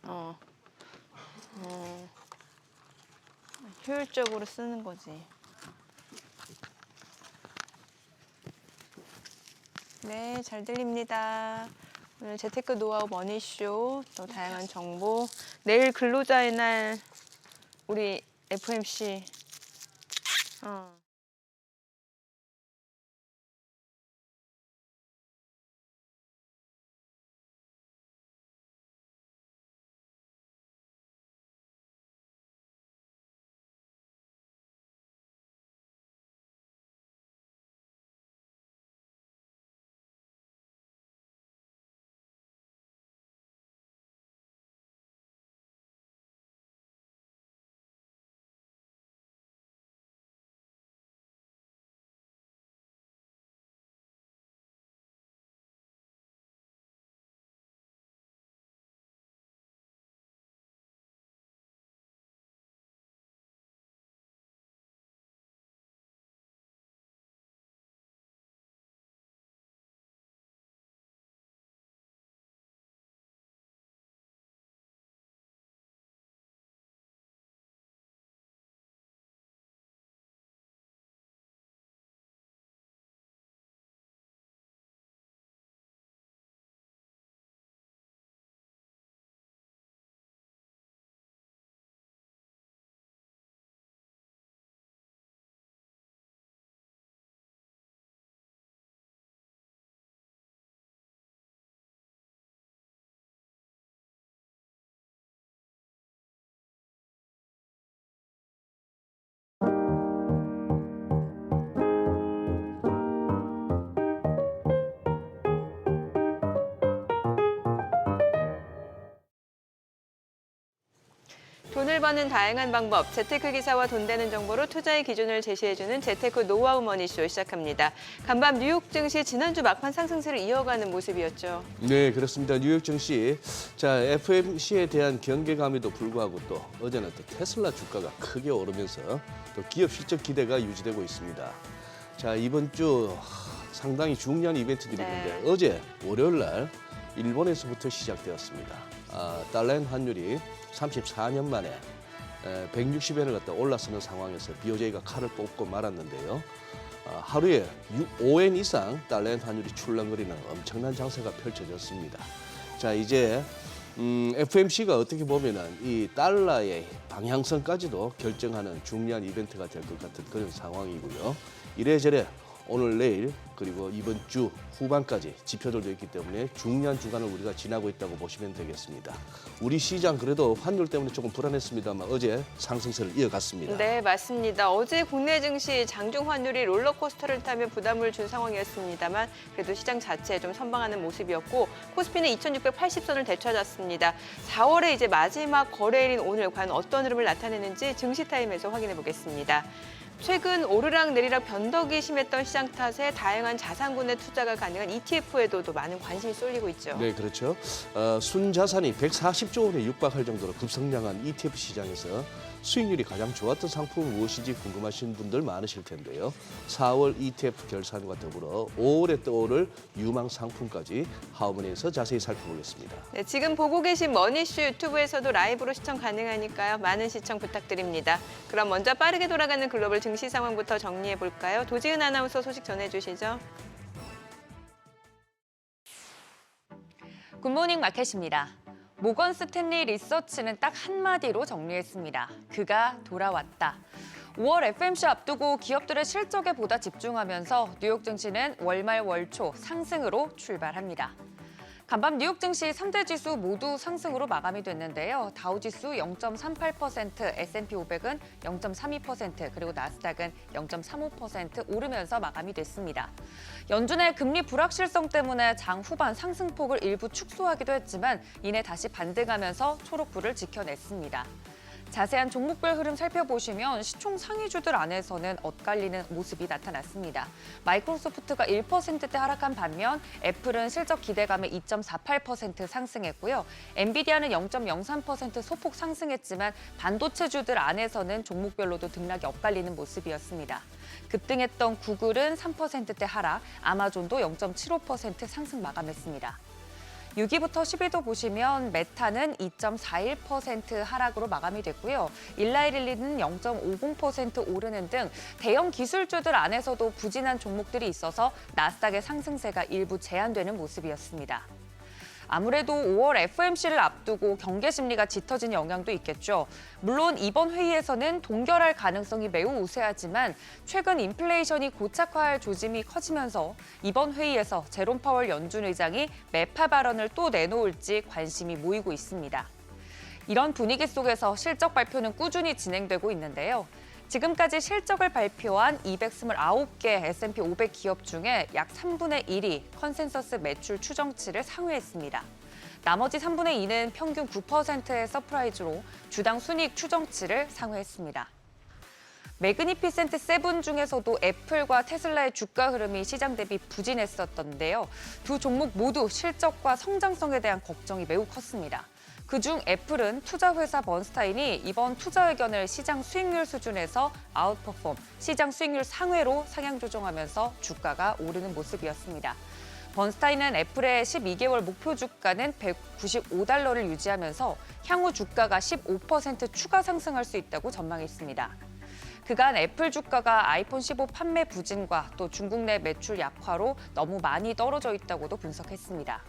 어. 효율적으로 쓰는 거지. 네, 잘 들립니다. 오늘 재테크 노하우 머니쇼, 또 다양한 정보. 내일 근로자의 날 우리 FMC. 돈을 버는 다양한 방법, 재테크 기사와 돈 되는 정보로 투자의 기준을 제시해주는 재테크 노하우 머니쇼 시작합니다. 간밤 뉴욕 증시 지난주 막판 상승세를 이어가는 모습이었죠. 네, 그렇습니다. 뉴욕 증시. 자, FMC에 대한 경계감에도 불구하고 또 어제는 또 테슬라 주가가 크게 오르면서 또 기업 실적 기대가 유지되고 있습니다. 자, 이번 주 상당히 중요한 이벤트들이 있는데 어제 월요일 날 일본에서부터 시작되었습니다. 달러 환율이 34년 만에 160엔을 갖다 올라서는 상황에서 BOJ가 칼을 뽑고 말았는데요. 하루에 5엔 이상 달러 환율이 출렁거리는 엄청난 장세가 펼쳐졌습니다. 자, 이제 FMC가 어떻게 보면은 이 달러의 방향성까지도 결정하는 중요한 이벤트가 될 것 같은 그런 상황이고요. 이래저래 오늘 내일 그리고 이번 주 후반까지 지표들도 있기 때문에 중요한 주간을 우리가 지나고 있다고 보시면 되겠습니다. 우리 시장 그래도 환율 때문에 조금 불안했습니다만 어제 상승세를 이어갔습니다. 네, 맞습니다. 어제 국내 증시 장중 환율이 롤러코스터를 타며 부담을 준 상황이었습니다만 그래도 시장 자체에 좀 선방하는 모습이었고 코스피는 2,680선을 되찾았습니다. 4월의 이제 마지막 거래일인 오늘 과연 어떤 흐름을 나타내는지 증시타임에서 확인해 보겠습니다. 최근 오르락 내리락 변덕이 심했던 시장 탓에 다양한 자산군의 투자가 가능한 ETF에도 또 많은 관심이 쏠리고 있죠. 네, 그렇죠. 순자산이 140조 원에 육박할 정도로 급성장한 ETF 시장에서 수익률이 가장 좋았던 상품은 무엇인지 궁금하신 분들 많으실 텐데요. 4월 ETF 결산과 더불어 5월에 떠오를 유망 상품까지 하우머니에서 자세히 살펴보겠습니다. 네, 지금 보고 계신 머니쇼 유튜브에서도 라이브로 시청 가능하니까요. 많은 시청 부탁드립니다. 그럼 먼저 빠르게 돌아가는 글로벌 증시 상황부터 정리해 볼까요? 도지은 아나운서 소식 전해주시죠. 굿모닝 마켓입니다. 모건 스탠리 리서치는 딱 한마디로 정리했습니다. 그가 돌아왔다. 5월 FMC 앞두고 기업들의 실적에 보다 집중하면서 뉴욕 증시는 월말 월초 상승으로 출발합니다. 간밤 뉴욕 증시 3대 지수 모두 상승으로 마감이 됐는데요. 다우지수 0.38%, S&P 500은 0.32%, 그리고 나스닥은 0.35% 오르면서 마감이 됐습니다. 연준의 금리 불확실성 때문에 장 후반 상승폭을 일부 축소하기도 했지만 이내 다시 반등하면서 초록불을 지켜냈습니다. 자세한 종목별 흐름 살펴보시면 시총 상위주들 안에서는 엇갈리는 모습이 나타났습니다. 마이크로소프트가 1%대 하락한 반면 애플은 실적 기대감에 2.48% 상승했고요. 엔비디아는 0.03% 소폭 상승했지만 반도체주들 안에서는 종목별로도 등락이 엇갈리는 모습이었습니다. 급등했던 구글은 3%대 하락, 아마존도 0.75% 상승 마감했습니다. 6위부터 10위도 보시면 메타는 2.41% 하락으로 마감이 됐고요. 일라이릴리는 0.50% 오르는 등 대형 기술주들 안에서도 부진한 종목들이 있어서 나스닥의 상승세가 일부 제한되는 모습이었습니다. 아무래도 5월 FOMC를 앞두고 경계 심리가 짙어진 영향도 있겠죠. 물론 이번 회의에서는 동결할 가능성이 매우 우세하지만 최근 인플레이션이 고착화할 조짐이 커지면서 이번 회의에서 제롬 파월 연준 의장이 매파 발언을 또 내놓을지 관심이 모이고 있습니다. 이런 분위기 속에서 실적 발표는 꾸준히 진행되고 있는데요. 지금까지 실적을 발표한 229개 S&P 500 기업 중에 약 3분의 1이 컨센서스 매출 추정치를 상회했습니다. 나머지 3분의 2는 평균 9%의 서프라이즈로 주당 순이익 추정치를 상회했습니다. 매그니피센트 7 중에서도 애플과 테슬라의 주가 흐름이 시장 대비 부진했었던데요. 두 종목 모두 실적과 성장성에 대한 걱정이 매우 컸습니다. 그중 애플은 투자회사 번스타인이 이번 투자 의견을 시장 수익률 수준에서 아웃퍼폼, 시장 수익률 상회로 상향 조정하면서 주가가 오르는 모습이었습니다. 번스타인은 애플의 12개월 목표 주가는 $195를 유지하면서 향후 주가가 15% 추가 상승할 수 있다고 전망했습니다. 그간 애플 주가가 아이폰 15 판매 부진과 또 중국 내 매출 약화로 너무 많이 떨어져 있다고도 분석했습니다.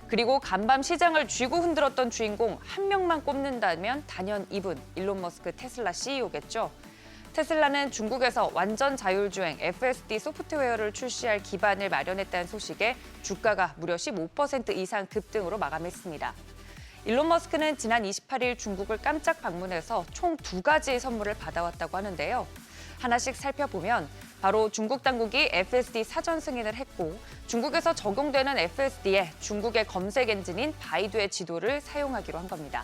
그리고 간밤 시장을 쥐고 흔들었던 주인공 한 명만 꼽는다면 단연 이분, 일론 머스크 테슬라 CEO겠죠. 테슬라는 중국에서 완전 자율주행 FSD 소프트웨어를 출시할 기반을 마련했다는 소식에 주가가 무려 15% 이상 급등으로 마감했습니다. 일론 머스크는 지난 28일 중국을 깜짝 방문해서 총 2가지의 선물을 받아왔다고 하는데요. 하나씩 살펴보면 바로 중국 당국이 FSD 사전 승인을 했고 중국에서 적용되는 FSD에 중국의 검색 엔진인 바이두의 지도를 사용하기로 한 겁니다.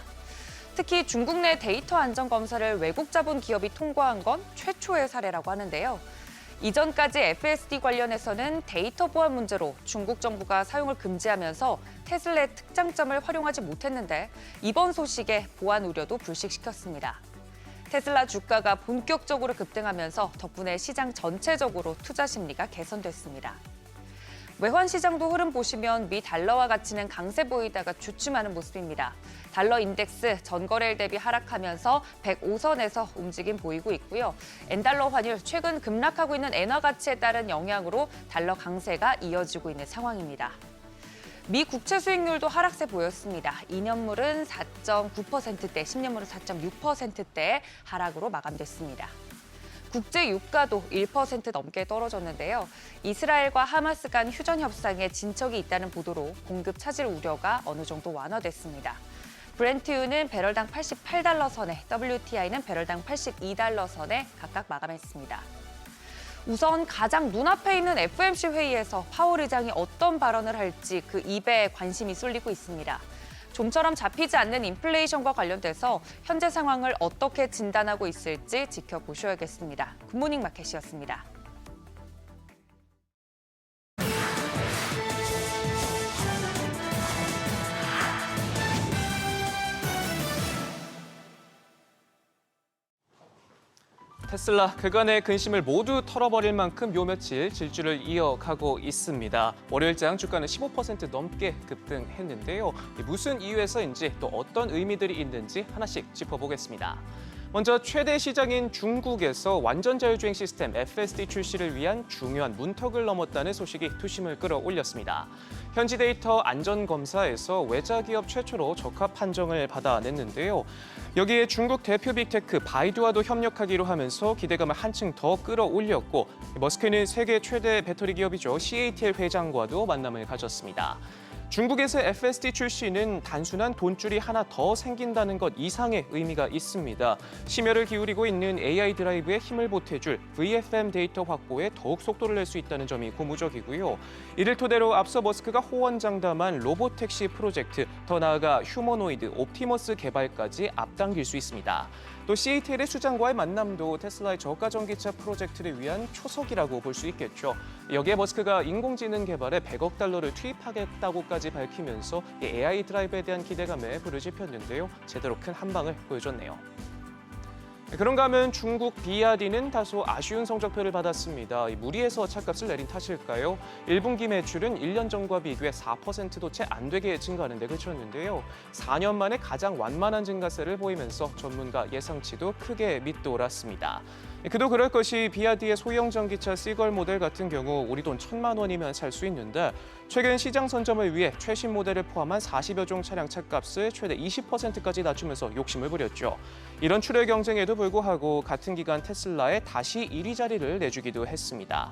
특히 중국 내 데이터 안전 검사를 외국 자본 기업이 통과한 건 최초의 사례라고 하는데요. 이전까지 FSD 관련해서는 데이터 보안 문제로 중국 정부가 사용을 금지하면서 테슬라의 특장점을 활용하지 못했는데 이번 소식에 보안 우려도 불식시켰습니다. 테슬라 주가가 본격적으로 급등하면서 덕분에 시장 전체적으로 투자 심리가 개선됐습니다. 외환 시장도 흐름 보시면 미 달러화 가치는 강세 보이다가 주춤하는 모습입니다. 달러 인덱스 전거래일 대비 하락하면서 105선에서 움직임 보이고 있고요. 엔달러 환율 최근 급락하고 있는 엔화 가치에 따른 영향으로 달러 강세가 이어지고 있는 상황입니다. 미 국채 수익률도 하락세 보였습니다. 2년물은 4.9%대, 10년물은 4.6%대 하락으로 마감됐습니다. 국제 유가도 1% 넘게 떨어졌는데요. 이스라엘과 하마스 간 휴전 협상에 진척이 있다는 보도로 공급 차질 우려가 어느 정도 완화됐습니다. 브렌트유는 배럴당 88달러 선에, WTI는 배럴당 82달러 선에 각각 마감했습니다. 우선 가장 눈앞에 있는 FOMC 회의에서 파월 의장이 어떤 발언을 할지 그 입에 관심이 쏠리고 있습니다. 좀처럼 잡히지 않는 인플레이션과 관련돼서 현재 상황을 어떻게 진단하고 있을지 지켜보셔야겠습니다. 굿모닝 마켓이었습니다. 테슬라 그간의 근심을 모두 털어버릴 만큼 요 며칠 질주를 이어가고 있습니다. 월요일장 주가는 15% 넘게 급등했는데요. 무슨 이유에서인지 또 어떤 의미들이 있는지 하나씩 짚어보겠습니다. 먼저 최대 시장인 중국에서 완전 자율주행 시스템 FSD 출시를 위한 중요한 문턱을 넘었다는 소식이 투심을 끌어올렸습니다. 현지 데이터 안전검사에서 외자 기업 최초로 적합 판정을 받아냈는데요. 여기에 중국 대표 빅테크 바이두와도 협력하기로 하면서 기대감을 한층 더 끌어올렸고 머스크는 세계 최대 배터리 기업이죠. CATL 회장과도 만남을 가졌습니다. 중국에서 FSD 출시는 단순한 돈줄이 하나 더 생긴다는 것 이상의 의미가 있습니다. 심혈을 기울이고 있는 AI 드라이브에 힘을 보태줄 VFM 데이터 확보에 더욱 속도를 낼 수 있다는 점이 고무적이고요. 이를 토대로 앞서 머스크가 호언장담한 로보택시 프로젝트, 더 나아가 휴머노이드 옵티머스 개발까지 앞당길 수 있습니다. 또 CATL의 수장과의 만남도 테슬라의 저가 전기차 프로젝트를 위한 초석이라고 볼 수 있겠죠. 여기에 머스크가 인공지능 개발에 100억 달러를 투입하겠다고까지 밝히면서 AI 드라이브에 대한 기대감에 불을 지폈는데요. 제대로 큰 한방을 보여줬네요. 그런가 하면 중국 비아디는 다소 아쉬운 성적표를 받았습니다. 무리해서 차값을 내린 탓일까요? 1분기 매출은 1년 전과 비교해 4%도 채 안 되게 증가하는 데 그쳤는데요. 4년 만에 가장 완만한 증가세를 보이면서 전문가 예상치도 크게 밑돌았습니다. 그도 그럴 것이 비아디의 소형 전기차 C걸 모델 같은 경우 우리 돈 1,000만 원이면 살 수 있는데 최근 시장 선점을 위해 최신 모델을 포함한 40여 종 차량 차값을 최대 20%까지 낮추면서 욕심을 부렸죠. 이런 출혈 경쟁에도 불구하고 같은 기간 테슬라에 다시 1위 자리를 내주기도 했습니다.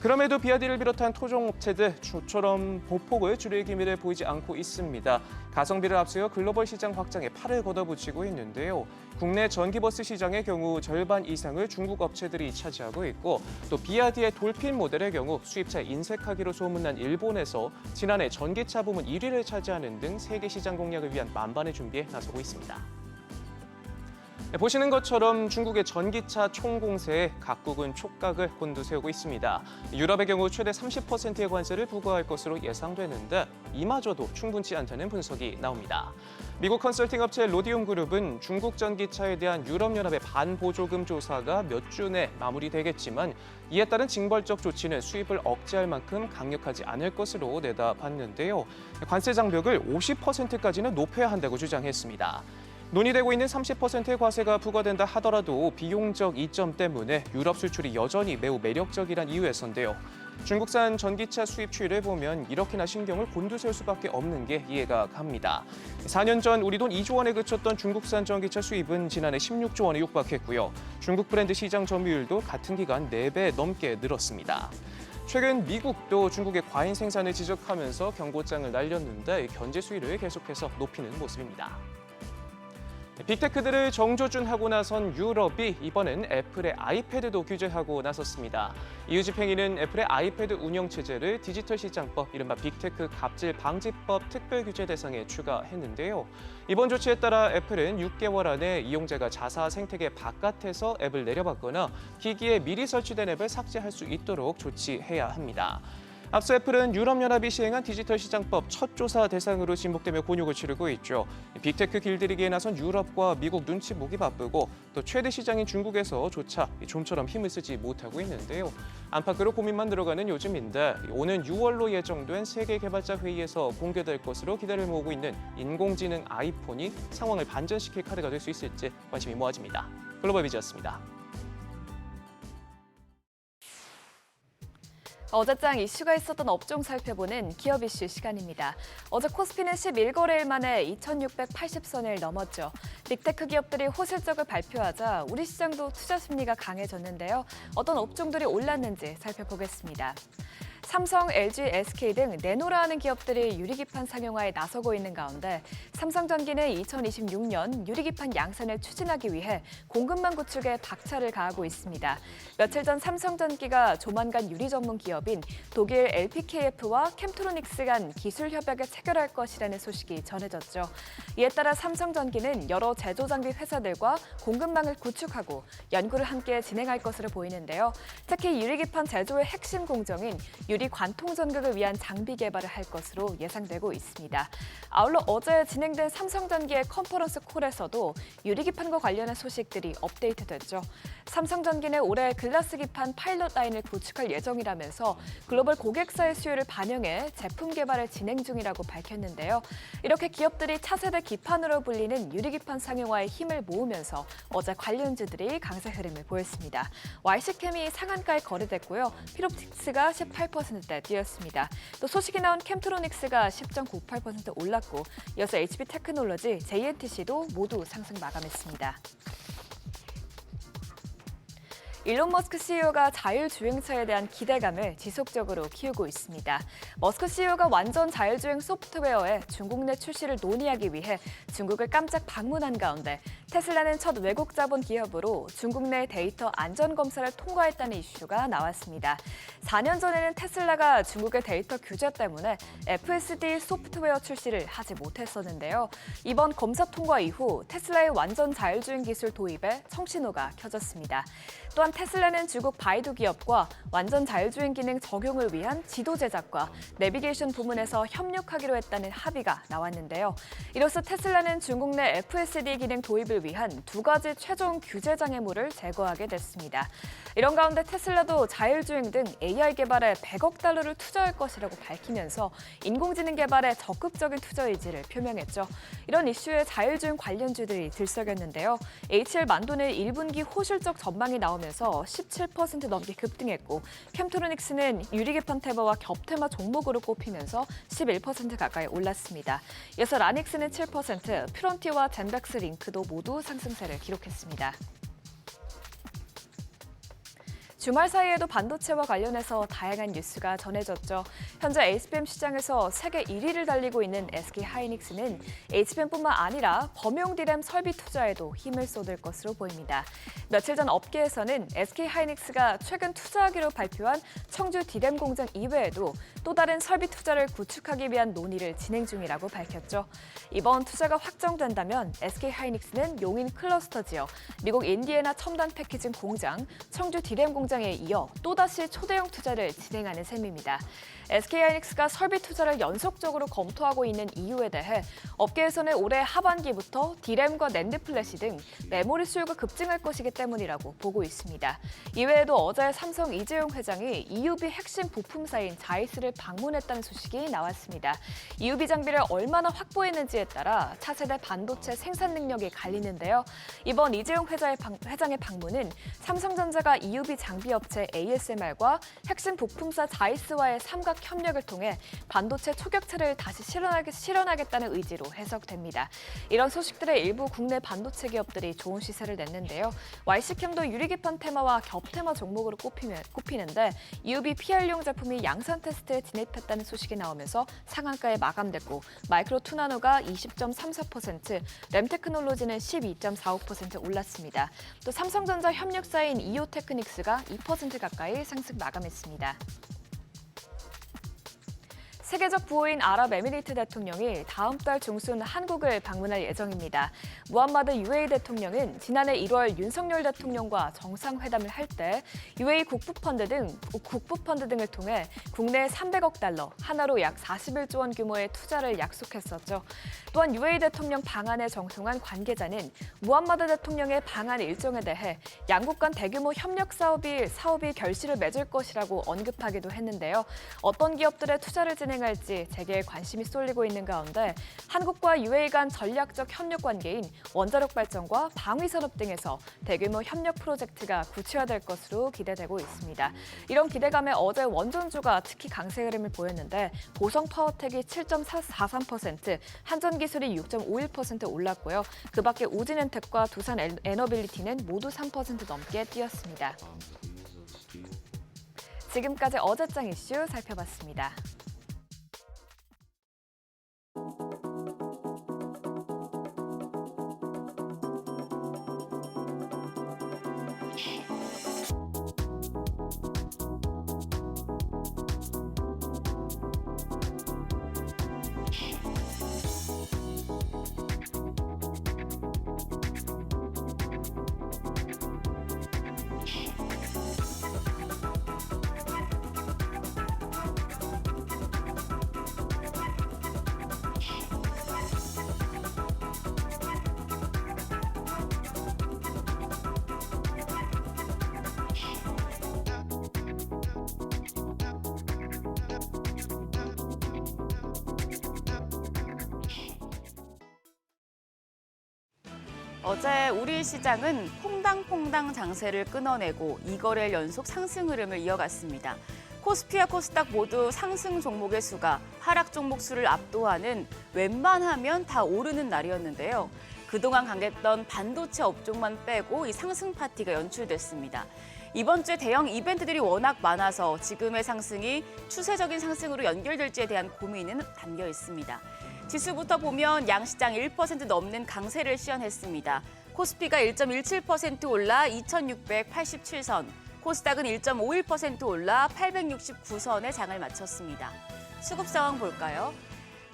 그럼에도 비아디를 비롯한 토종 업체들 조처럼 보폭을 줄일 기미를 보이지 않고 있습니다. 가성비를 앞세워 글로벌 시장 확장에 팔을 걷어붙이고 있는데요. 국내 전기버스 시장의 경우 절반 이상을 중국 업체들이 차지하고 있고 또 비아디의 돌핀 모델의 경우 수입차 인색하기로 소문난 일본에서 지난해 전기차 부문 1위를 차지하는 등 세계 시장 공략을 위한 만반의 준비에 나서고 있습니다. 보시는 것처럼 중국의 전기차 총공세에 각국은 촉각을 곤두세우고 있습니다. 유럽의 경우 최대 30%의 관세를 부과할 것으로 예상되는데 이마저도 충분치 않다는 분석이 나옵니다. 미국 컨설팅 업체 로디움 그룹은 중국 전기차에 대한 유럽연합의 반보조금 조사가 몇 주 내 마무리되겠지만 이에 따른 징벌적 조치는 수입을 억제할 만큼 강력하지 않을 것으로 내다봤는데요. 관세 장벽을 50%까지는 높여야 한다고 주장했습니다. 논의되고 있는 30%의 과세가 부과된다 하더라도 비용적 이점 때문에 유럽 수출이 여전히 매우 매력적이란 이유에서인데요. 중국산 전기차 수입 추이를 보면 이렇게나 신경을 곤두세울 수밖에 없는 게 이해가 갑니다. 4년 전 우리 돈 2조 원에 그쳤던 중국산 전기차 수입은 지난해 16조 원에 육박했고요. 중국 브랜드 시장 점유율도 같은 기간 4배 넘게 늘었습니다. 최근 미국도 중국의 과잉 생산을 지적하면서 경고장을 날렸는데 견제 수위를 계속해서 높이는 모습입니다. 빅테크들을 정조준하고 나선 유럽이 이번엔 애플의 아이패드도 규제하고 나섰습니다. EU 집행위는 애플의 아이패드 운영체제를 디지털 시장법, 이른바 빅테크 갑질 방지법 특별 규제 대상에 추가했는데요. 이번 조치에 따라 애플은 6개월 안에 이용자가 자사 생태계 바깥에서 앱을 내려받거나 기기에 미리 설치된 앱을 삭제할 수 있도록 조치해야 합니다. 앞서 애플은 유럽연합이 시행한 디지털 시장법 첫 조사 대상으로 지목되며 곤욕을 치르고 있죠. 빅테크 길들이기에 나선 유럽과 미국 눈치 보기 바쁘고 또 최대 시장인 중국에서조차 좀처럼 힘을 쓰지 못하고 있는데요. 안팎으로 고민만 들어가는 요즘인데 오는 6월로 예정된 세계 개발자 회의에서 공개될 것으로 기대를 모으고 있는 인공지능 아이폰이 상황을 반전시킬 카드가 될 수 있을지 관심이 모아집니다. 글로벌 비즈였습니다. 어제장 이슈가 있었던 업종 살펴보는 기업 이슈 시간입니다. 어제 코스피는 11거래일 만에 2,680선을 넘었죠. 빅테크 기업들이 호실적을 발표하자 우리 시장도 투자 심리가 강해졌는데요. 어떤 업종들이 올랐는지 살펴보겠습니다. 삼성, LG, SK 등 내노라 하는 기업들이 유리기판 상용화에 나서고 있는 가운데 삼성전기는 2026년 유리기판 양산을 추진하기 위해 공급망 구축에 박차를 가하고 있습니다. 며칠 전 삼성전기가 조만간 유리 전문 기업인 독일 LPKF와 캠트로닉스 간 기술 협약을 체결할 것이라는 소식이 전해졌죠. 이에 따라 삼성전기는 여러 제조장비 회사들과 공급망을 구축하고 연구를 함께 진행할 것으로 보이는데요. 특히 유리기판 제조의 핵심 공정인 유리 관통 전극을 위한 장비 개발을 할 것으로 예상되고 있습니다. 아울러 어제 진행된 삼성전기의 컨퍼런스 콜에서도 유리기판과 관련한 소식들이 업데이트됐죠. 삼성전기는 올해 글라스 기판 파일럿 라인을 구축할 예정이라면서 글로벌 고객사의 수요를 반영해 제품 개발을 진행 중이라고 밝혔는데요. 이렇게 기업들이 차세대 기판으로 불리는 유리기판 상용화에 힘을 모으면서 어제 관련주들이 강세 흐름을 보였습니다. YC캠이 상한가에 거래됐고요. 피롭틱스가 18%대 뛰었습니다. 또 소식이 나온 캠트로닉스가 10.98% 올랐고 이어서 HB테크놀로지, JNTC도 모두 상승 마감했습니다. 일론 머스크 CEO가 자율주행차에 대한 기대감을 지속적으로 키우고 있습니다. 머스크 CEO가 완전 자율주행 소프트웨어의 중국 내 출시를 논의하기 위해 중국을 깜짝 방문한 가운데 테슬라는 첫 외국 자본 기업으로 중국 내 데이터 안전 검사를 통과했다는 이슈가 나왔습니다. 4년 전에는 테슬라가 중국의 데이터 규제 때문에 FSD 소프트웨어 출시를 하지 못했었는데요. 이번 검사 통과 이후 테슬라의 완전 자율주행 기술 도입에 청신호가 켜졌습니다. 또한 테슬라는 중국 바이두 기업과 완전 자율주행 기능 적용을 위한 지도 제작과 내비게이션 부문에서 협력하기로 했다는 합의가 나왔는데요. 이로써 테슬라는 중국 내 FSD 기능 도입을 위한 2가지 최종 규제 장애물을 제거하게 됐습니다. 이런 가운데 테슬라도 자율주행 등 AI 개발에 100억 달러를 투자할 것이라고 밝히면서 인공지능 개발에 적극적인 투자 의지를 표명했죠. 이런 이슈에 자율주행 관련주들이 들썩였는데요. HL 만돈의 1분기 호실적 전망이 나오면서 17% 넘게 급등했고 캠트로닉스는 유리개판 테마와 겹테마 종목으로 꼽히면서 11% 가까이 올랐습니다. 이어서 라닉스는 7%, 퓨런티와 젠백스 링크도 모두 상승세를 기록했습니다. 주말 사이에도 반도체와 관련해서 다양한 뉴스가 전해졌죠. 현재 HBM 시장에서 세계 1위를 달리고 있는 SK하이닉스는 HBM뿐만 아니라 범용 D램 설비 투자에도 힘을 쏟을 것으로 보입니다. 며칠 전 업계에서는 SK하이닉스가 최근 투자하기로 발표한 청주 D램 공장 이외에도 또 다른 설비 투자를 구축하기 위한 논의를 진행 중이라고 밝혔죠. 이번 투자가 확정된다면 SK하이닉스는 용인 클러스터 지역, 미국 인디애나 첨단 패키징 공장, 청주 D램 공장에 이어 또다시 초대형 투자를 진행하는 셈입니다. SK하이닉스가 설비 투자를 연속적으로 검토하고 있는 이유에 대해 업계에서는 올해 하반기부터 D램과 낸드 플래시 등 메모리 수요가 급증할 것이기 때문이라고 보고 있습니다. 이외에도 어제 삼성 이재용 회장이 EUV 핵심 부품사인 자이스를 방문했다는 소식이 나왔습니다. EUV 장비를 얼마나 확보했는지에 따라 차세대 반도체 생산 능력이 갈리는데요. 이번 이재용 회장의 방문은 삼성전자가 EUV 장비 업체 ASML과 핵심 부품사 자이스와의 삼각 협력을 통해 반도체 초격차를 다시 실현하겠다는 의지로 해석됩니다. 이런 소식들에 일부 국내 반도체 기업들이 좋은 시세를 냈는데요. YC캠도 유리기판 테마와 겹테마 종목으로 꼽히는데 EUV PR용 제품이 양산 테스트에 진입했다는 소식이 나오면서 상한가에 마감됐고 마이크로 투나노가 20.34%, 램테크놀로지는 12.45% 올랐습니다. 또 삼성전자 협력사인 이오테크닉스가 2% 가까이 상승 마감했습니다. 세계적 부호인 아랍에미리트 대통령이 다음 달 중순 한국을 방문할 예정입니다. 무함마드 UAE 대통령은 지난해 1월 윤석열 대통령과 정상회담을 할 때 UAE 국부펀드 등을 통해 국내 300억 달러, 하나로 약 41조 원 규모의 투자를 약속했었죠. 또한 UAE 대통령 방한에 정통한 관계자는 무함마드 대통령의 방한 일정에 대해 양국 간 대규모 협력 사업이 결실을 맺을 것이라고 언급하기도 했는데요. 어떤 기업들의 투자를 진행할지 재계에 관심이 쏠리고 있는 가운데 한국과 UAE 간 전략적 협력 관계인 원자력 발전과 방위 산업 등에서 대규모 협력 프로젝트가 구체화될 것으로 기대되고 있습니다. 이런 기대감에 어제 원전주가 특히 강세 흐름을 보였는데 보성 파워텍이 7.43%, 한전기술이 6.51% 올랐고요. 그 밖에 우진엔텍과 두산 에너빌리티는 모두 3% 넘게 뛰었습니다. 지금까지 어제장 이슈 살펴봤습니다. 어제 우리 시장은 퐁당퐁당 장세를 끊어내고 2거래일 연속 상승 흐름을 이어갔습니다. 코스피와 코스닥 모두 상승 종목의 수가 하락 종목 수를 압도하는 웬만하면 다 오르는 날이었는데요. 그동안 강했던 반도체 업종만 빼고 이 상승 파티가 연출됐습니다. 이번 주에 대형 이벤트들이 워낙 많아서 지금의 상승이 추세적인 상승으로 연결될지에 대한 고민은 담겨 있습니다. 지수부터 보면 양시장 1% 넘는 강세를 시현했습니다. 코스피가 1.17% 올라 2,687선, 코스닥은 1.51% 올라 869선에 장을 마쳤습니다. 수급 상황 볼까요?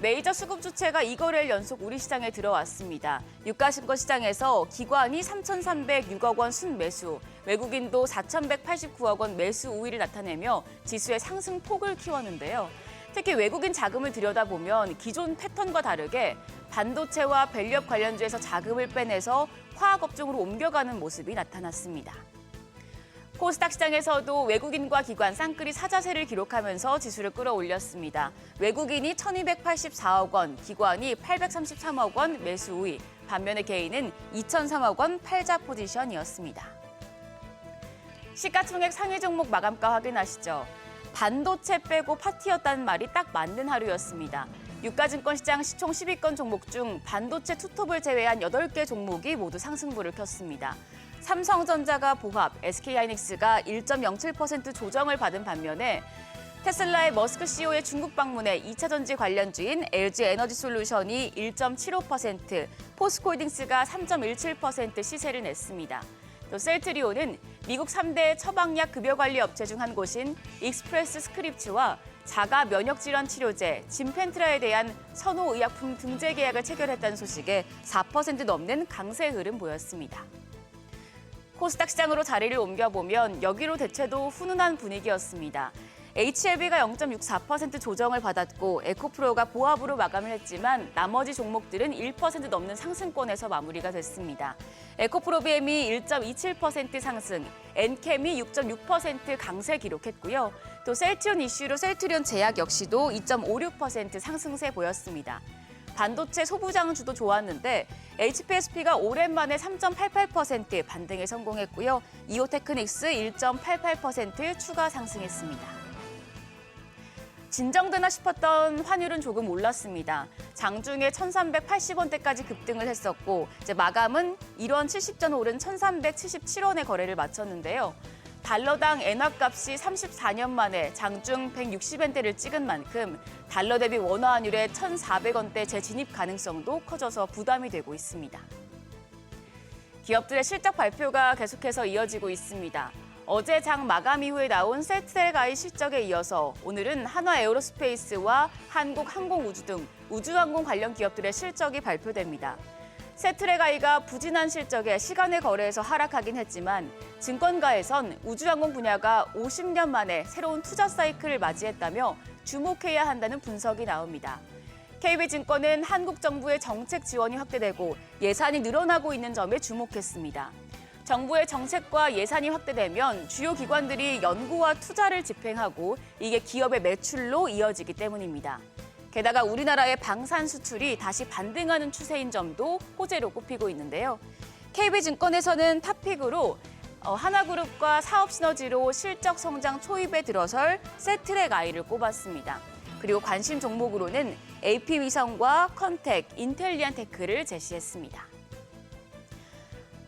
메이저 수급 주체가 2거래일 연속 우리 시장에 들어왔습니다. 유가증권 시장에서 기관이 3,306억 원 순매수, 외국인도 4,189억 원 매수 우위를 나타내며 지수의 상승폭을 키웠는데요. 특히 외국인 자금을 들여다보면 기존 패턴과 다르게 반도체와 밸류업 관련주에서 자금을 빼내서 화학업종으로 옮겨가는 모습이 나타났습니다. 코스닥 시장에서도 외국인과 기관 쌍끌이 사자세를 기록하면서 지수를 끌어올렸습니다. 외국인이 1,284억 원, 기관이 833억 원 매수 우위, 반면에 개인은 2,003억 원 팔자 포지션이었습니다. 시가총액 상위 종목 마감가 확인하시죠. 반도체 빼고 파티였다는 말이 딱 맞는 하루였습니다. 유가증권 시장 시총 10위권 종목 중 반도체 투톱을 제외한 8개 종목이 모두 상승부를 켰습니다. 삼성전자가 보합, SK하이닉스가 1.07% 조정을 받은 반면에 테슬라의 머스크 CEO의 중국 방문에 2차 전지 관련주인 LG 에너지솔루션이 1.75%, 포스코홀딩스가 3.17% 시세를 냈습니다. 또 셀트리온은 미국 3대 처방약 급여관리 업체 중 한 곳인 익스프레스 스크립츠와 자가 면역질환 치료제 짐펜트라에 대한 선호의약품 등재 계약을 체결했다는 소식에 4% 넘는 강세 흐름 보였습니다. 코스닥 시장으로 자리를 옮겨보면 여기로 대체도 훈훈한 분위기였습니다. HLB가 0.64% 조정을 받았고 에코프로가 보합으로 마감을 했지만 나머지 종목들은 1% 넘는 상승권에서 마무리가 됐습니다. 에코프로비엠이 1.27% 상승, 엔캠이 6.6% 강세 기록했고요. 또 셀트리온 이슈로 셀트리온 제약 역시도 2.56% 상승세 보였습니다. 반도체 소부장주도 좋았는데 HPSP가 오랜만에 3.88% 반등에 성공했고요. 이오테크닉스 1.88% 추가 상승했습니다. 진정되나 싶었던 환율은 조금 올랐습니다. 장중에 1,380원대까지 급등을 했었고 이제 마감은 1원 70전 오른 1,377원의 거래를 마쳤는데요. 달러당 엔화값이 34년 만에 장중 160엔대를 찍은 만큼 달러 대비 원화 환율의 1,400원대 재진입 가능성도 커져서 부담이 되고 있습니다. 기업들의 실적 발표가 계속해서 이어지고 있습니다. 어제 장 마감 이후에 나온 세트레가의 실적에 이어서 오늘은 한화에어로스페이스와 한국항공우주 등 우주항공 관련 기업들의 실적이 발표됩니다. 세트레가이가 부진한 실적에 시간의 거래에서 하락하긴 했지만 증권가에선 우주항공 분야가 50년 만에 새로운 투자 사이클을 맞이했다며 주목해야 한다는 분석이 나옵니다. KB증권은 한국 정부의 정책 지원이 확대되고 예산이 늘어나고 있는 점에 주목했습니다. 정부의 정책과 예산이 확대되면 주요 기관들이 연구와 투자를 집행하고 이게 기업의 매출로 이어지기 때문입니다. 게다가 우리나라의 방산 수출이 다시 반등하는 추세인 점도 호재로 꼽히고 있는데요. KB증권에서는 탑픽으로 하나그룹과 사업 시너지로 실적 성장 초입에 들어설 세트레가이를 꼽았습니다. 그리고 관심 종목으로는 AP위성과 컨텍, 인텔리안테크를 제시했습니다.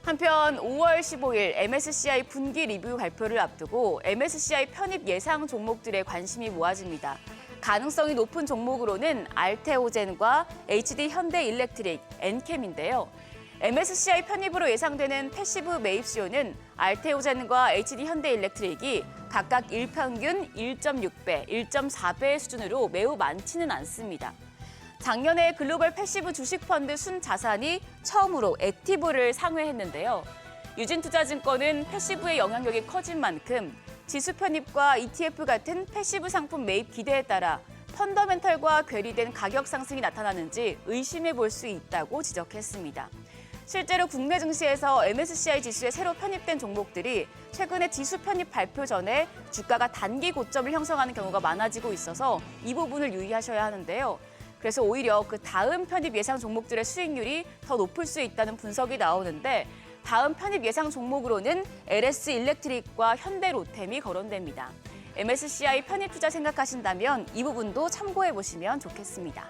한편 5월 15일 MSCI 분기 리뷰 발표를 앞두고 MSCI 편입 예상 종목들의 관심이 모아집니다. 가능성이 높은 종목으로는 알테오젠과 HD현대일렉트릭, 엔캠인데요. MSCI 편입으로 예상되는 패시브 매입 수요는 알테오젠과 HD현대일렉트릭이 각각 일평균 1.6배, 1.4배의 수준으로 매우 많지는 않습니다. 작년에 글로벌 패시브 주식펀드 순자산이 처음으로 액티브를 상회했는데요. 유진투자증권은 패시브의 영향력이 커진 만큼 지수 편입과 ETF 같은 패시브 상품 매입 기대에 따라 펀더멘털과 괴리된 가격 상승이 나타나는지 의심해 볼 수 있다고 지적했습니다. 실제로 국내 증시에서 MSCI 지수에 새로 편입된 종목들이 최근에 지수 편입 발표 전에 주가가 단기 고점을 형성하는 경우가 많아지고 있어서 이 부분을 유의하셔야 하는데요. 그래서 오히려 그 다음 편입 예상 종목들의 수익률이 더 높을 수 있다는 분석이 나오는데 다음 편입 예상 종목으로는 LS 일렉트릭과 현대로템이 거론됩니다. MSCI 편입 투자 생각하신다면 이 부분도 참고해 보시면 좋겠습니다.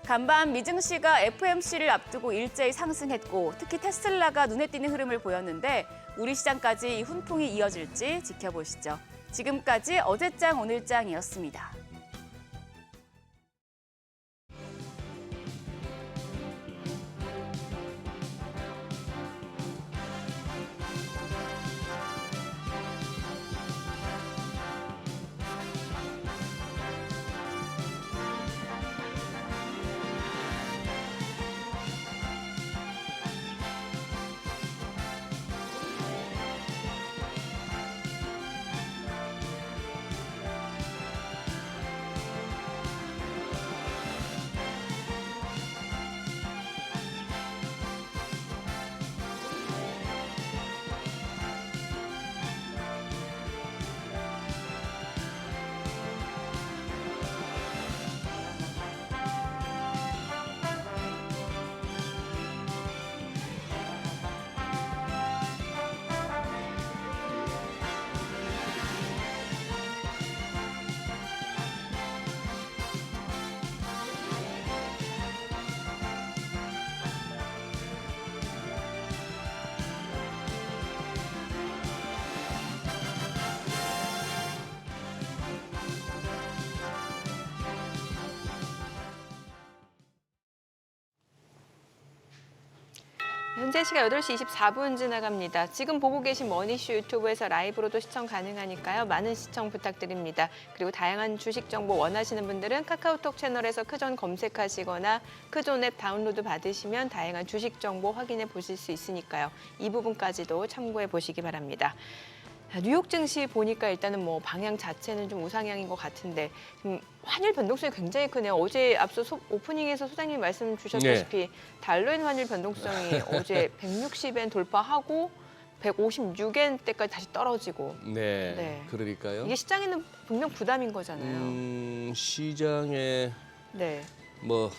간밤 미증시가 FMC를 앞두고 일제히 상승했고 특히 테슬라가 눈에 띄는 흐름을 보였는데 우리 시장까지 이 훈풍이 이어질지 지켜보시죠. 지금까지 어제장 오늘장이었습니다. 현재 시각 8시 24분 지나갑니다. 지금 보고 계신 머니쇼 유튜브에서 라이브로도 시청 가능하니까요. 많은 시청 부탁드립니다. 그리고 다양한 주식 정보 원하시는 분들은 카카오톡 채널에서 크존 검색하시거나 크존 앱 다운로드 받으시면 다양한 주식 정보 확인해 보실 수 있으니까요. 이 부분까지도 참고해 보시기 바랍니다. 자, 뉴욕 증시 보니까 일단은 뭐 방향 자체는 좀 우상향인 것 같은데 지금 환율 변동성이 굉장히 크네요. 어제 앞서 오프닝에서 소장님 말씀 주셨다시피 달러엔 환율 변동성이 어제 160엔 돌파하고 156엔대까지 다시 떨어지고 네, 네. 그러니까요. 이게 시장에는 분명 부담인 거잖아요. 시장에 네. 뭐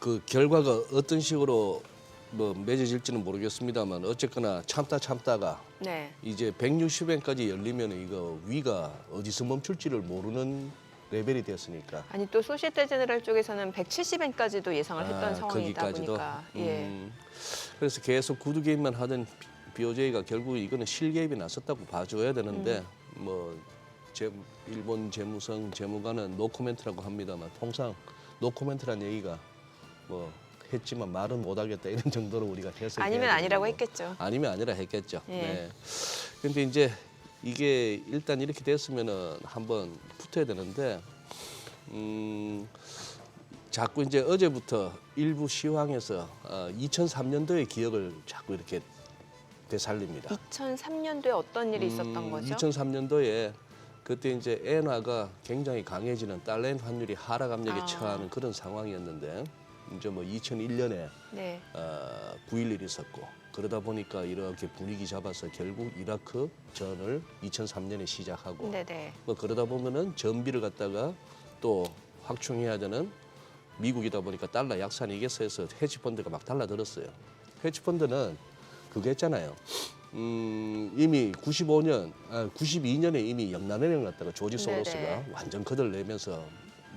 그 결과가 어떤 식으로 뭐 맺어질지는 모르겠습니다만 어쨌거나 참다가 네. 이제 160엔까지 열리면 이거 위가 어디서 멈출지를 모르는 레벨이 됐으니까. 아니 또 소시에테 제네럴 쪽에서는 170엔까지도 예상을 했던 상황이다 거기까지도. 보니까 예. 그래서 계속 구두 개입만 하던 BOJ가 결국 이거는 실개입이 났었다고 봐줘야 되는데 뭐 일본 재무성 재무관은 노코멘트라고 합니다만 통상 노코멘트란 얘기가 뭐 했지만 말은 못하겠다 이런 정도로 우리가 해석해야 아니면 아니라고 되고. 했겠죠. 아니면 아니라 했겠죠. 예. 네. 근데 이제 이게 일단 이렇게 됐으면은 한번 붙어야 되는데 자꾸 이제 어제부터 일부 시황에서 2003년도의 기억을 자꾸 이렇게 되살립니다. 2003년도에 어떤 일이 있었던 거죠? 2003년도에 그때 이제 엔화가 굉장히 강해지는 달러엔 환율이 하락 압력에 처하는 그런 상황이었는데 이제 뭐 2001년에 네. 9.11이 있었고 그러다 보니까 이렇게 분위기 잡아서 결국 이라크 전을 2003년에 시작하고 네네. 뭐 그러다 보면은 전비를 갖다가 또 확충해야 되는 미국이다 보니까 달러 약산이겠어 해서 헤지펀드가 막 달라들었어요. 헤지펀드는 그게 했잖아요. 이미 92년에 이미 영란은행 갖다가 조지 소로스가 네네. 완전 거들내면서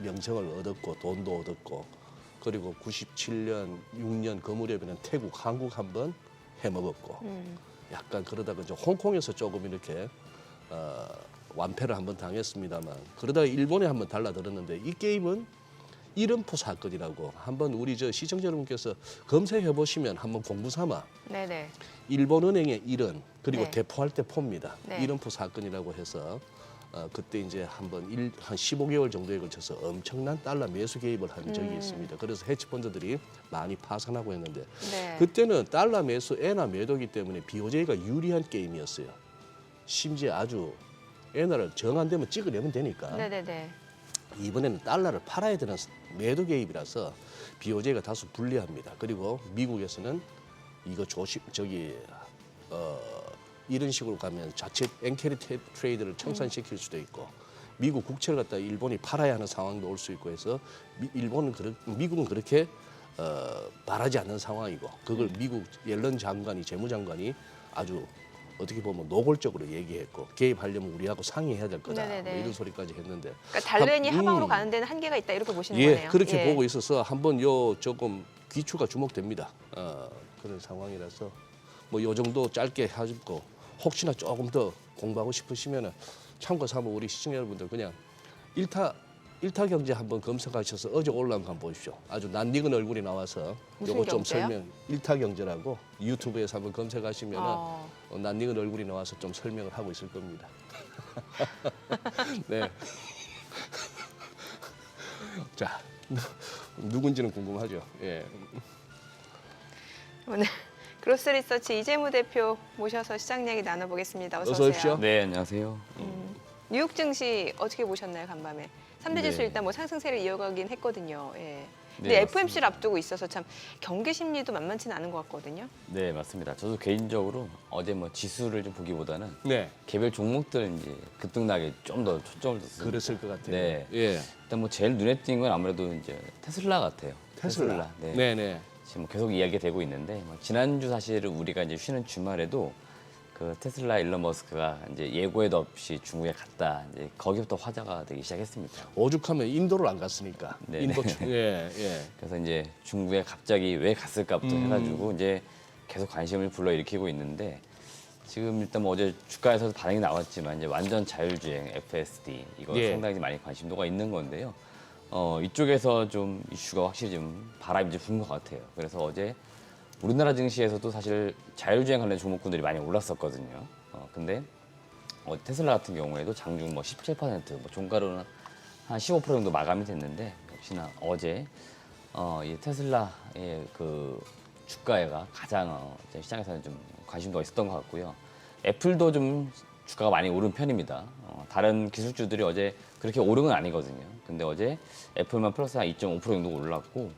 명성을 얻었고 돈도 얻었고 그리고 97년, 6년 그 무렵에는 태국, 한국 한번 해먹었고 약간 그러다가 이제 홍콩에서 조금 이렇게 완패를 한번 당했습니다만 그러다가 일본에 한번 달라들었는데 이 게임은 일원포 사건이라고 한번 우리 저 시청자 여러분께서 검색해 보시면 한번 공부 삼아 네네. 일본은행의 일원 그리고 네. 대포할 때 포입니다. 네. 일원포 사건이라고 해서 그때 이제 한 15개월 정도에 걸쳐서 엄청난 달러 매수 개입을 한 적이 있습니다. 그래서 헤지펀드들이 많이 파산하고 했는데 네. 그때는 달러 매수 엔화 매도기 때문에 BOJ가 유리한 게임이었어요. 심지어 아주 엔화를 정 안 되면 찍어내면 되니까 네네네. 이번에는 달러를 팔아야 되는 매도 개입이라서 BOJ가 다소 불리합니다. 그리고 미국에서는 이거 이런 식으로 가면 자체 엔캐리 트레이드를 청산시킬 수도 있고 미국 국채를 갖다 일본이 팔아야 하는 상황도 올 수 있고 해서 미국은 그렇게 바라지 않는 상황이고 그걸 미국 옐런 장관이 재무장관이 아주 어떻게 보면 노골적으로 얘기했고 개입하려면 우리하고 상의해야 될 거다 네네네. 뭐 이런 소리까지 했는데 그러니까 달러엔이 하방으로 가는 데는 한계가 있다 이렇게 보시는 예, 거네요. 그렇게 예. 보고 있어서 한번 조금 귀추가 주목됩니다. 그런 상황이라서 뭐 요 정도 짧게 하고 혹시나 조금 더 공부하고 싶으시면은 참고 삼아 우리 시청자 여러분들 그냥 일타 경제 한번 검색하셔서 어제 올라온 거 한번 보십시오. 아주 낯익은 얼굴이 나와서 무슨 요거 좀 경제요? 설명 일타 경제라고 유튜브에서 한번 검색하시면은 낯익은 얼굴이 나와서 좀 설명을 하고 있을 겁니다. 네. 자, 누군지는 궁금하죠. 예. 오늘 그로스 리서치 이재무 대표 모셔서 시장 얘기 나눠보겠습니다. 어서 어서 오세요. 오십시오. 네, 안녕하세요. 뉴욕 증시 어떻게 보셨나요, 간밤에? 3대 지수 네. 일단 뭐 상승세를 이어가긴 했거든요. 예. 근데 네, FOMC를 앞두고 있어서 참 경계 심리도 만만치는 않은 것 같거든요. 네, 맞습니다. 저도 개인적으로 어제 뭐 지수를 좀 보기보다는 네. 개별 종목들 이제 급등나게 좀 더 초점을 뒀습니다. 그랬을 것 같아요. 네. 예. 일단 뭐 제일 눈에 띈 건 아무래도 이제 테슬라 같아요. 테슬라. 네. 네네. 지금 뭐 계속 이야기가 되고 있는데 뭐 지난주 사실 우리가 이제 쉬는 주말에도 그 테슬라 일론 머스크가 이제 예고에도 없이 중국에 갔다. 이제 거기부터 화제가 되기 시작했습니다. 오죽하면 인도를 안 갔으니까. 네, 인도 네. 예. 그래서 이제 중국에 갑자기 왜 갔을까부터 해가지고 이제 계속 관심을 불러일으키고 있는데 지금 일단 뭐 어제 주가에서도 반응이 나왔지만 이제 완전 자율주행 FSD 이거 예. 상당히 많이 관심도가 있는 건데요. 이쪽에서 좀 이슈가 확실히 좀 바람이 좀 분 것 같아요. 그래서 어제 우리나라 증시에서도 사실 자율주행 관련 종목군들이 많이 올랐었거든요. 근데 테슬라 같은 경우에도 장중 뭐 17%, 뭐 종가로는 한 15% 정도 마감이 됐는데 역시나 어제 이 테슬라의 그 주가가 가장 시장에서는 좀 관심도가 있었던 것 같고요. 애플도 좀 주가가 많이 오른 편입니다. 다른 기술주들이 어제 그렇게 오른 건 아니거든요. 근데 어제 애플만 플러스 한 2.5% 정도 올랐고,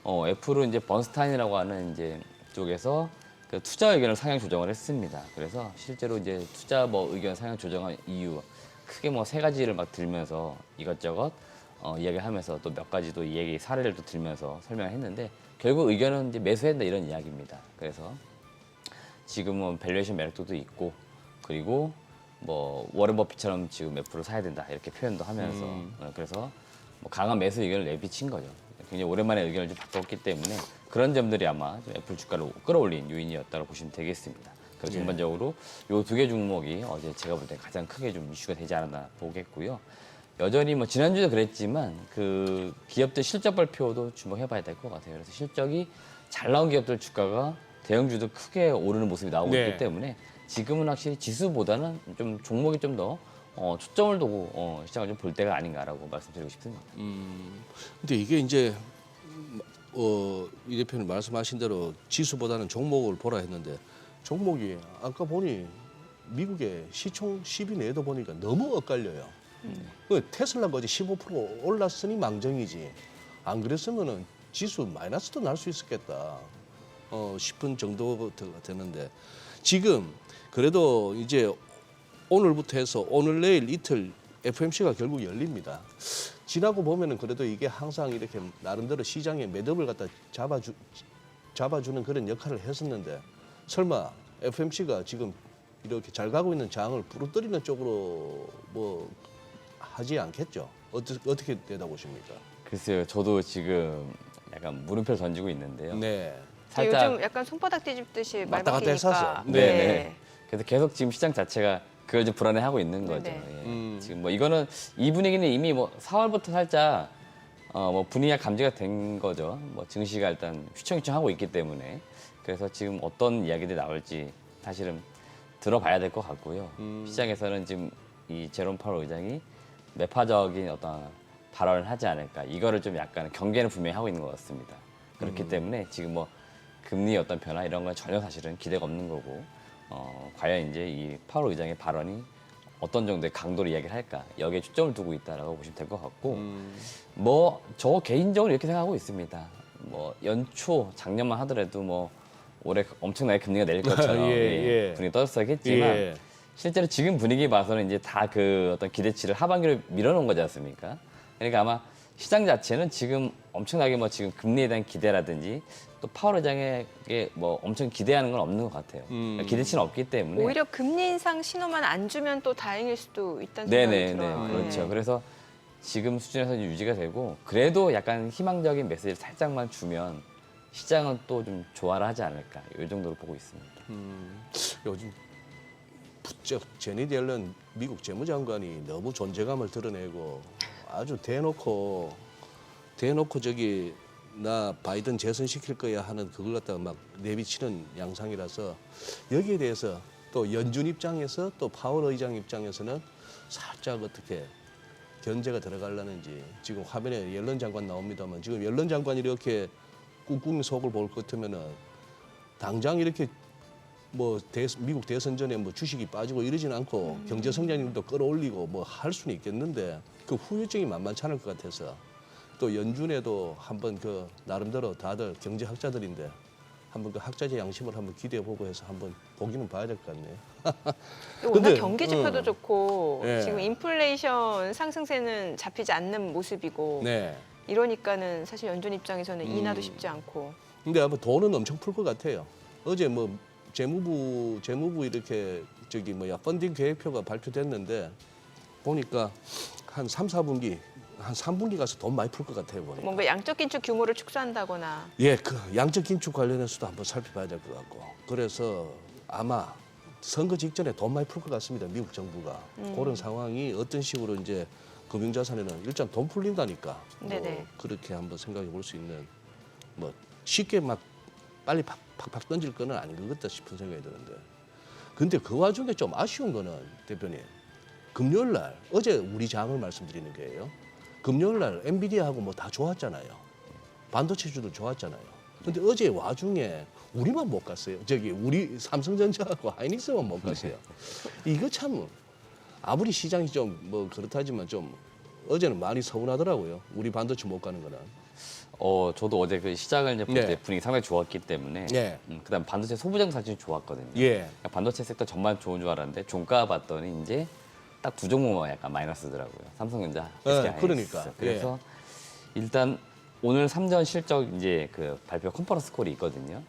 애플은 이제 번스타인이라고 하는 이제 쪽에서 그 투자 의견을 상향 조정을 했습니다. 그래서 실제로 이제 투자 뭐 의견 상향 조정한 이유 크게 뭐 3가지를 막 들면서 이것저것 이야기하면서 또 몇 가지 또 이 얘기 사례를 또 들면서 설명했는데 결국 의견은 이제 매수한다 이런 이야기입니다. 그래서 지금은 밸류에이션 매력도도 있고 그리고 뭐 워렌 버핏처럼 지금 애플을 사야 된다 이렇게 표현도 하면서 그래서 뭐 강한 매수 의견을 내비친 거죠. 굉장히 오랜만에 의견을 좀 바꿨기 때문에 그런 점들이 아마 좀 애플 주가를 끌어올린 요인이었다고 보시면 되겠습니다. 그래서 전반적으로 이 2개 종목이 어제 제가 볼 때 가장 크게 좀 이슈가 되지 않았나 보겠고요. 여전히 뭐 지난주도 그랬지만 그 기업들 실적 발표도 주목해봐야 될 것 같아요. 그래서 실적이 잘 나온 기업들 주가가 대형주도 크게 오르는 모습이 나오고 네. 있기 때문에 지금은 확실히 지수보다는 좀 종목이 좀 더 초점을 두고 시장을 좀 볼 때가 아닌가라고 말씀드리고 싶습니다. 근데 이게 이제 이 대표님 말씀하신 대로 지수보다는 종목을 보라 했는데 종목이 아까 보니 미국의 시총 10위 내도 보니까 너무 엇갈려요. 그 테슬라가 어제 15% 올랐으니 망정이지. 안 그랬으면은 지수 마이너스도 날 수 있었겠다. 싶은 정도가 되는데 지금 그래도 이제 오늘부터 해서 오늘 내일 이틀 FOMC가 결국 열립니다. 지나고 보면은 그래도 이게 항상 이렇게 나름대로 시장의 매듭을 갖다 잡아주는 그런 역할을 했었는데 설마 FOMC가 지금 이렇게 잘 가고 있는 장을 부러뜨리는 쪽으로 뭐 하지 않겠죠? 어떻게 되다 보십니까? 글쎄요, 저도 지금 약간 물음표를 던지고 있는데요. 네. 요즘 약간 손바닥 뒤집듯이 말 왔다 갔다 바뀌니까. 했었어. 네. 그래서 계속 지금 시장 자체가 그걸 좀 불안해하고 있는 거죠. 네네. 예. 지금 뭐 이거는 이 분위기는 이미 뭐 4월부터 살짝 뭐 분위기가 감지가 된 거죠. 뭐 증시가 일단 휘청휘청하고 있기 때문에 그래서 지금 어떤 이야기들이 나올지 사실은 들어봐야 될 것 같고요. 시장에서는 지금 이 제롬 파월 의장이 매파적인 어떤 발언을 하지 않을까 이거를 좀 약간 경계는 분명히 하고 있는 것 같습니다. 그렇기 때문에 지금 뭐 금리 어떤 변화 이런 건 전혀 사실은 기대가 없는 거고 과연 이제 이 파월 의장의 발언이 어떤 정도의 강도로 이야기를 할까 여기에 초점을 두고 있다라고 보시면 될 것 같고 뭐 저 개인적으로 이렇게 생각하고 있습니다. 뭐 연초 작년만 하더라도 뭐 올해 엄청나게 금리가 내릴 것처럼 예. 분위기 떠들썩했지만 예. 실제로 지금 분위기 봐서는 이제 다 그 어떤 기대치를 하반기로 밀어놓은 거지 않습니까? 그러니까 아마 시장 자체는 지금 엄청나게 뭐 지금 금리에 대한 기대라든지 또 파월 의장에게 뭐 엄청 기대하는 건 없는 것 같아요. 그러니까 기대치는 없기 때문에 오히려 금리 인상 신호만 안 주면 또 다행일 수도 있다는 생각이 네네네 들어요. 그렇죠. 네. 그래서 지금 수준에서 유지가 되고 그래도 약간 희망적인 메시지를 살짝만 주면 시장은 또 좀 조화를 하지 않을까 이 정도로 보고 있습니다. 요즘 부쩍 제니 옐런 미국 재무장관이 너무 존재감을 드러내고 아주 대놓고 저기 나 바이든 재선시킬 거야 하는 그걸 갖다가 막 내비치는 양상이라서 여기에 대해서 또 연준 입장에서 또 파월 의장 입장에서는 살짝 어떻게 견제가 들어가려는지 지금 화면에 옐런 장관 나옵니다만 지금 옐런 장관이 이렇게 꿍꿍이 속을 볼 것 같으면은 당장 이렇게 뭐 미국 대선 전에 뭐 주식이 빠지고 이러진 않고 경제 성장률도 끌어올리고 뭐 할 수는 있겠는데 그 후유증이 만만치 않을 것 같아서 또 연준에도 한번 그 나름대로 다들 경제학자들인데 한번 그 학자재 양심을 한번 기대해보고 해서 한번 보기는 봐야 될 것 같네요. 워낙 근데, 경기 지표도 좋고 예. 지금 인플레이션 상승세는 잡히지 않는 모습이고 네. 이러니까는 사실 연준 입장에서는 인하도 쉽지 않고. 근데 아마 돈은 엄청 풀 것 같아요. 어제 뭐 재무부 이렇게 저기 뭐야 펀딩 계획표가 발표됐는데 보니까 한 3, 4분기 한 3분기 가서 돈 많이 풀 것 같아요 보니까. 뭔가 양적 긴축 규모를 축소한다거나. 예, 그 양적 긴축 관련해서도 한번 살펴봐야 될 것 같고. 그래서 아마 선거 직전에 돈 많이 풀 것 같습니다. 미국 정부가. 그런 상황이 어떤 식으로 이제 금융자산에는 일단 돈 풀린다니까. 뭐 네네. 그렇게 한번 생각해 볼 수 있는 뭐 쉽게 막 빨리 팍팍 던질 거는 아닌 것 같다 싶은 생각이 드는데. 근데 그 와중에 좀 아쉬운 거는 대표님, 금요일 날 어제 우리 장을 말씀드리는 거예요. 금요일 날 엔비디아하고 뭐 다 좋았잖아요. 반도체주도 좋았잖아요. 근데 어제 와중에 우리만 못 갔어요. 저기 우리 삼성전자하고 하이닉스만 못 갔어요. 이거 참 아무리 시장이 좀 뭐 그렇다지만 좀 어제는 많이 서운하더라고요. 우리 반도체 못 가는 거는. 저도 어제 그 시장을 이제 볼 때 네. 분위기 상당히 좋았기 때문에 네. 그다음 반도체 소부장 사진이 좋았거든요. 예. 그러니까 반도체 섹터 전반 좋은 줄 알았는데 종가 봤더니 이제 딱 두 종목만 약간 마이너스더라고요. 삼성전자, SK 하이닉스. 그러니까. 그래서 일단 오늘 3전 실적 이제 그 발표 컨퍼런스 콜이 있거든요.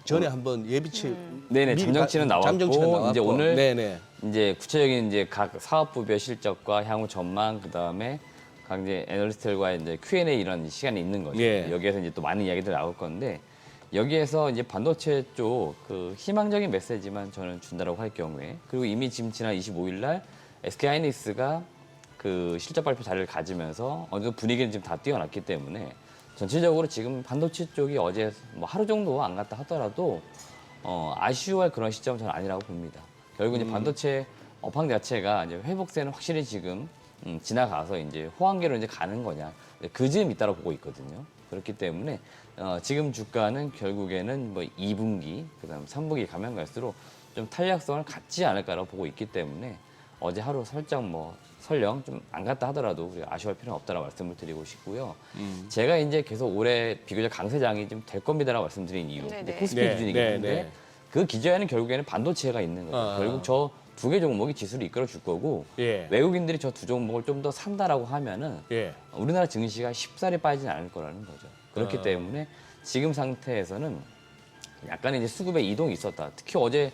전에 한번 예비치 네네 잠정치는 나왔고 잠정치는 나왔고. 이제 오늘 네네. 이제 구체적인 이제 각 사업부별 실적과 향후 전망 그다음에 각 이제 애널리스트들과의 이제 Q&A 이런 시간이 있는 거죠. 예. 여기에서 이제 또 많은 이야기들이 나올 건데 여기에서 이제 반도체 쪽 그 희망적인 메시지만 저는 준다라고 할 경우에 그리고 이미 지금 지난 25일 날 SK 하이닉스가 그 실적 발표 자리를 가지면서 어느 정도 분위기는 지금 다 뛰어났기 때문에 전체적으로 지금 반도체 쪽이 어제 뭐 하루 정도 안 갔다 하더라도 아쉬워할 그런 시점은 저는 아니라고 봅니다. 결국 이제 반도체 업황 자체가 이제 회복세는 확실히 지금 지나가서 이제 호황기로 이제 가는 거냐 그 즈음 있다고 보고 있거든요. 그렇기 때문에 지금 주가는 결국에는 뭐 2분기 그다음 3분기 가면 갈수록 좀 탄력성을 갖지 않을까라고 보고 있기 때문에 어제 하루 살짝 뭐 설령 좀 안 갔다 하더라도 우리가 아쉬워할 필요는 없다라고 말씀을 드리고 싶고요. 제가 이제 계속 올해 비교적 강세장이 좀 될 겁니다라고 말씀드린 이유, 네네. 이제 코스피 네, 기준이긴 네, 한데 네. 그 기저에는 결국에는 반도체가 있는 거죠. 결국 저 두 개 종목이 지수를 이끌어 줄 거고 예. 외국인들이 저 두 종목을 좀 더 산다라고 하면은 예. 우리나라 증시가 쉽사리 빠지지 않을 거라는 거죠. 그렇기 때문에 지금 상태에서는 약간 이제 수급의 이동이 있었다. 특히 어제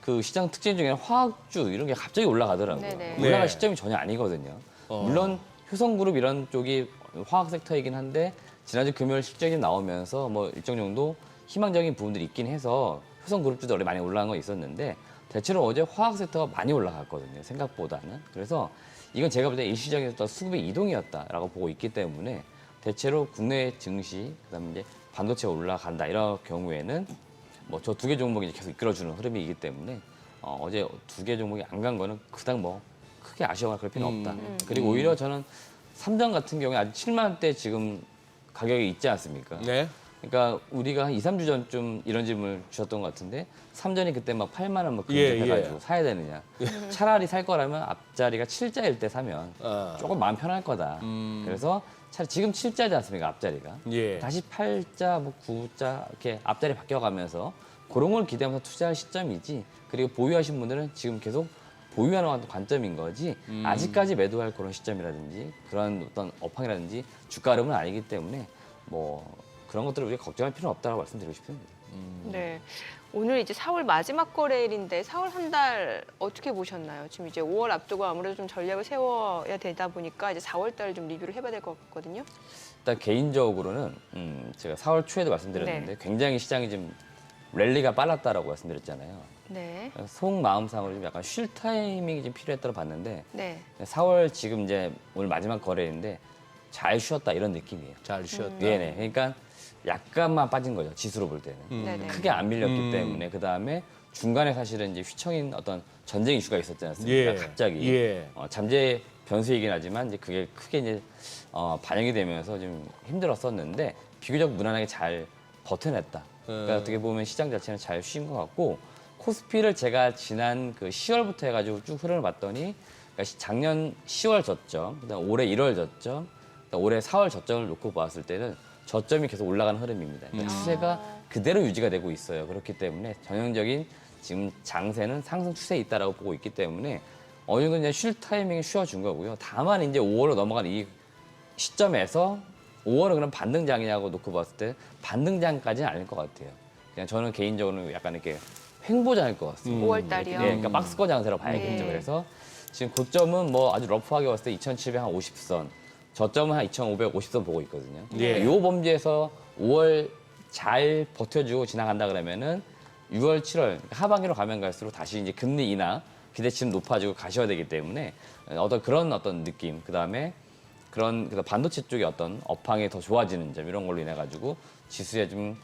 그 시장 특징 중에 화학주 이런 게 갑자기 올라가더라고요. 네네. 올라갈 네. 시점이 전혀 아니거든요. 물론 효성그룹 이런 쪽이 화학 섹터이긴 한데 지난주 금요일 실적이 나오면서 뭐 일정 정도 희망적인 부분들이 있긴 해서 효성그룹주도 원래 많이 올라간 건 있었는데 대체로 어제 화학 섹터가 많이 올라갔거든요. 생각보다는. 그래서 이건 제가 볼 때 일시적인 수급의 이동이었다라고 보고 있기 때문에 대체로 국내 증시 그다음에 이제 반도체가 올라간다 이런 경우에는 뭐 저 두 개 종목이 계속 이끌어주는 흐름이기 때문에 어제 두 개 종목이 안 간 거는 그닥 뭐 크게 아쉬워할 그럴 필요는 없다. 그리고 오히려 저는 삼전 같은 경우에 아직 7만 원대 지금 가격이 있지 않습니까? 네. 그러니까 우리가 한 2, 3주 전쯤 이런 질문을 주셨던 것 같은데 삼전이 그때 막 8만 원뭐 예, 근접해가지고 예. 사야 되느냐. 차라리 살 거라면 앞자리가 7자일 때 사면 조금 마음 편할 거다. 그래서 차라리 지금 7자지 않습니까? 앞자리가. 예. 다시 8자, 뭐 9자 이렇게 앞자리 바뀌어가면서 그런 걸 기대하면서 투자할 시점이지. 그리고 보유하신 분들은 지금 계속 보유하는 관점인 거지 아직까지 매도할 그런 시점이라든지 그런 어떤 업황이라든지 주가 흐름은 아니기 때문에 뭐 그런 것들을 우리가 걱정할 필요는 없다고 말씀드리고 싶습니다. 네. 오늘 이제 4월 마지막 거래일인데 4월 한 달 어떻게 보셨나요? 지금 이제 5월 앞두고 아무래도 좀 전략을 세워야 되다 보니까 이제 4월 달 좀 리뷰를 해봐야 될 것 같거든요. 일단 개인적으로는 제가 4월 초에도 말씀드렸는데 굉장히 시장이 좀 랠리가 빨랐다라고 말씀드렸잖아요. 네. 속마음상으로 좀 약간 쉴 타이밍이 좀 필요했다고 봤는데 네. 4월 지금 이제 오늘 마지막 거래인데 잘 쉬었다 이런 느낌이에요. 잘 쉬었다. 네네. 그러니까 약간만 빠진 거죠. 지수로 볼 때는. 네네. 크게 안 밀렸기 때문에 그다음에 중간에 사실은 이제 휘청인 어떤 전쟁 이슈가 있었지 않습니까? 예. 갑자기 예. 잠재 변수이긴 하지만 이제 그게 크게 이제 반영이 되면서 좀 힘들었었는데 비교적 무난하게 잘 버텨냈다. 그러니까 어떻게 보면 시장 자체는 잘 쉰 것 같고 코스피를 제가 지난 그 10월부터 해가지고 쭉 흐름을 봤더니 그러니까 작년 10월 저점, 그다음 올해 1월 저점, 그다음 올해 4월 저점을 놓고 봤을 때는 저점이 계속 올라가는 흐름입니다. 그러니까 추세가 그대로 유지가 되고 있어요. 그렇기 때문에 전형적인 지금 장세는 상승 추세에 있다라고 보고 있기 때문에 어느 정도 이제 쉴 타이밍에 쉬어준 거고요. 다만 이제 5월로 넘어가는 이 시점에서 5월은 그럼 반등장이냐고 놓고 봤을 때 반등장까지는 아닐 것 같아요. 그냥 저는 개인적으로는 약간 이렇게 횡보장일 것 같습니다. 5월 달이요. 네, 그러니까 박스권 장세로 봐야겠죠. 네. 그래서 지금 고점은 뭐 아주 러프하게 봤을 때 2,750선, 저점은 한 2,550선 보고 있거든요. 예. 이 범주에서 5월 잘 버텨주고 지나간다 그러면은 6월, 7월 하반기로 가면 갈수록 다시 이제 금리 인하 기대치는 높아지고 가셔야 되기 때문에 어떤 그런 어떤 느낌, 그다음에 그런 반도체 쪽의 어떤 업황이 더 좋아지는 점 이런 걸로 인해 가지고 지수에 좀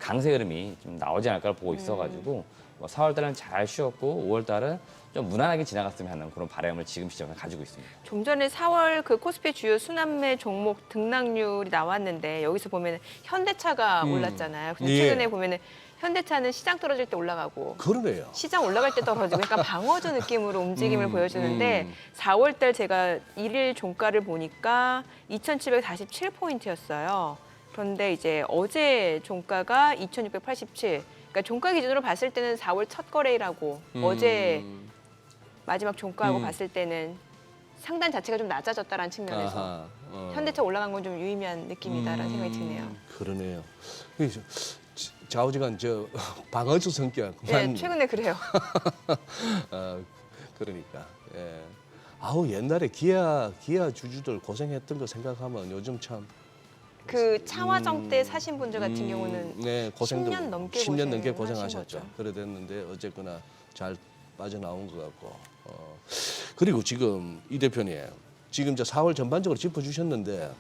강세 흐름이 좀 나오지 않을까 보고 있어가지고 뭐 4월 달은 잘 쉬었고 5월 달은 좀 무난하게 지나갔으면 하는 그런 바람을 지금 시점에 가지고 있습니다. 좀 전에 4월 그 코스피 주요 수남매 종목 등락률이 나왔는데 여기서 보면 현대차가 올랐잖아요. 근데 예. 최근에 보면은 현대차는 시장 떨어질 때 올라가고 그러네요. 시장 올라갈 때 떨어지고 약간 방어주 느낌으로 움직임을 보여주는데 4월 달 제가 일일 종가를 보니까 2,747포인트였어요. 그런데 이제 어제 종가가 2,687. 그러니까 종가 기준으로 봤을 때는 4월 첫 거래일하고 어제 마지막 종가하고 봤을 때는 상단 자체가 좀 낮아졌다라는 측면에서 아하, 현대차 올라간 건 좀 유의미한 느낌이다라는 생각이 드네요. 그러네요. 좌우지간 저 방어주 성격만. 네, 최근에 그래요. 그러니까. 예. 아우 옛날에 기아 주주들 고생했던 거 생각하면 요즘 참. 그 차화정 때 사신 분들 같은 경우는 네, 고생들 10년 넘게 10년 넘게 고생하신 고생하셨죠. 거죠. 그래 됐는데 어쨌거나 잘 빠져나온 것 같고. 그리고 지금 이 대표님 지금 저 4월 전반적으로 짚어주셨는데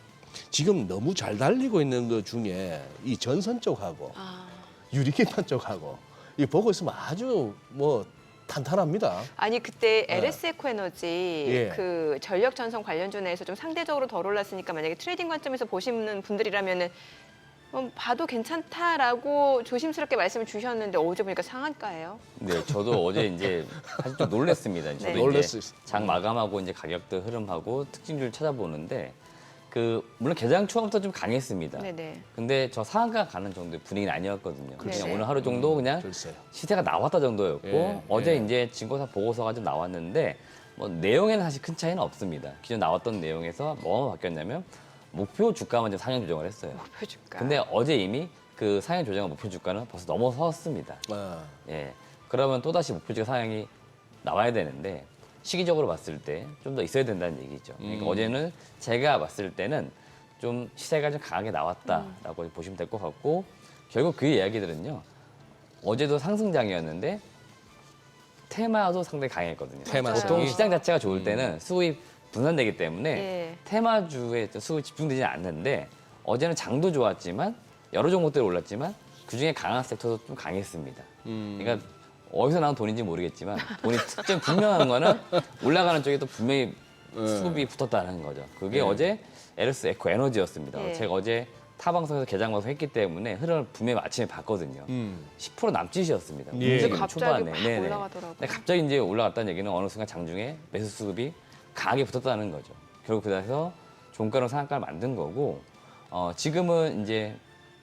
지금 너무 잘 달리고 있는 것 중에 이 전선 쪽하고 유리기판 쪽하고 이 보고 있으면 아주 뭐 탄탄합니다. 아니 그때 네. LS 에코에너지 예. 그 전력 전선 관련주 내에서 좀 상대적으로 덜 올랐으니까 만약에 트레이딩 관점에서 보시는 분들이라면은 봐도 괜찮다라고 조심스럽게 말씀을 주셨는데 어제 보니까 상한가예요. 네, 저도 어제 이제 사실 좀 놀랐습니다. 저도 네. 놀랐어요. 이제 장 마감하고 이제 가격대 흐름하고 특징주를 찾아보는데 그 물론 개장 초반부터 좀 강했습니다. 네네. 근데 저 상한가 가는 정도의 분위기는 아니었거든요. 네네. 그냥 오늘 하루 정도 그냥 글쎄요. 시세가 나왔다 정도였고 예, 어제 예. 이제 진고사 보고서가 좀 나왔는데 뭐 내용에는 사실 큰 차이는 없습니다. 기존 나왔던 내용에서 뭐가 바뀌었냐면 목표 주가만 이제 상향 조정을 했어요. 목표 주가. 근데 어제 이미 그 상향 조정한 목표 주가는 벌써 넘어섰습니다. 아, 예. 그러면 또다시 목표 주가 상향이 나와야 되는데 시기적으로 봤을 때 좀 더 있어야 된다는 얘기죠. 그러니까 어제는 제가 봤을 때는 좀 시세가 좀 강하게 나왔다라고 보시면 될 것 같고 결국 그 이야기들은요. 어제도 상승장이었는데 테마도 상당히 강했거든요. 테마성이. 보통 시장 자체가 좋을 때는 수급이 분산되기 때문에 예. 테마주에 수급이 집중되지 않는데 어제는 장도 좋았지만 여러 종목들이 올랐지만 그중에 강한 섹터도 좀 강했습니다. 그러니까 어디서 나온 돈인지 모르겠지만 돈이 특정 분명한 거는 올라가는 쪽에 또 분명히 수급이 붙었다는 거죠. 그게 어제 LS 에코 에너지였습니다. 예. 제가 어제 타 방송에서 개장 방송 했기 때문에 흐름을 분명히 아침에 봤거든요. 10% 남짓이었습니다. 예. 움직임 갑자기 초반에. 확 네네. 올라가더라고요. 근데 갑자기 이제 올라갔다는 얘기는 어느 순간 장중에 매수 수급이 강하게 붙었다는 거죠. 결국 그래서 종가로 상한가를 만든 거고 지금은 이제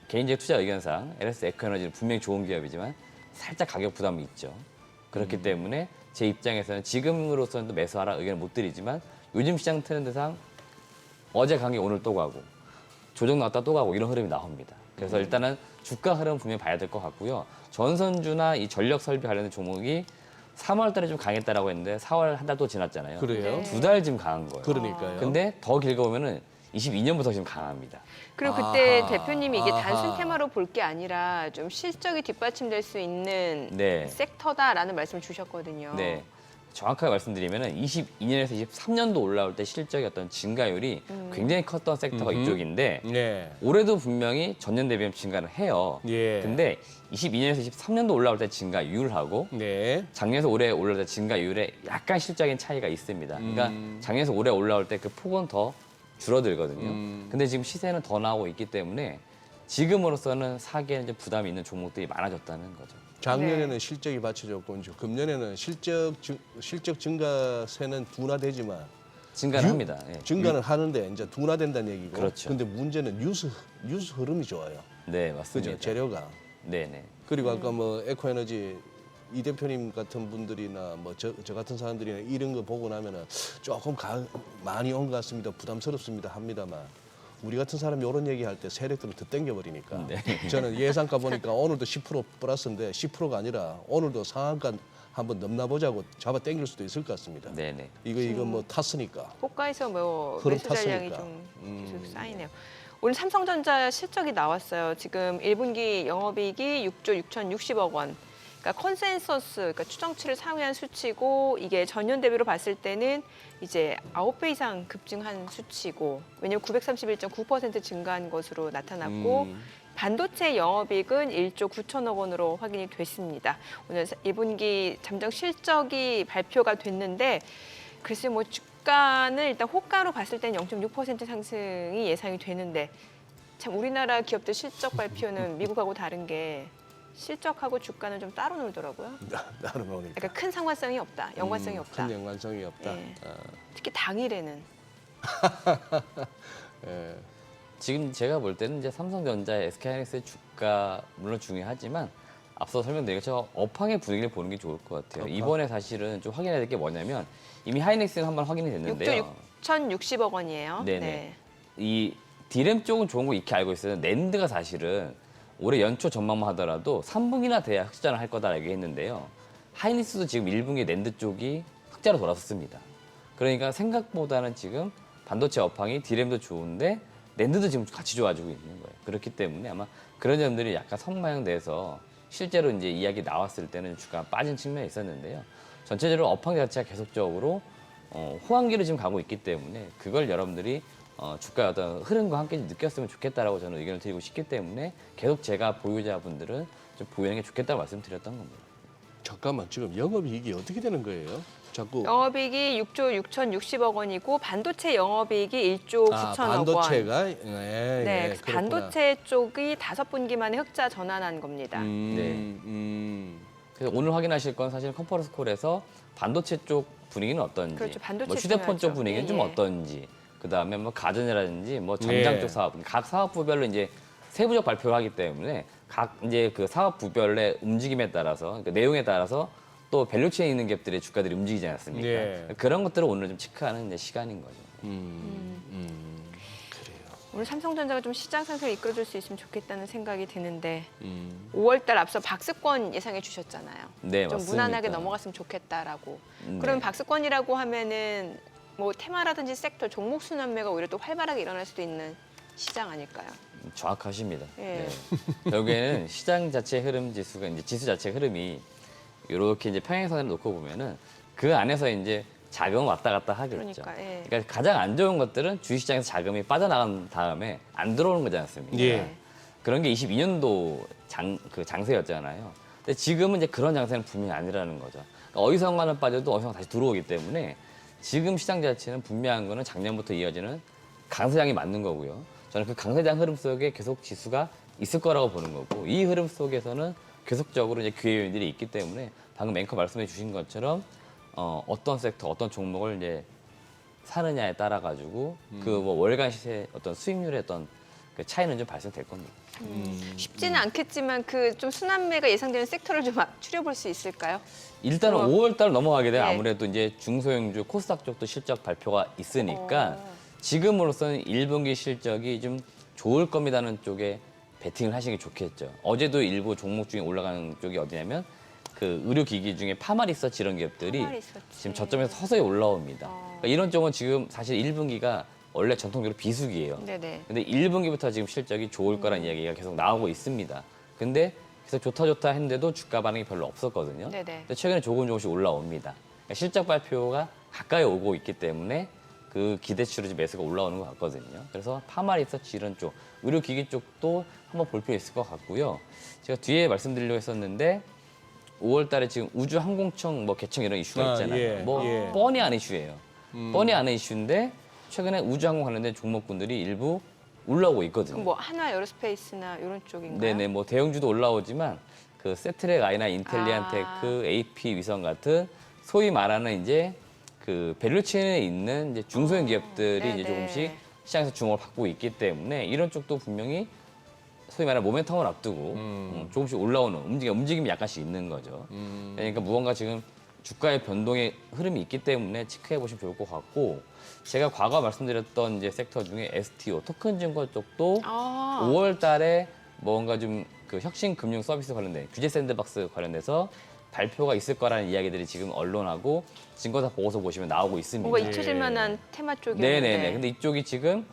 개인적 투자 의견상 LS 에코에너지는 분명히 좋은 기업이지만 살짝 가격 부담이 있죠. 그렇기 때문에 제 입장에서는 지금으로서는 또 매수하라 의견을 못 드리지만 요즘 시장 트렌드상 어제 강이 오늘 또 가고 조정 나왔다 또 가고 이런 흐름이 나옵니다. 그래서 일단은 주가 흐름 분명히 봐야 될 것 같고요. 전선주나 이 전력 설비 관련된 종목이 3월 달에 좀 강했다라고 했는데 4월 한 달 또 지났잖아요. 그래요? 네. 2달 지금 강한 거예요. 그러니까요. 근데 더 길게 보면은 22년부터 지금 강합니다. 그리고 그때 아하. 대표님이 이게 아하. 단순 테마로 볼 게 아니라 좀 실적이 뒷받침될 수 있는 네. 섹터다라는 말씀을 주셨거든요. 네. 정확하게 말씀드리면은 22년에서 23년도 올라올 때 실적의 어떤 증가율이 굉장히 컸던 섹터가 이쪽인데 네. 올해도 분명히 전년 대비하면 증가를 해요. 예. 근데 22년에서 23년도 올라올 때 증가율하고 네. 작년에서 올해 올라올 때 증가율에 약간 실적인 차이가 있습니다. 그러니까 작년에서 올해 올라올 때 그 폭은 더 줄어들거든요. 근데 지금 시세는 더 나오고 있기 때문에 지금으로서는 사기에는 좀 부담이 있는 종목들이 많아졌다는 거죠. 작년에는 네. 실적이 받쳐졌고 이제 금년에는 실적 증가세는 둔화되지만 증가를 합니다. 예. 증가는 하는데 이제 둔화된다는 얘기고. 그렇죠. 근데 문제는 뉴스 흐름이 좋아요. 네, 맞습니다. 그죠? 재료가. 네네. 그리고 아까 뭐 에코에너지 이 대표님 같은 분들이나 뭐 저 같은 사람들이나 이런 거 보고 나면은 조금 많이 온 것 같습니다. 부담스럽습니다. 합니다만 우리 같은 사람이 이런 얘기할 때 세력들을 더 땡겨버리니까 저는 예상가 보니까 오늘도 10% 플러스인데 10%가 아니라 오늘도 상한가 한번 넘나보자고 잡아 당길 수도 있을 것 같습니다. 네네. 이거 뭐 탔으니까. 호가에서 뭐 흐름 매수 잔량이 탔으니까. 좀 계속 쌓이네요. 오늘 삼성전자 실적이 나왔어요. 지금 1분기 영업이익이 6조 6,060억 원. 그러니까 컨센서스, 그러니까 추정치를 상회한 수치고 이게 전년 대비로 봤을 때는 이제 9배 이상 급증한 수치고 왜냐면 931.9% 증가한 것으로 나타났고 반도체 영업이익은 1조 9천억 원으로 확인이 됐습니다. 오늘 1분기 잠정 실적이 발표가 됐는데 글쎄 뭐 주가는 일단 호가로 봤을 때는 0.6% 상승이 예상이 되는데 참 우리나라 기업들 실적 발표는 미국하고 다른 게 실적하고 주가는 좀 따로 놀더라고요. 따로 노니까. 그러니까 큰 상관성이 없다, 연관성이 없다. 큰 연관성이 없다. 예. 특히 당일에는. 예. 지금 제가 볼 때는 이제 삼성전자의 SK하이닉스의 주가 물론 중요하지만 앞서 설명드린 것처럼 업황의 분위기를 보는 게 좋을 것 같아요. 업황. 이번에 사실은 좀 확인해야 될 게 뭐냐면 이미 하이닉스는 한번 확인이 됐는데요. 6조 6,060억 원이에요. 네네. 네. 이 디램 쪽은 좋은 거 익히 알고 있어요. 낸드가 사실은 올해 연초 전망만 하더라도 3분기나 돼야 흑자를 할 거다라고 했는데요. 하이닉스도 지금 1분기 낸드 쪽이 흑자로 돌아섰습니다. 그러니까 생각보다는 지금 반도체 업황이 디램도 좋은데 낸드도 지금 같이 좋아지고 있는 거예요. 그렇기 때문에 아마 그런 점들이 약간 선반영돼서 실제로 이제 이야기 나왔을 때는 주가가 빠진 측면이 있었는데요. 전체적으로 업황 자체가 계속적으로 호황기로 지금 가고 있기 때문에 그걸 여러분들이 주가의 어떤 흐름과 함께 느꼈으면 좋겠다라고 저는 의견을 드리고 싶기 때문에 계속 제가 보유자분들은 좀 보유하는 게 좋겠다고 말씀드렸던 겁니다. 잠깐만 지금 영업이익이 어떻게 되는 거예요? 자꾸 영업이익이 6조 6,060억 원이고 반도체 영업이익이 1조 9천억 원. 반도체가 네, 그렇구나. 반도체 쪽이 5분기 만에 흑자 전환한 겁니다. 그래서 오늘 확인하실 건 사실 컨퍼런스 콜에서 반도체 쪽 분위기는 어떤지, 그렇죠, 반도체 뭐 휴대폰 쪽 중요하죠. 분위기는 예, 좀 예. 어떤지, 그다음에 뭐 가전이라든지 뭐 전장 예. 쪽 사업, 각 사업부별로 이제 세부적 발표를 하기 때문에 각 이제 그 사업부별의 움직임에 따라서, 그러니까 내용에 따라서 또 밸류체인에 있는 갭들의 주가들이 움직이지 않습니까? 예. 그런 것들을 오늘 좀 체크하는 이제 시간인 거죠. 그래요. 오늘 삼성전자가 좀 시장 상승을 이끌어줄 수 있으면 좋겠다는 생각이 드는데 음. 5월달 앞서 박스권 예상해 주셨잖아요. 네, 좀 맞습니다. 무난하게 넘어갔으면 좋겠다라고. 네. 그럼 박스권이라고 하면은 뭐 테마라든지 sek터 종목 순환매가 오히려 또 활발하게 일어날 수도 있는 시장 아닐까요? 정확하십니다. 예. 네. 결국에는 시장 자체 흐름 지수가 이제 지수 자체 흐름이 이렇게 이제 평행선을 놓고 보면은 그 안에서 이제 자금 왔다 갔다 하겠죠. 그러니까, 예. 그러니까 가장 안 좋은 것들은 주식시장에서 자금이 빠져나간 다음에 안 들어오는 거지 않습니까? 예. 그런 게 22년도 장세였잖아요. 근데 지금은 이제 그런 장세는 분명히 아니라는 거죠. 그러니까 어디선가는 빠져도 어디선가 다시 들어오기 때문에 지금 시장 자체는 분명한 거는 작년부터 이어지는 강세장이 맞는 거고요. 저는 그 강세장 흐름 속에 계속 지수가 있을 거라고 보는 거고 이 흐름 속에서는 계속적으로 이제 기회 요인들이 있기 때문에 방금 앵커 말씀해 주신 것처럼 어떤 섹터, 어떤 종목을 이제 사느냐에 따라 가지고 그 뭐 월간 시세 어떤 수익률의 어떤 그 차이는 좀 발생될 겁니다. 쉽지는 않겠지만 그 좀 순환매가 예상되는 섹터를 좀 추려볼 수 있을까요? 일단은 그럼- 5월 달 넘어가게 되면 네. 아무래도 이제 중소형주 코스닥 쪽도 실적 발표가 있으니까 지금으로서는 1분기 실적이 좀 좋을 겁니다는 쪽에 베팅을 하시는 게 좋겠죠. 어제도 일부 종목 중에 올라가는 쪽이 어디냐면 그 의료기기 중에 파마리서치 이런 기업들이 파마리서치. 지금 저점에서 서서히 올라옵니다. 그러니까 이런 쪽은 지금 사실 1분기가 원래 전통적으로 비수기예요. 네네. 근데 1분기부터 지금 실적이 좋을 거란 이야기가 계속 나오고 있습니다. 근데 계속 좋다 했는데도 주가 반응이 별로 없었거든요. 네네. 근데 최근에 조금씩 올라옵니다. 그러니까 실적 발표가 가까이 오고 있기 때문에 그 기대치로 지금 매수가 올라오는 것 같거든요. 그래서 파마리서치 이런 쪽, 의료기기 쪽도 한번 볼 필요 있을 것 같고요. 제가 뒤에 말씀드리려고 했었는데 5월 달에 지금 우주항공청 뭐 개청 이런 이슈가 있잖아요. 예, 뭐 예. 뻔히 아는 이슈예요. 뻔히 아는 이슈인데 최근에 우주항공 관련된 종목군들이 일부 올라오고 있거든요. 그럼 뭐 한화 에어로스페이스나 이런 쪽인가요? 네네, 뭐 대형주도 올라오지만 그 세트렉 아이나 인텔리안테크, AP 위성 같은 소위 말하는 이제 그 밸류체인에 있는 이제 중소형 기업들이 네네. 이제 조금씩 시장에서 주목을 받고 있기 때문에 이런 쪽도 분명히 소위 말하는 모멘텀을 앞두고 조금씩 올라오는 움직임이 약간씩 있는 거죠. 그러니까 무언가 지금 주가의 변동의 흐름이 있기 때문에 체크해 보시면 좋을 것 같고 제가 과거 말씀드렸던 이제 섹터 중에 STO 토큰 증권 쪽도 5월 달에 뭔가 좀 그 혁신 금융 서비스 관련된 규제 샌드박스 관련돼서 발표가 있을 거라는 이야기들이 지금 언론하고 증권사 보고서 보시면 나오고 있습니다. 뭔가 잊혀질 만한 테마 쪽이었는데. 네네네. 근데 이쪽이 지금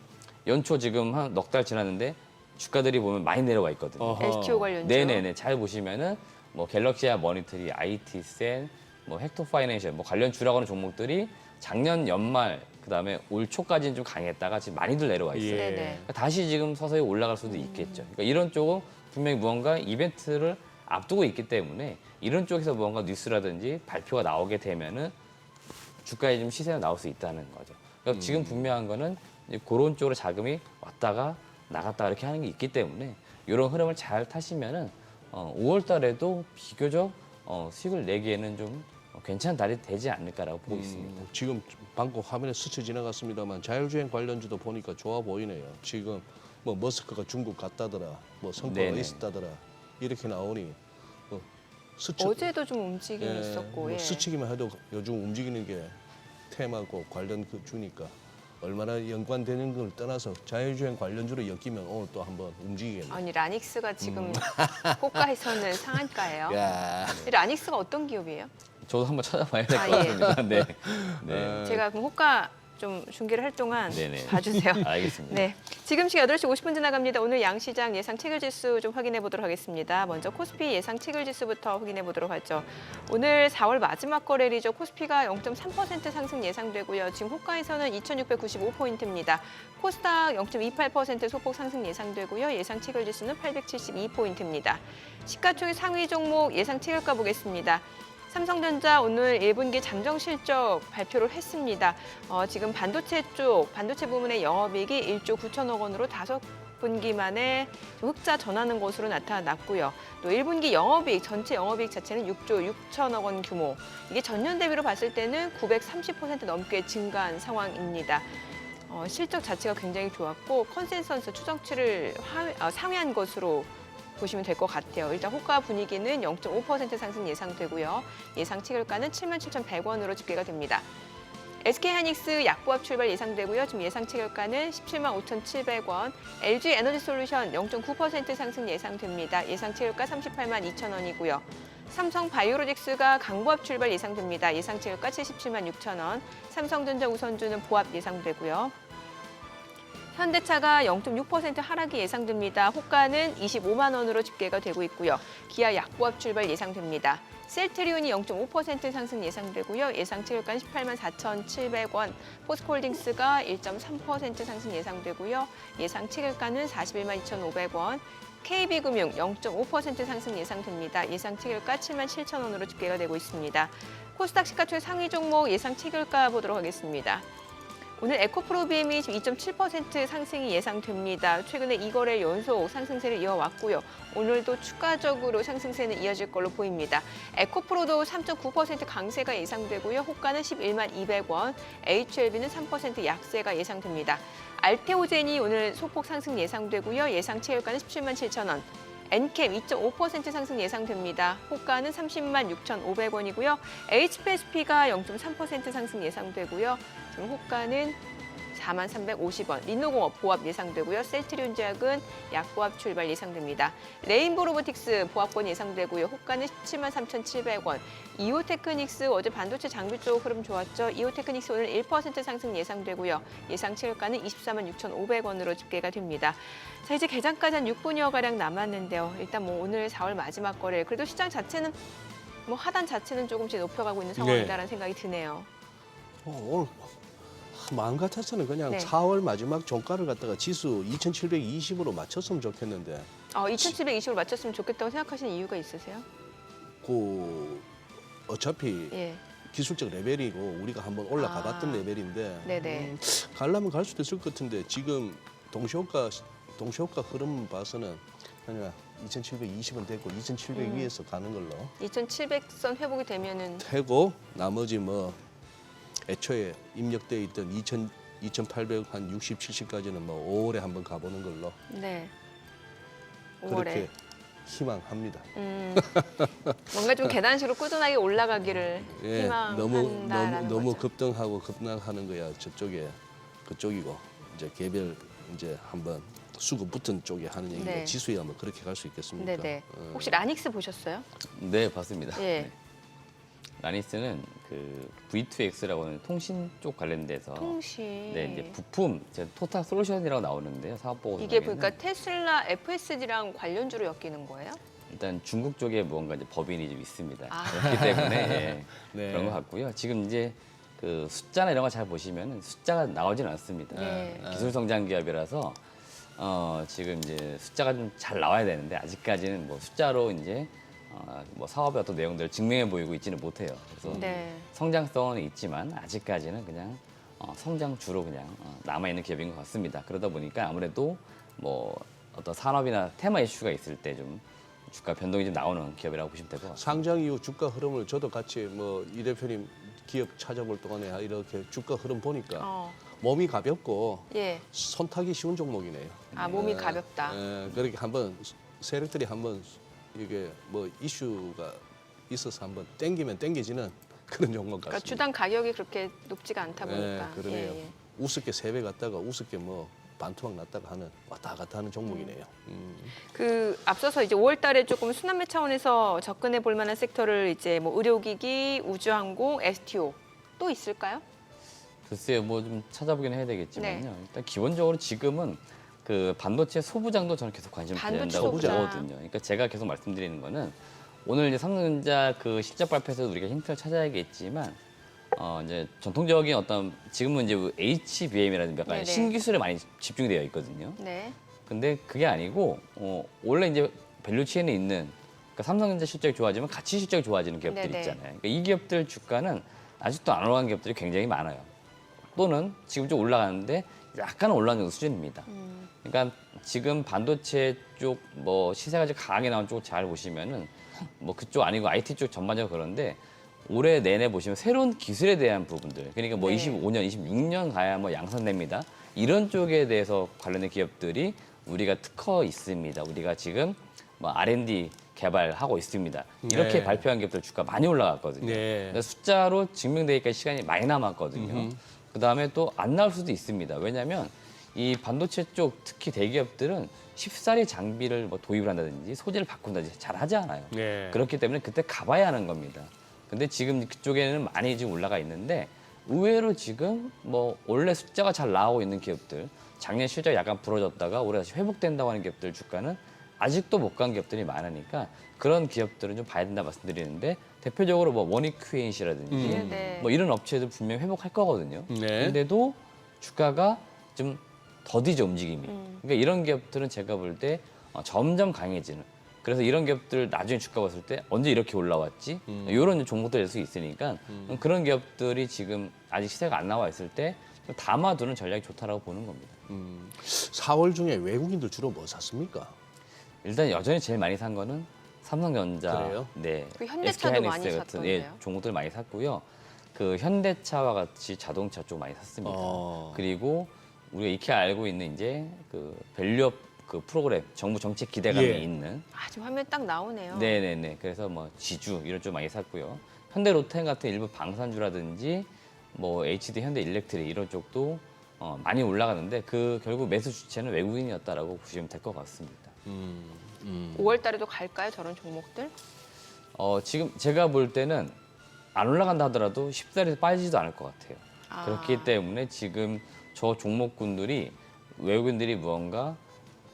연초 지금 한 넉 달 지났는데 주가들이 보면 많이 내려와 있거든요. 어허. STO 관련주. 네네네. 잘 보시면은 뭐 갤럭시아 머니터리, IT센, 뭐 헥토 파이낸셜 뭐 관련 주라고 하는 종목들이 작년 연말 그다음에 올 초까지는 좀 강했다가 지금 많이들 내려와 있어요. 예. 네네. 그러니까 다시 지금 서서히 올라갈 수도 있겠죠. 그러니까 이런 쪽은 분명히 무언가 이벤트를 앞두고 있기 때문에 이런 쪽에서 무언가 뉴스라든지 발표가 나오게 되면은 주가에 좀 시세가 나올 수 있다는 거죠. 그러니까 지금 분명한 거는 이제 그런 쪽으로 자금이 왔다가 나갔다 이렇게 하는 게 있기 때문에 이런 흐름을 잘 타시면은 5월 달에도 비교적 수익을 내기에는 좀 괜찮은 달이 되지 않을까라고 보고 있습니다. 지금 방금 화면에 스쳐 지나갔습니다만 자율주행 관련주도 보니까 좋아 보이네요. 지금 뭐 머스크가 중국 갔다더라, 뭐 성과가 네네. 있었다더라 이렇게 나오니 스쳐. 어제도 좀 움직임이 예, 있었고. 뭐 예. 스치기만 해도 요즘 움직이는 게 테마고 관련 그 주니까 얼마나 연관되는 걸 떠나서 자율주행 관련주로 엮이면 오늘 또 한번 움직이겠네요. 아니 라닉스가 지금 호가에서는 상한가예요. 야. 이 라닉스가 어떤 기업이에요? 저도 한번 찾아봐야 될 것 아, 예. 같습니다. 네. 네. 제가 그럼 호가 좀 중계를 할 동안 네네. 봐주세요. 알겠습니다. 네, 지금 시각 8시 50분 지나갑니다. 오늘 양시장 예상 체결지수 좀 확인해 보도록 하겠습니다. 먼저 코스피 예상 체결지수부터 확인해 보도록 하죠. 오늘 4월 마지막 거래일이죠. 코스피가 0.3% 상승 예상되고요. 지금 호가에서는 2,695포인트입니다. 코스닥 0.28% 소폭 상승 예상되고요. 예상 체결지수는 872포인트입니다. 시가총액 상위 종목 예상 체결가 보겠습니다. 삼성전자 오늘 1분기 잠정 실적 발표를 했습니다. 지금 반도체 부문의 영업이익이 1조 9천억 원으로 5분기 만에 흑자 전하는 것으로 나타났고요. 또 1분기 영업이익, 전체 영업이익 자체는 6조 6천억 원 규모. 이게 전년 대비로 봤을 때는 930% 넘게 증가한 상황입니다. 실적 자체가 굉장히 좋았고 컨센서스 추정치를 상회한 것으로 보시면 될 것 같아요. 일단 호가 분위기는 0.5% 상승 예상되고요. 예상 체결가는 77,100원으로 집계가 됩니다. SK하이닉스 약보합 출발 예상되고요. 지금 예상 체결가는 175,700원. LG에너지솔루션 0.9% 상승 예상됩니다. 예상 체결가 382,000원이고요. 삼성바이오로직스가 강보합 출발 예상됩니다. 예상 체결가 776,000원. 삼성전자 우선주는 보합 예상되고요. 현대차가 0.6% 하락이 예상됩니다. 호가는 25만 원으로 집계가 되고 있고요. 기아 약보합 출발 예상됩니다. 셀트리온이 0.5% 상승 예상되고요. 예상 체결가는 184,700원. 포스코홀딩스가 1.3% 상승 예상되고요. 예상 체결가는 412,500원. KB금융 0.5% 상승 예상됩니다. 예상 체결가 77,000원으로 집계가 되고 있습니다. 코스닥 시가총액 상위 종목 예상 체결가 보도록 하겠습니다. 오늘 에코프로비엠이 지금 2.7% 상승이 예상됩니다. 최근에 2거래 연속 상승세를 이어왔고요. 오늘도 추가적으로 상승세는 이어질 걸로 보입니다. 에코프로도 3.9% 강세가 예상되고요. 호가는 11만 200원, HLB는 3% 약세가 예상됩니다. 알테오젠이 오늘 소폭 상승 예상되고요. 예상 체결가는 17만 7천 원. 엔캠 2.5% 상승 예상됩니다. 호가는 30만 6,500원이고요. HPSP가 0.3% 상승 예상되고요. 지금 호가는 4만 350원. 리노공업 보합 예상되고요. 셀트리온 제약은 약보합 출발 예상됩니다. 레인보 로보틱스 보합권 예상되고요. 호가는 17만 3,700원. 이오테크닉스 어제 반도체 장비 쪽 흐름 좋았죠. 이오테크닉스 오늘 1% 상승 예상되고요. 예상 체결가는 24만 6,500원으로 집계가 됩니다. 자, 이제 개장까지 한 6분여 가량 남았는데요. 일단 뭐 오늘 4월 마지막 거래. 그래도 시장 자체는 뭐 하단 자체는 조금씩 높여가고 있는 상황이다라는 생각이 드네요. 오늘 마음 같아서는 그냥 네. 4월 마지막 종가를 갖다가 지수 2,720으로 맞췄으면 좋겠는데 2,720으로 맞췄으면 좋겠다고 생각하시는 이유가 있으세요? 그 어차피 예. 기술적 레벨이고 우리가 한번 올라가 봤던 아. 레벨인데 네네. 가려면 갈 수도 있을 것 같은데 지금 동시효과 흐름 봐서는 그냥 2,720은 됐고 2,700 위에서 가는 걸로 2,700선 회복이 되면은 되고 나머지 뭐 애초에 입력돼 있던 2,800 한 60, 70까지는 뭐 5월에 한번 가보는 걸로 네. 5월에 그렇게 희망합니다. 뭔가 좀 계단식으로 꾸준하게 올라가기를 예, 희망한다라는 너무 거죠. 급등하고 급락하는 거야 그쪽이고 이제 개별 이제 한번 수급 붙은 쪽에 하는 얘기고 네. 지수야 뭐 그렇게 갈 수 있겠습니까? 네네. 혹시 라닉스 보셨어요? 네, 봤습니다. 예. 네. 라니스는 그 V2X라고 하는 통신 쪽 관련돼서 통신. 네, 이제 부품, 이제 토탈 솔루션이라고 나오는데요. 사업 보고서에는 이게 보니까 테슬라 FSD랑 관련주로 엮이는 거예요? 일단 중국 쪽에 뭔가 이제 법인이 좀 있습니다. 아. 그렇기 때문에 예, 네. 그런 것 같고요. 지금 이제 그 숫자나 이런 거 잘 보시면 숫자가 나오지는 않습니다. 네. 기술 성장 기업이라서 지금 이제 숫자가 좀 잘 나와야 되는데 아직까지는 뭐 숫자로 이제 뭐 사업의 어떤 내용들을 증명해 보이고 있지는 못해요. 그래서 네. 성장성은 있지만 아직까지는 그냥 성장주로 그냥 남아 있는 기업인 것 같습니다. 그러다 보니까 아무래도 뭐 어떤 산업이나 테마 이슈가 있을 때 좀 주가 변동이 좀 나오는 기업이라고 보시면 될 것 같습니다. 상장 이후 주가 흐름을 저도 같이 뭐 이 대표님 기업 찾아볼 동안에 이렇게 주가 흐름 보니까 몸이 가볍고 예. 손타기 쉬운 종목이네요. 아, 몸이 가볍다. 그렇게 한번 세력들이 한번 이게 뭐 이슈가 있어서 한번 땡기면 땡기지는 그런 종목 같습니다. 그러니까 주당 가격이 그렇게 높지가 않다 보니까. 네, 그러네요. 예, 예. 우습게 3배 갔다가 우습게 뭐 반토막 났다가 하는 왔다 갔다 하는 종목이네요. 그 앞서서 이제 5월달에 조금 순환매 차원에서 접근해 볼 만한 섹터를 이제 뭐 의료기기, 우주항공, STO 또 있을까요? 글쎄요, 뭐 좀 찾아보긴 해야 되겠지만요. 네. 일단 기본적으로 지금은 그 반도체 소부장도 저는 계속 관심을 반도체 가진다고 소부장. 보거든요. 그러니까 제가 계속 말씀드리는 거는 오늘 이제 삼성전자 그 실적 발표에서 우리가 힌트를 찾아야겠지만 이제 전통적인 어떤 지금은 이제 HBM이라든지 약간 네네. 신기술에 많이 집중이 되어 있거든요. 네. 근데 그게 아니고 원래 이제 밸류체인에 있는 그러니까 삼성전자 실적이 좋아지면 같이 실적이 좋아지는 기업들 네네. 있잖아요. 그러니까 이 기업들 주가는 아직도 안 올라간 기업들이 굉장히 많아요. 또는 지금 좀 올라가는데 약간 올라가는 수준입니다. 그러니까 지금 반도체 쪽 뭐 시세가 좀 강하게 나온 쪽 잘 보시면은 뭐 그쪽 아니고 IT 쪽 전반적으로 그런데 올해 내내 보시면 새로운 기술에 대한 부분들 그러니까 뭐 네. 25년, 26년 가야 뭐 양산됩니다. 이런 쪽에 대해서 관련된 기업들이 우리가 특허 있습니다. 우리가 지금 뭐 R&D 개발하고 있습니다. 이렇게 네. 발표한 기업들 주가 많이 올라갔거든요. 네. 그러니까 숫자로 증명되기까지 시간이 많이 남았거든요. 그다음에 또 안 나올 수도 있습니다. 왜냐하면 이 반도체 쪽 특히 대기업들은 쉽사리 장비를 뭐 도입을 한다든지 소재를 바꾼다든지 잘 하지 않아요. 네. 그렇기 때문에 그때 가봐야 하는 겁니다. 근데 지금 그쪽에는 많이 지금 올라가 있는데 의외로 지금 뭐 원래 숫자가 잘 나오고 있는 기업들 작년 실적이 약간 부러졌다가 올해 다시 회복된다고 하는 기업들 주가는 아직도 못 간 기업들이 많으니까 그런 기업들은 좀 봐야 된다 말씀드리는데 대표적으로 뭐 원익큐엔시라든지 네. 뭐 이런 업체들 분명히 회복할 거거든요. 네. 근데도 주가가 좀 더디죠 움직임이. 그러니까 이런 기업들은 제가 볼 때 점점 강해지는. 그래서 이런 기업들 나중에 주가 봤을 때 언제 이렇게 올라왔지? 이런 종목들이 될 수 있으니까 그런 기업들이 지금 아직 시세가 안 나와 있을 때 좀 담아두는 전략이 좋다라고 보는 겁니다. 4월 중에 외국인들 주로 뭐 샀습니까? 일단 여전히 제일 많이 산 거는 삼성전자, 그래요? 네, 그 현대차도 많이 SK 하이닉스 같은 샀던데요? 종목들 많이 샀고요. 그 현대차와 같이 자동차 쪽 많이 샀습니다. 그리고 우리가 익히 알고 있는 이제 그 밸류업 그 프로그램 정부 정책 기대감이 예. 있는 아, 지금 화면 딱 나오네요. 네네네. 그래서 뭐 지주 이런 쪽 많이 샀고요. 현대로템 같은 일부 방산주라든지 뭐 HD 현대일렉트릭 이런 쪽도 많이 올라가는데 그 결국 매수 주체는 외국인이었다라고 보시면 될 것 같습니다. 5월 달에도 갈까요, 저런 종목들? 지금 제가 볼 때는 안 올라간다 하더라도 쉽사리 빠지지도 않을 것 같아요. 아. 그렇기 때문에 지금 저 종목군들이 외국인들이 무언가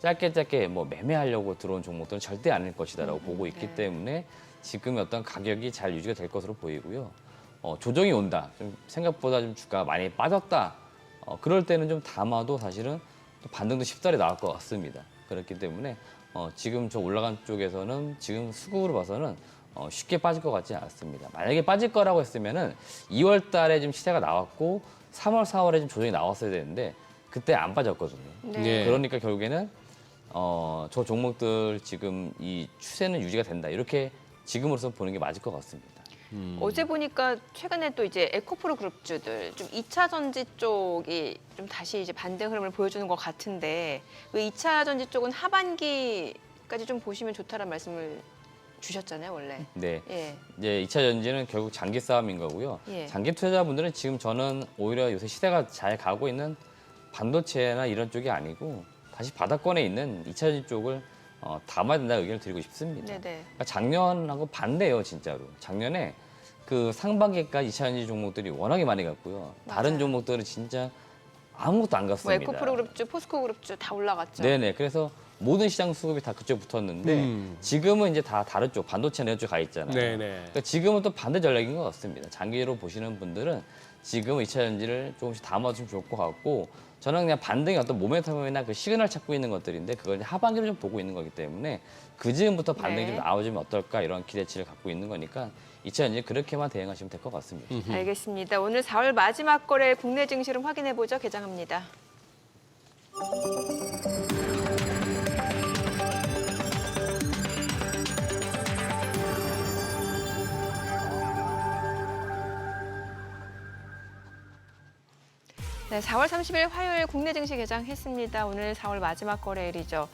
짧게 뭐 매매하려고 들어온 종목들은 절대 아닐 것이다라고 보고 있기 네. 때문에 지금의 어떤 가격이 잘 유지가 될 것으로 보이고요. 조정이 온다. 좀 생각보다 좀 주가가 많이 빠졌다. 그럴 때는 좀 담아도 사실은 또 반등도 쉽사리 나올 것 같습니다. 그렇기 때문에 지금 저 올라간 쪽에서는 지금 수급으로 봐서는 쉽게 빠질 것 같지 않습니다. 만약에 빠질 거라고 했으면은 2월 달에 좀 시세가 나왔고 3월, 4월에 좀 조정이 나왔어야 되는데 그때 안 빠졌거든요. 네. 그러니까 결국에는 저 종목들 지금 이 추세는 유지가 된다. 이렇게 지금으로서 보는 게 맞을 것 같습니다. 어제 보니까 최근에 또 이제 에코프로 그룹주들 좀 2차 전지 쪽이 좀 다시 이제 반등 흐름을 보여주는 것 같은데 그 2차 전지 쪽은 하반기까지 좀 보시면 좋다는 말씀을 주셨잖아요, 원래. 네. 예. 이제 2차 전지는 결국 장기 싸움인 거고요. 예. 장기 투자자분들은 지금 저는 오히려 요새 시대가 잘 가고 있는 반도체나 이런 쪽이 아니고 다시 바닥권에 있는 2차 전지 쪽을 담아야 된다는 의견을 드리고 싶습니다. 네네. 그러니까 작년하고 반대예요, 진짜로. 작년에 그 상반기까지 2차 전지 종목들이 워낙에 많이 갔고요. 다른 맞아요. 종목들은 진짜 아무것도 안 뭐 갔습니다. 에코프로 그룹주, 포스코 그룹주 다 올라갔죠. 네네. 그래서 모든 시장 수급이 다 그쪽 붙었는데 지금은 이제 다 다른 쪽, 반도체나 이런 쪽 가 있잖아요. 네네. 그러니까 지금은 또 반대 전략인 것 같습니다. 장기로 보시는 분들은 지금은 2차 전지를 조금씩 담아주면 좋을 것 같고 저는 그냥 반등의 어떤 모멘텀이나 그 시그널 찾고 있는 것들인데 그걸 이제 하반기를 좀 보고 있는 거기 때문에 그 즈음부터 반등이 네. 좀 나와주면 어떨까 이런 기대치를 갖고 있는 거니까 2차 전지 그렇게만 대응하시면 될 것 같습니다. 알겠습니다. 오늘 4월 마지막 거래 국내 증시를 확인해 보죠. 개장합니다. 네, 4월 30일 화요일 국내 증시 개장했습니다. 오늘 4월 마지막 거래일이죠.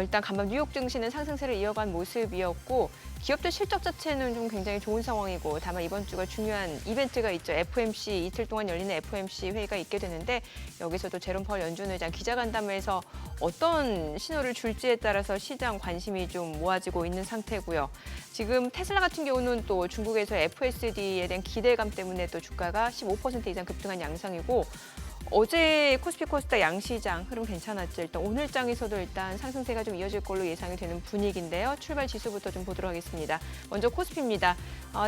일단 간밤 뉴욕 증시는 상승세를 이어간 모습이었고 기업들 실적 자체는 좀 굉장히 좋은 상황이고 다만 이번 주가 중요한 이벤트가 있죠. FOMC 이틀 동안 열리는 FOMC 회의가 있게 되는데 여기서도 제롬 파월 연준 의장 기자간담회에서 어떤 신호를 줄지에 따라서 시장 관심이 좀 모아지고 있는 상태고요. 지금 테슬라 같은 경우는 또 중국에서 FSD에 대한 기대감 때문에 또 주가가 15% 이상 급등한 양상이고 어제 코스피 코스닥 양시장 흐름 괜찮았죠. 일단 오늘 장에서도 일단 상승세가 좀 이어질 걸로 예상이 되는 분위기인데요. 출발 지수부터 좀 보도록 하겠습니다. 먼저 코스피입니다.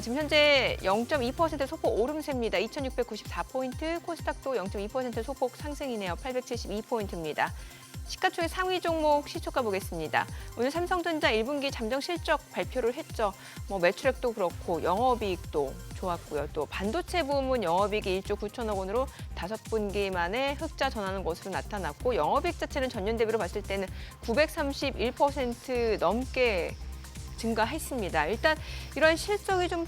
지금 현재 0.2% 소폭 오름세입니다. 2,694포인트, 코스닥도 0.2% 소폭 상승이네요. 872포인트입니다. 시가총액 상위 종목 시초가 보겠습니다. 오늘 삼성전자 1분기 잠정 실적 발표를 했죠. 매출액도 그렇고 영업이익도 좋았고요. 또 반도체 부문 영업이익이 1조 9천억 원으로 5분기 만에 흑자 전환한 것으로 나타났고 영업이익 자체는 전년 대비로 봤을 때는 931% 넘게 증가했습니다. 일단 이런 실적이 좀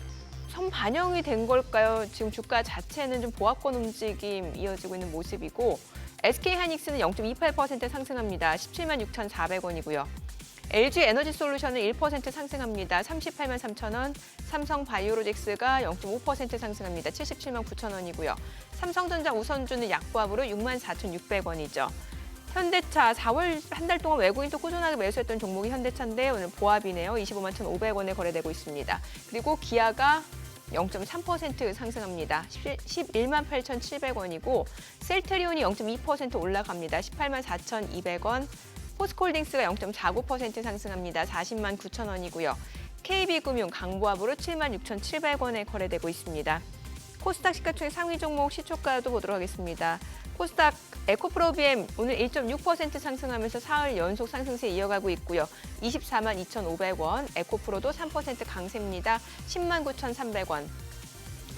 선반영이 된 걸까요? 지금 주가 자체는 좀 보합권 움직임 이어지고 있는 모습이고 SK하이닉스는 0.28% 상승합니다. 17만 6,400원이고요. LG에너지솔루션은 1% 상승합니다. 38만 3천원. 삼성바이오로직스가 0.5% 상승합니다. 77만 9천원이고요. 삼성전자 우선주는 약보합으로 6만 4,600원이죠. 현대차 4월 한 달 동안 외국인 또 꾸준하게 매수했던 종목이 현대차인데 오늘 보합이네요. 25만 1,500원에 거래되고 있습니다. 그리고 기아가 0.3% 상승합니다. 11만 8,700원이고 셀트리온이 0.2% 올라갑니다. 18만 4,200원. 포스코홀딩스가 0.49% 상승합니다. 40만 9천원이고요. KB금융 강보합으로 7만 6,700원에 거래되고 있습니다. 코스닥 시가총액 상위 종목 시초가도 보도록 하겠습니다. 코스닥 에코프로비엠 오늘 1.6% 상승하면서 사흘 연속 상승세 이어가고 있고요. 24만 2,500원, 에코프로도 3% 강세입니다. 10만 9,300원.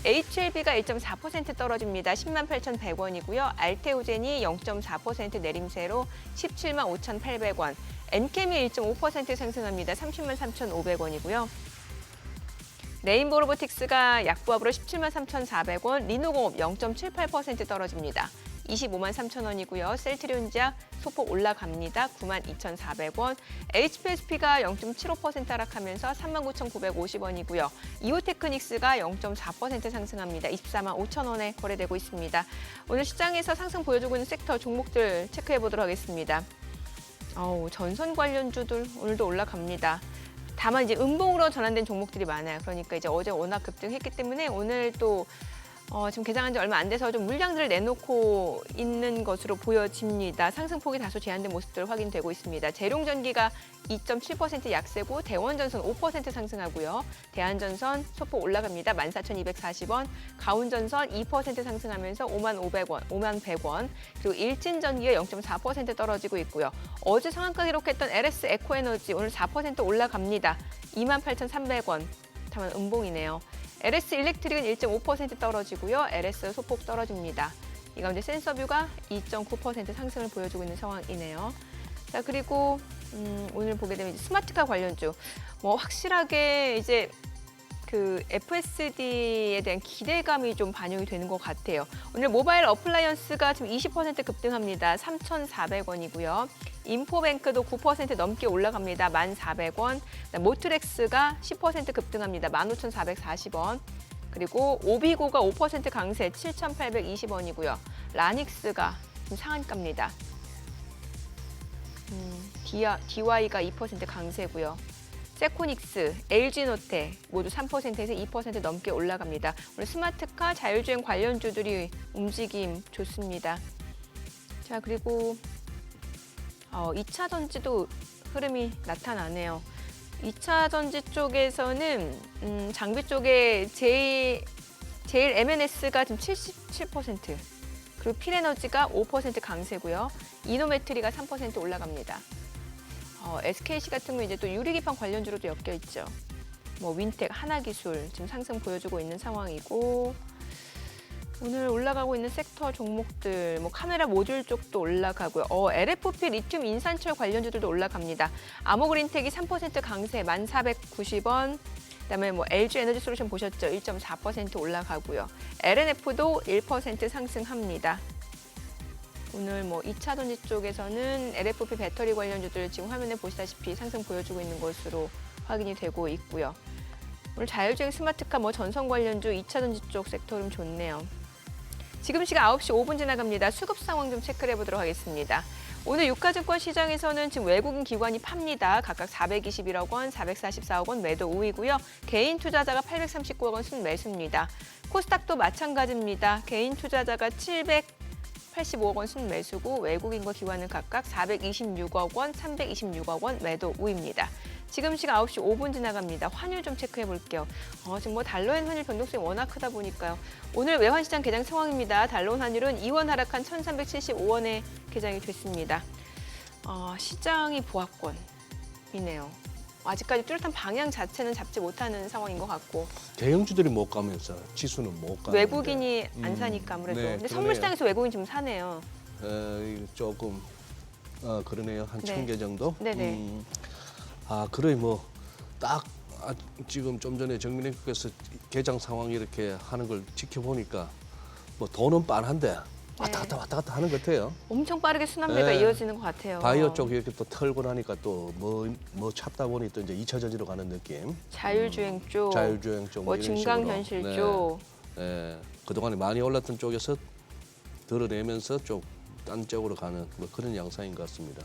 HLB가 1.4% 떨어집니다. 10만 8,100원이고요. 알테오젠이 0.4% 내림세로 17만 5,800원. 엔캠이 1.5% 상승합니다. 30만 3,500원이고요. 레인보우 로보틱스가 약보합으로 17만 3,400원, 리노공업 0.78% 떨어집니다. 25만 3천원이고요. 셀트리온지아 소폭 올라갑니다. 9만 2,400원. HPSP가 0.75% 하락하면서 39,950원이고요. 이오테크닉스가 0.4% 상승합니다. 24만 5천원에 거래되고 있습니다. 오늘 시장에서 상승 보여주고 있는 섹터 종목들 체크해 보도록 하겠습니다. 전선 관련주들 오늘도 올라갑니다. 다만 이제 음봉으로 전환된 종목들이 많아요. 그러니까 이제 어제 워낙 급등했기 때문에 오늘 또 지금 개장한 지 얼마 안 돼서 좀 물량들을 내놓고 있는 것으로 보여집니다. 상승폭이 다소 제한된 모습들 확인되고 있습니다. 재룡전기가 2.7% 약세고 대원전선 5% 상승하고요. 대한전선 소폭 올라갑니다. 14,240원. 가운전선 2% 상승하면서 5만 500원, 5만 100원. 그리고 일진전기가 0.4% 떨어지고 있고요. 어제 상한가 기록했던 LS 에코에너지 오늘 4% 올라갑니다. 28,300원. 다만 음봉이네요. LS 일렉트릭은 1.5% 떨어지고요. LS 소폭 떨어집니다. 이 가운데 센서뷰가 2.9% 상승을 보여주고 있는 상황이네요. 자, 그리고 오늘 보게 되면 스마트카 관련주 확실하게 이제 그 FSD에 대한 기대감이 좀 반영이 되는 것 같아요. 오늘 모바일 어플라이언스가 지금 20% 급등합니다. 3,400원이고요. 인포뱅크도 9% 넘게 올라갑니다. 1,400원. 모트렉스가 10% 급등합니다. 15,440원. 그리고 오비고가 5% 강세 7,820원이고요. 라닉스가 좀 상한가입니다. DY가 2% 강세고요. 세코닉스, LG노텍 모두 3%에서 2% 넘게 올라갑니다. 오늘 스마트카, 자율주행 관련주들이 움직임 좋습니다. 자, 그리고 2차 전지도 흐름이 나타나네요. 2차 전지 쪽에서는 장비 쪽에 제일 M&S가 지금 77%, 그리고 필에너지가 5% 강세고요. 이노메트리가 3% 올라갑니다. SKC 같은 경우 이제 또 유리기판 관련주로도 엮여 있죠. 뭐 윈텍, 하나기술 지금 상승 보여주고 있는 상황이고, 오늘 올라가고 있는 섹터 종목들, 뭐 카메라 모듈 쪽도 올라가고요. LFP 리튬 인산철 관련주들도 올라갑니다. 아모그린텍이 3% 강세 1,490원. 그다음에 뭐 LG 에너지 솔루션 보셨죠? 1.4% 올라가고요. LNF도 1% 상승합니다. 오늘 뭐 2차 전지 쪽에서는 LFP 배터리 관련주들 지금 화면에 보시다시피 상승 보여주고 있는 것으로 확인이 되고 있고요. 오늘 자율주행 스마트카 뭐 전선 관련주 2차 전지 쪽 섹터 흐름 좋네요. 지금 시각 9시 5분 지나갑니다. 수급 상황 좀 체크를 해보도록 하겠습니다. 오늘 유가증권 시장에서는 지금 외국인 기관이 팝니다. 각각 421억 원, 444억 원 매도 우위고요. 개인 투자자가 839억 원 순매수입니다. 코스닥도 마찬가지입니다. 개인 투자자가 785억 원 순매수고 외국인과 기관은 각각 426억 원, 326억 원 매도 우위입니다. 지금 시각 9시 5분 지나갑니다. 환율 좀 체크해 볼게요. 지금 뭐 달러엔 환율 변동성이 워낙 크다 보니까요. 오늘 외환시장 개장 상황입니다. 달러 환율은 2원 하락한 1,375원에 개장이 됐습니다. 시장이 보합권이네요. 아직까지 뚜렷한 방향 자체는 잡지 못하는 상황인 것 같고. 대형주들이 못 가면서 지수는 못 가는데. 외국인이 안 사니까 아무래도. 네, 근데 그러네요. 선물시장에서 외국인 좀 사네요. 이거 조금 그러네요. 한 네. 1,000개 정도? 네네. 그래 뭐 딱 지금 좀 전에 정민혜께서 개장 상황 이렇게 하는 걸 지켜보니까 뭐 돈은 빤한데 왔다 갔다 하는 것 같아요. 엄청 빠르게 순환매가 네. 이어지는 것 같아요. 바이오 쪽 이렇게 또 털고 나니까 또 뭐 찾다 보니 또 이제 2차 전지로 가는 느낌. 자율주행 쪽, 자율주행 쪽 뭐 이런 증강현실 식으로. 쪽. 네. 그동안에 많이 올랐던 쪽에서 드러내면서 좀 딴 쪽으로 가는 뭐 그런 양상인 것 같습니다.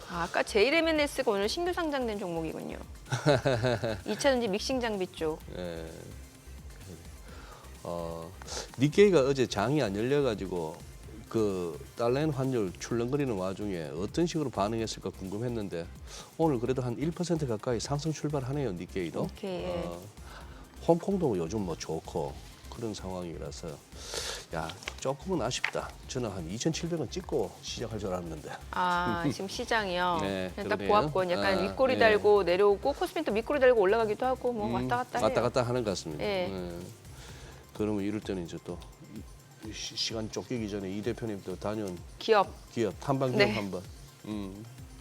아까 JMNS가 오늘 신규 상장된 종목이군요. 2차 전지 믹싱 장비 쪽. 예. 니케이가 어제 장이 안 열려가지고 그 달러엔 환율 출렁거리는 와중에 어떤 식으로 반응했을까 궁금했는데 오늘 그래도 한 1% 가까이 상승 출발하네요. 니케이도. 오케이, 예. 홍콩도 요즘 뭐 좋고 그런 상황이라서 야 조금은 아쉽다. 저는 한 2,700원 찍고 시작할 줄 알았는데. 지금 시장이요. 네, 그냥 딱 그러네요. 보합권. 약간 윗꼬리 예. 달고 내려오고 코스피는 또 밑꼬리 달고 올라가기도 하고 뭐 왔다 갔다 해요. 왔다 갔다 하는 것 같습니다. 예. 그러면 이럴 때는 이제 또 시간 쫓기기 전에 이 대표님도 다녀온 기업 탐방 기업 네. 한번.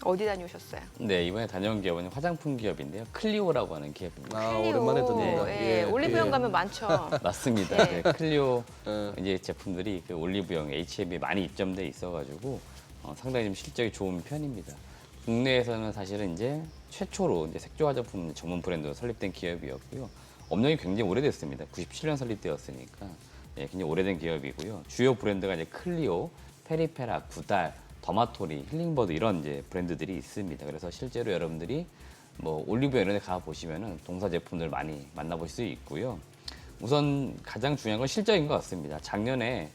어디 다녀오셨어요? 네, 이번에 다녀온 기업은 화장품 기업인데요. 클리오라고 하는 기업입니다. 클리오. 오랜만에 듣는다. 예. 올리브영 가면 많죠. 맞습니다. 네. 네, 클리오 어. 이제 제품들이 그 올리브영, H&M에 많이 입점돼 있어가지고 상당히 좀 실적이 좋은 편입니다. 국내에서는 사실은 이제 최초로 이제 색조 화장품 전문 브랜드로 설립된 기업이었고요. 업력이 굉장히 오래됐습니다. 97년 설립되었으니까 굉장히 오래된 기업이고요. 주요 브랜드가 이제 클리오, 페리페라, 구달, 더마토리, 힐링버드 이런 이제 브랜드들이 있습니다. 그래서 실제로 여러분들이 뭐 올리브영 이런 데 가 보시면은 동사 제품들 많이 만나볼 수 있고요. 우선 가장 중요한 건 실적인 것 같습니다. 작년에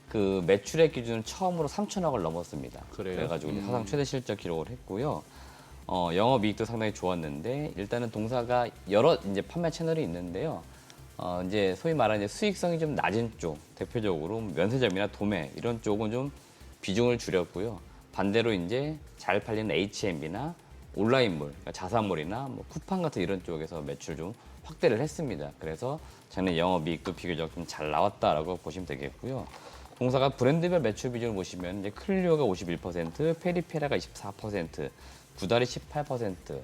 그 매출액 기준은 처음으로 3천억을 넘었습니다. 그래요? 그래가지고 이제 사상 최대 실적 기록을 했고요. 영업이익도 상당히 좋았는데 일단은 동사가 여러 이제 판매 채널이 있는데요. 이제 소위 말하는 이제 수익성이 좀 낮은 쪽, 대표적으로 면세점이나 도매 이런 쪽은 좀 비중을 줄였고요. 반대로 이제 잘 팔리는 H&M이나 온라인몰, 그러니까 자사몰이나 뭐 쿠팡 같은 이런 쪽에서 매출 좀 확대를 했습니다. 그래서 작년 영업이익도 비교적 좀 잘 나왔다라고 보시면 되겠고요. 동사가 브랜드별 매출 비중을 보시면 이제 클리오가 51%, 페리페라가 24%, 구달이 18%.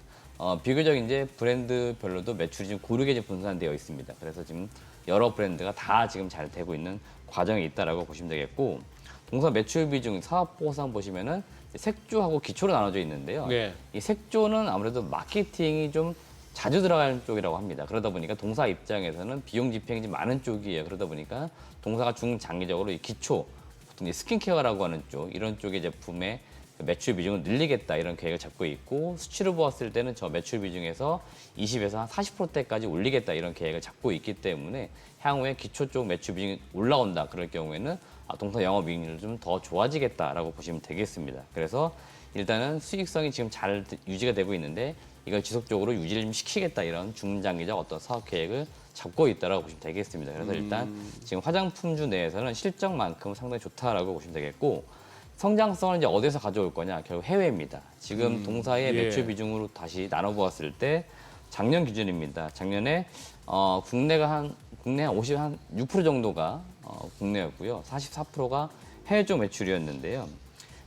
비교적 이제 브랜드별로도 매출이 좀 고르게 좀 분산되어 있습니다. 그래서 지금 여러 브랜드가 다 지금 잘 되고 있는 과정이 있다라고 보시면 되겠고, 동사 매출 비중 사업 보고서상 보시면은 색조하고 기초로 나눠져 있는데요. 네. 이 색조는 아무래도 마케팅이 좀 자주 들어가는 쪽이라고 합니다. 그러다 보니까 동사 입장에서는 비용 집행이 좀 많은 쪽이에요. 그러다 보니까 동사가 중장기적으로 이 기초, 보통 이 스킨케어라고 하는 쪽, 이런 쪽의 제품의 매출 비중을 늘리겠다 이런 계획을 잡고 있고, 수치로 보았을 때는 저 매출 비중에서 20에서 한 40%대까지 올리겠다 이런 계획을 잡고 있기 때문에 향후에 기초 쪽 매출 비중이 올라온다 그럴 경우에는 동사 영업이익률이 좀 더 좋아지겠다라고 보시면 되겠습니다. 그래서 일단은 수익성이 지금 잘 유지가 되고 있는데 이걸 지속적으로 유지를 좀 시키겠다 이런 중장기적 어떤 사업 계획을 잡고 있다라고 보시면 되겠습니다. 그래서 일단 지금 화장품주 내에서는 실적만큼 상당히 좋다라고 보시면 되겠고 성장성을 이제 어디서 가져올 거냐 결국 해외입니다. 지금 동사의 예. 매출 비중으로 다시 나눠보았을 때 작년 기준입니다. 작년에 국내 한 6% 정도가 국내였고요. 44%가 해외 쪽 매출이었는데요.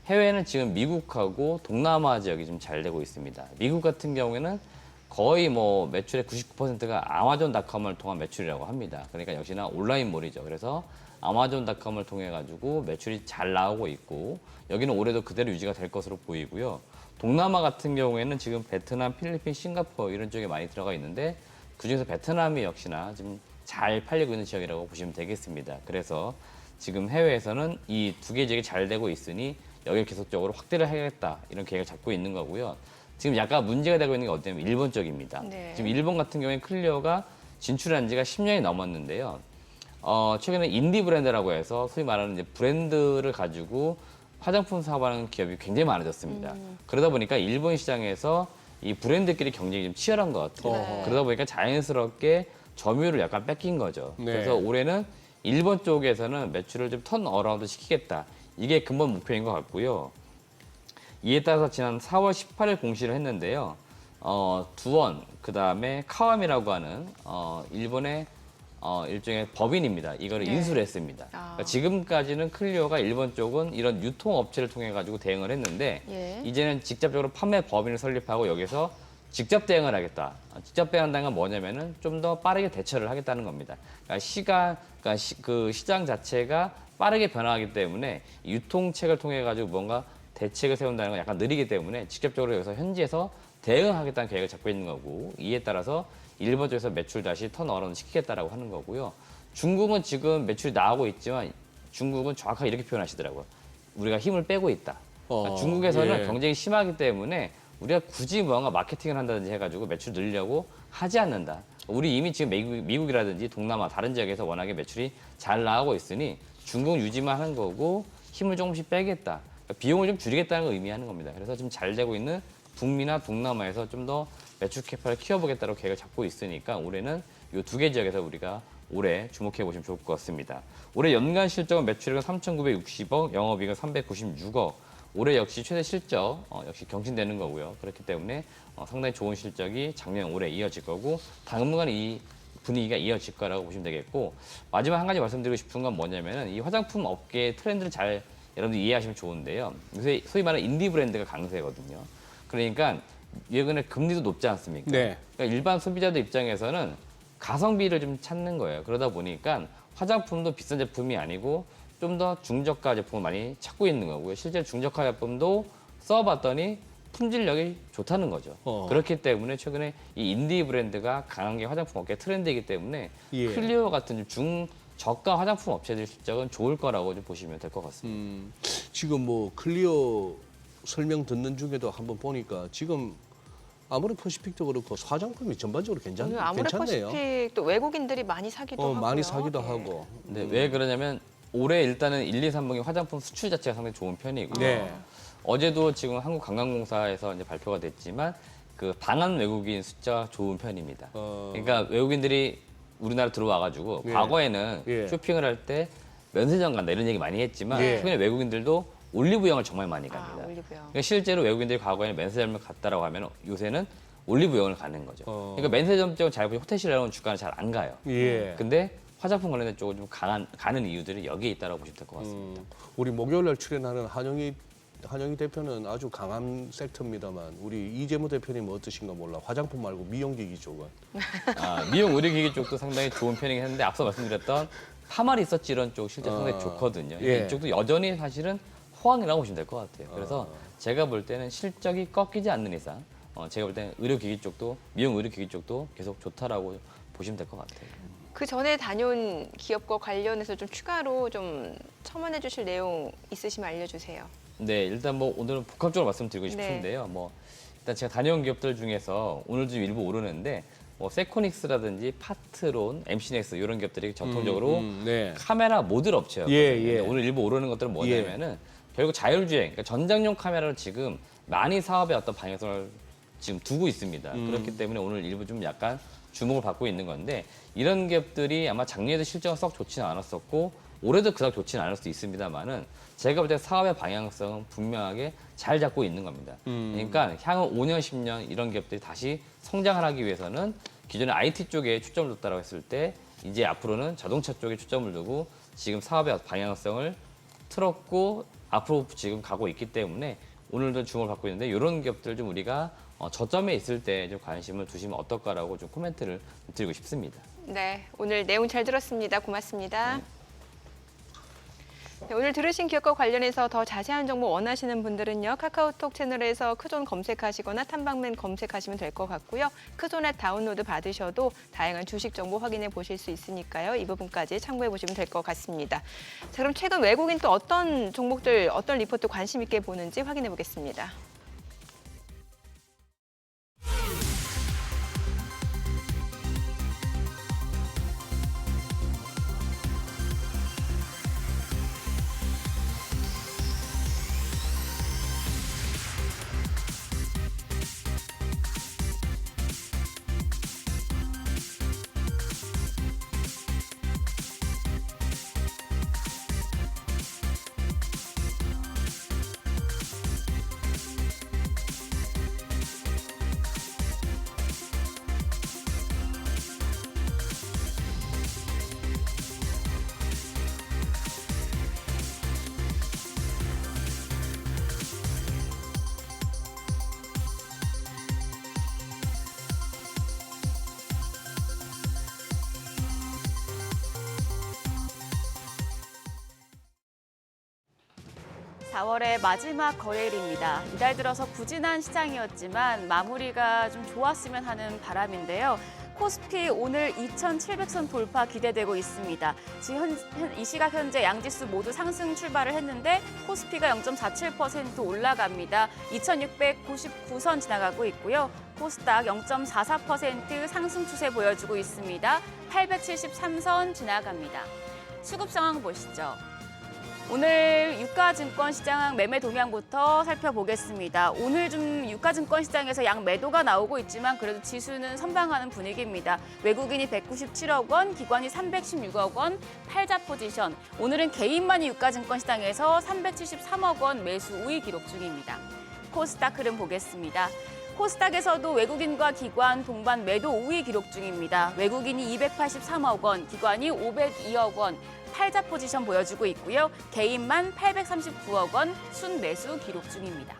해외는 지금 미국하고 동남아 지역이 좀 잘 되고 있습니다. 미국 같은 경우에는 거의 뭐 매출의 99%가 아마존닷컴을 통한 매출이라고 합니다. 그러니까 역시나 온라인몰이죠. 그래서 아마존닷컴을 통해 가지고 매출이 잘 나오고 있고 여기는 올해도 그대로 유지가 될 것으로 보이고요. 동남아 같은 경우에는 지금 베트남, 필리핀, 싱가포르 이런 쪽에 많이 들어가 있는데 그중에서 베트남이 역시나 지금 잘 팔리고 있는 지역이라고 보시면 되겠습니다. 그래서 지금 해외에서는 이 두 개 지역이 잘 되고 있으니 여기를 계속적으로 확대를 하겠다 이런 계획을 잡고 있는 거고요. 지금 약간 문제가 되고 있는 게 어디냐면 일본 쪽입니다. 네. 지금 일본 같은 경우에 클리어가 진출한 지가 10년이 넘었는데요. 최근에 인디 브랜드라고 해서 소위 말하는 이제 브랜드를 가지고 화장품 사업하는 기업이 굉장히 많아졌습니다. 그러다 보니까 일본 시장에서 이 브랜드끼리 경쟁이 좀 치열한 것 같아요. 네. 그러다 보니까 자연스럽게 점유율을 약간 뺏긴 거죠. 네. 그래서 올해는 일본 쪽에서는 매출을 좀 턴 어라운드 시키겠다. 이게 근본 목표인 것 같고요. 이에 따라서 지난 4월 18일 공시를 했는데요. 두원, 그다음에 카와미라고 하는 일본의 일종의 법인입니다. 이거를 네. 인수를 했습니다. 그러니까 지금까지는 클리오가 일본 쪽은 이런 유통업체를 통해 가지고 대응을 했는데 예. 이제는 직접적으로 판매 법인을 설립하고 여기서 직접 대응을 하겠다. 직접 대응한다는 건 뭐냐면은 좀 더 빠르게 대처를 하겠다는 겁니다. 그러니까 그 시장 자체가 빠르게 변화하기 때문에 유통책을 통해 가지고 뭔가 대책을 세운다는 건 약간 느리기 때문에 직접적으로 여기서 현지에서 대응하겠다는 계획을 잡고 있는 거고 이에 따라서 일본 쪽에서 매출 다시 턴어라운드 시키겠다라고 하는 거고요. 중국은 지금 매출이 나오고 있지만 중국은 정확하게 이렇게 표현하시더라고요. 우리가 힘을 빼고 있다. 그러니까 중국에서는 예. 경쟁이 심하기 때문에 우리가 굳이 뭔가 마케팅을 한다든지 해가지고 매출 늘리려고 하지 않는다. 우리 이미 지금 미국이라든지 동남아 다른 지역에서 워낙에 매출이 잘 나오고 있으니 중국 유지만 하는 거고 힘을 조금씩 빼겠다. 그러니까 비용을 좀 줄이겠다는 걸 의미하는 겁니다. 그래서 지금 잘 되고 있는 북미나 동남아에서 좀 더 매출 캐파를 키워보겠다고 계획을 잡고 있으니까 올해는 이 두 개 지역에서 우리가 올해 주목해 보시면 좋을 것 같습니다. 올해 연간 실적은 매출액은 3,960억, 영업이익은 396억. 올해 역시 최대 실적 역시 경신되는 거고요. 그렇기 때문에 상당히 좋은 실적이 작년 올해 이어질 거고 당분간 이 분위기가 이어질 거라고 보시면 되겠고 마지막 한 가지 말씀드리고 싶은 건 뭐냐면은 이 화장품 업계의 트렌드를 잘 여러분들 이해하시면 좋은데요. 요새 소위 말하는 인디 브랜드가 강세거든요. 그러니까 최근에 금리도 높지 않습니까? 네. 그러니까 일반 소비자들 입장에서는 가성비를 좀 찾는 거예요. 그러다 보니까 화장품도 비싼 제품이 아니고 좀 더 중저가 제품을 많이 찾고 있는 거고요. 실제 중저가 제품도 써봤더니 품질력이 좋다는 거죠. 그렇기 때문에 최근에 이 인디 브랜드가 강한 게 화장품 업계 트렌드이기 때문에 예. 클리오 같은 중저가 화장품 업체들 실적은 좋을 거라고 좀 보시면 될 것 같습니다. 지금 뭐 클리오 설명 듣는 중에도 한번 보니까 지금 아무리 퍼시픽도 그렇고 화장품이 전반적으로 오늘 아무래 괜찮네요. 퍼시픽 또 외국인들이 많이 사기도 하고요. 많이 사기도 예. 하고. 근데 왜 그러냐면 올해 일단은 1, 2, 3분기 화장품 수출 자체가 상당히 좋은 편이고요. 네. 어제도 지금 한국관광공사에서 이제 발표가 됐지만 그 방한 외국인 숫자 좋은 편입니다. 그러니까 외국인들이 우리나라 들어와가지고 예. 과거에는 예. 쇼핑을 할 때 면세점 간다 이런 얘기 많이 했지만 예. 최근에 외국인들도 올리브영을 정말 많이 아, 갑니다. 올리브영. 그러니까 실제로 외국인들이 과거에는 면세점을 갔다라고 하면 요새는 올리브영을 가는 거죠. 그러니까 면세점 쪽은 잘 보면 호텔이라는 주가는 잘 안 가요. 예. 근데 화장품 관련된 쪽은 좀 가는 이유들이 여기에 있다고 보시면 될 것 같습니다. 우리 목요일 날 출연하는 한영희 대표는 아주 강한 섹터입니다만 우리 이재무 대표님 어떠신가 몰라. 화장품 말고 미용기기 쪽은. 미용 의료기기 쪽도 상당히 좋은 편이긴 했는데 앞서 말씀드렸던 파마리 리서치 이런 쪽 실제 상당히 좋거든요. 예. 이쪽도 여전히 사실은 호황이라고 보시면 될 것 같아요. 그래서 제가 볼 때는 실적이 꺾이지 않는 이상 제가 볼 때는 의료기기 쪽도 미용 의료기기 쪽도 계속 좋다라고 보시면 될 것 같아요. 그 전에 다녀온 기업과 관련해서 좀 추가로 좀 첨언해 주실 내용 있으시면 알려주세요. 네, 일단 뭐 오늘은 복합적으로 말씀드리고 싶은데요. 뭐 일단 제가 다녀온 기업들 중에서 오늘 좀 일부 오르는데 뭐 세코닉스라든지 파트론, MC넥스 이런 기업들이 전통적으로 네. 카메라 모듈 업체였거든요. 예, 예. 근데 오늘 일부 오르는 것들은 뭐냐면은 결국 자율주행, 그러니까 전장용 카메라를 지금 많이 사업의 어떤 방향성을 지금 두고 있습니다. 그렇기 때문에 오늘 일부 좀 약간 주목을 받고 있는 건데 이런 기업들이 아마 작년에도 실적은 썩 좋지는 않았었고 올해도 그닥 좋지는 않을 수도 있습니다만은 제가 볼 때 사업의 방향성은 분명하게 잘 잡고 있는 겁니다. 그러니까 향후 5년, 10년 이런 기업들이 다시 성장을 하기 위해서는 기존에 IT 쪽에 초점을 뒀다고 했을 때 이제 앞으로는 자동차 쪽에 초점을 두고 지금 사업의 방향성을 틀었고 앞으로 지금 가고 있기 때문에 오늘도 주목을 받고 있는데 이런 기업들 좀 우리가 저점에 있을 때 좀 관심을 두시면 어떨까라고 좀 코멘트를 드리고 싶습니다. 네, 오늘 내용 잘 들었습니다. 고맙습니다. 네, 오늘 들으신 기업과 관련해서 더 자세한 정보 원하시는 분들은요. 카카오톡 채널에서 크존 검색하시거나 탐방맨 검색하시면 될 것 같고요. 크존 앱 다운로드 받으셔도 다양한 주식 정보 확인해 보실 수 있으니까요. 이 부분까지 참고해 보시면 될 것 같습니다. 자, 그럼 최근 외국인 또 어떤 종목들, 어떤 리포트 관심 있게 보는지 확인해 보겠습니다. (4월) 마지막 거래일입니다. 이달 들어서 부진한 시장이었지만 마무리가 좀 좋았으면 하는 바람인데요. 코스피 오늘 2,700선 돌파 기대되고 있습니다. 지금 이 시각 현재 양지수 모두 상승 출발을 했는데 코스피가 0.47% 올라갑니다. 2,699선 지나가고 있고요. 코스닥 0.44% 상승 추세 보여주고 있습니다. 873선 지나갑니다. 수급 상황 보시죠. 오늘 유가증권 시장 매매 동향부터 살펴보겠습니다. 오늘 좀 유가증권 시장에서 양 매도가 나오고 있지만 그래도 지수는 선방하는 분위기입니다. 외국인이 197억 원, 기관이 316억 원, 팔자 포지션. 오늘은 개인만이 유가증권 시장에서 373억 원 매수 우위 기록 중입니다. 코스닥 흐름 보겠습니다. 코스닥에서도 외국인과 기관 동반 매도 우위 기록 중입니다. 외국인이 283억 원, 기관이 502억 원, 팔자 포지션 보여주고 있고요. 개인만 839억 원 순매수 기록 중입니다.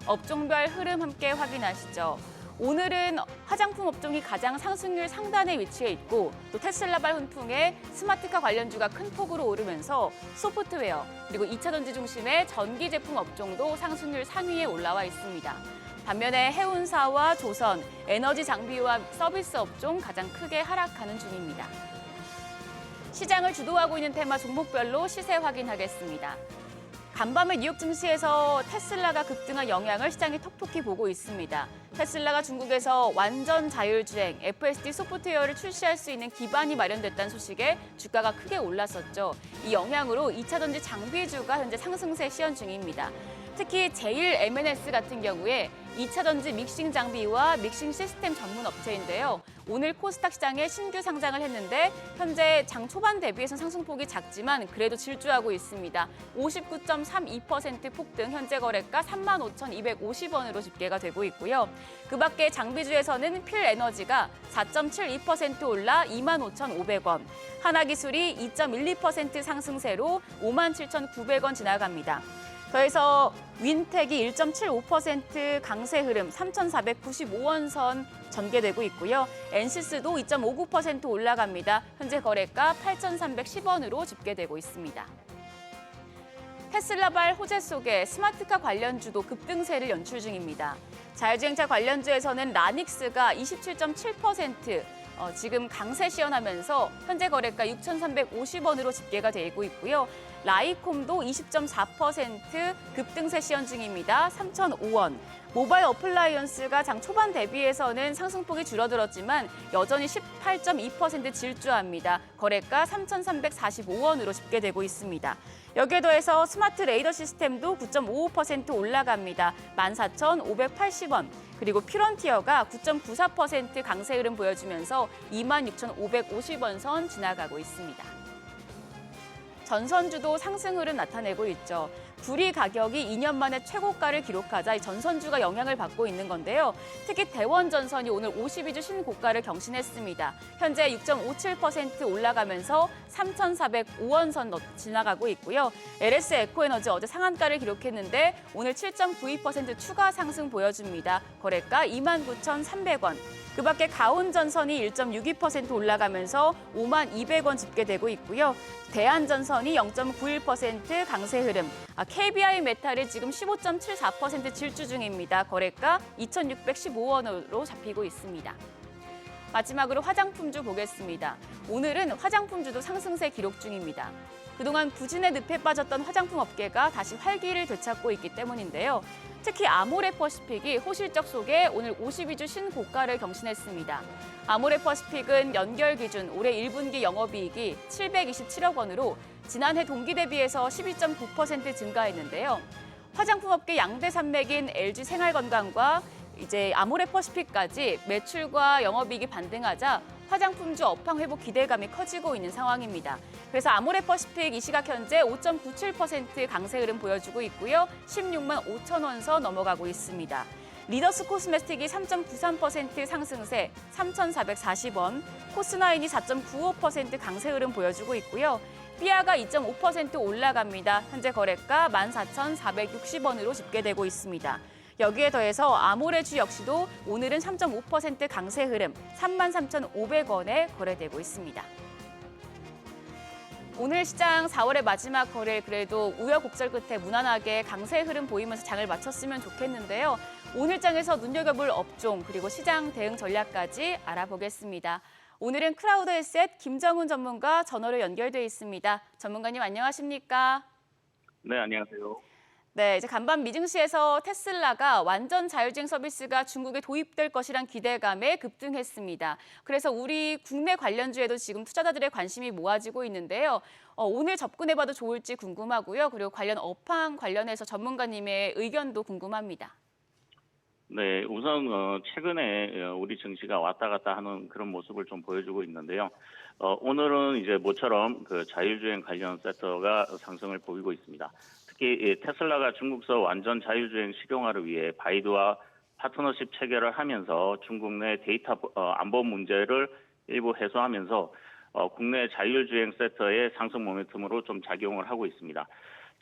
업종별 흐름 함께 확인하시죠. 오늘은 화장품 업종이 가장 상승률 상단에 위치해 있고 또 테슬라발 훈풍에 스마트카 관련주가 큰 폭으로 오르면서 소프트웨어 그리고 2차 전지 중심의 전기 제품 업종도 상승률 상위에 올라와 있습니다. 반면에 해운사와 조선, 에너지 장비와 서비스 업종 가장 크게 하락하는 중입니다. 시장을 주도하고 있는 테마 종목별로 시세 확인하겠습니다. 간밤에 뉴욕 증시에서 테슬라가 급등한 영향을 시장이 톡톡히 보고 있습니다. 테슬라가 중국에서 완전 자율주행 FSD 소프트웨어를 출시할 수 있는 기반이 마련됐다는 소식에 주가가 크게 올랐었죠. 이 영향으로 2차 전지 장비주가 현재 상승세 시현 중입니다. 특히 제일 M&S 같은 경우에 2차 전지 믹싱 장비와 믹싱 시스템 전문 업체인데요. 오늘 코스닥 시장에 신규 상장을 했는데 현재 장 초반 대비해서 상승폭이 작지만 그래도 질주하고 있습니다. 59.32% 폭등, 현재 거래가 35,250원으로 집계가 되고 있고요. 그 밖에 장비주에서는 필에너지가 4.72% 올라 25,500원, 하나기술이 2.12% 상승세로 57,900원 지나갑니다. 더해서 윈텍이 1.75% 강세 흐름 3,495원 선 전개되고 있고요. 엔시스도 2.59% 올라갑니다. 현재 거래가 8,310원으로 집계되고 있습니다. 테슬라발 호재 속에 스마트카 관련주도 급등세를 연출 중입니다. 자율주행차 관련주에서는 라닉스가 27.7% 지금 강세 시현하면서 현재 거래가 6,350원으로 집계가 되고 있고요. 라이콤도 20.4% 급등세 시현 중입니다. 3,005원. 모바일 어플라이언스가 장 초반 대비해서는 상승폭이 줄어들었지만 여전히 18.2% 질주합니다. 거래가 3,345원으로 집계되고 있습니다. 여기에 더해서 스마트 레이더 시스템도 9.55% 올라갑니다. 14,580원. 그리고 퓨런티어가 9.94% 강세 흐름 보여주면서 26,550원 선 지나가고 있습니다. 전선주도 상승 흐름 나타내고 있죠. 불이 가격이 2년 만에 최고가를 기록하자 이 전선주가 영향을 받고 있는 건데요. 특히 대원전선이 오늘 52주 신고가를 경신했습니다. 현재 6.57% 올라가면서 3,405원 선 지나가고 있고요. LS 에코에너지 어제 상한가를 기록했는데 오늘 7.92% 추가 상승 보여줍니다. 거래가 29,300원. 그 밖에 가온전선이 1.62% 올라가면서 52,200원 집계되고 있고요. 대한전선이 0.91% 강세 흐름, KBI 메탈이 지금 15.74% 질주 중입니다. 거래가 2,615원으로 잡히고 있습니다. 마지막으로 화장품주 보겠습니다. 오늘은 화장품주도 상승세 기록 중입니다. 그동안 부진의 늪에 빠졌던 화장품 업계가 다시 활기를 되찾고 있기 때문인데요. 특히 아모레퍼시픽이 호실적 속에 오늘 52주 신고가를 경신했습니다. 아모레퍼시픽은 연결 기준 올해 1분기 영업이익이 727억 원으로 지난해 동기 대비해서 12.9% 증가했는데요. 화장품업계 양대 산맥인 LG 생활건강과 이제 아모레퍼시픽까지 매출과 영업이익이 반등하자 화장품주 업황 회복 기대감이 커지고 있는 상황입니다. 그래서 아모레퍼시픽 이 시각 현재 5.97% 강세 흐름 보여주고 있고요. 16만 5천 원 선 넘어가고 있습니다. 리더스 코스메틱이 3.93% 상승세 3,440원, 코스나인이 4.95% 강세 흐름 보여주고 있고요. 삐아가 2.5% 올라갑니다. 현재 거래가 14,460원으로 집계되고 있습니다. 여기에 더해서 아모레주 역시도 오늘은 3.5% 강세 흐름 33,500원에 거래되고 있습니다. 오늘 시장 4월의 마지막 거래일 그래도 우여곡절 끝에 무난하게 강세 흐름 보이면서 장을 마쳤으면 좋겠는데요. 오늘 장에서 눈여겨볼 업종 그리고 시장 대응 전략까지 알아보겠습니다. 오늘은 크라우드 에셋 김정훈 전문가 전화로 연결돼 있습니다. 전문가님 안녕하십니까? 네, 안녕하세요. 네, 이제 간밤 미증시에서 테슬라가 완전 자율주행 서비스가 중국에 도입될 것이란 기대감에 급등했습니다. 그래서 우리 국내 관련주에도 지금 투자자들의 관심이 모아지고 있는데요. 오늘 접근해봐도 좋을지 궁금하고요. 그리고 관련 업황 관련해서 전문가님의 의견도 궁금합니다. 네, 우선 최근에 우리 증시가 왔다 갔다 하는 그런 모습을 좀 보여주고 있는데요. 오늘은 이제 모처럼 그 자율주행 관련 섹터가 상승을 보이고 있습니다. 특히 테슬라가 중국서 완전 자율주행 실용화를 위해 바이두와 파트너십 체결을 하면서 중국 내 데이터 안보 문제를 일부 해소하면서 국내 자율주행 섹터의 상승 모멘텀으로 좀 작용을 하고 있습니다.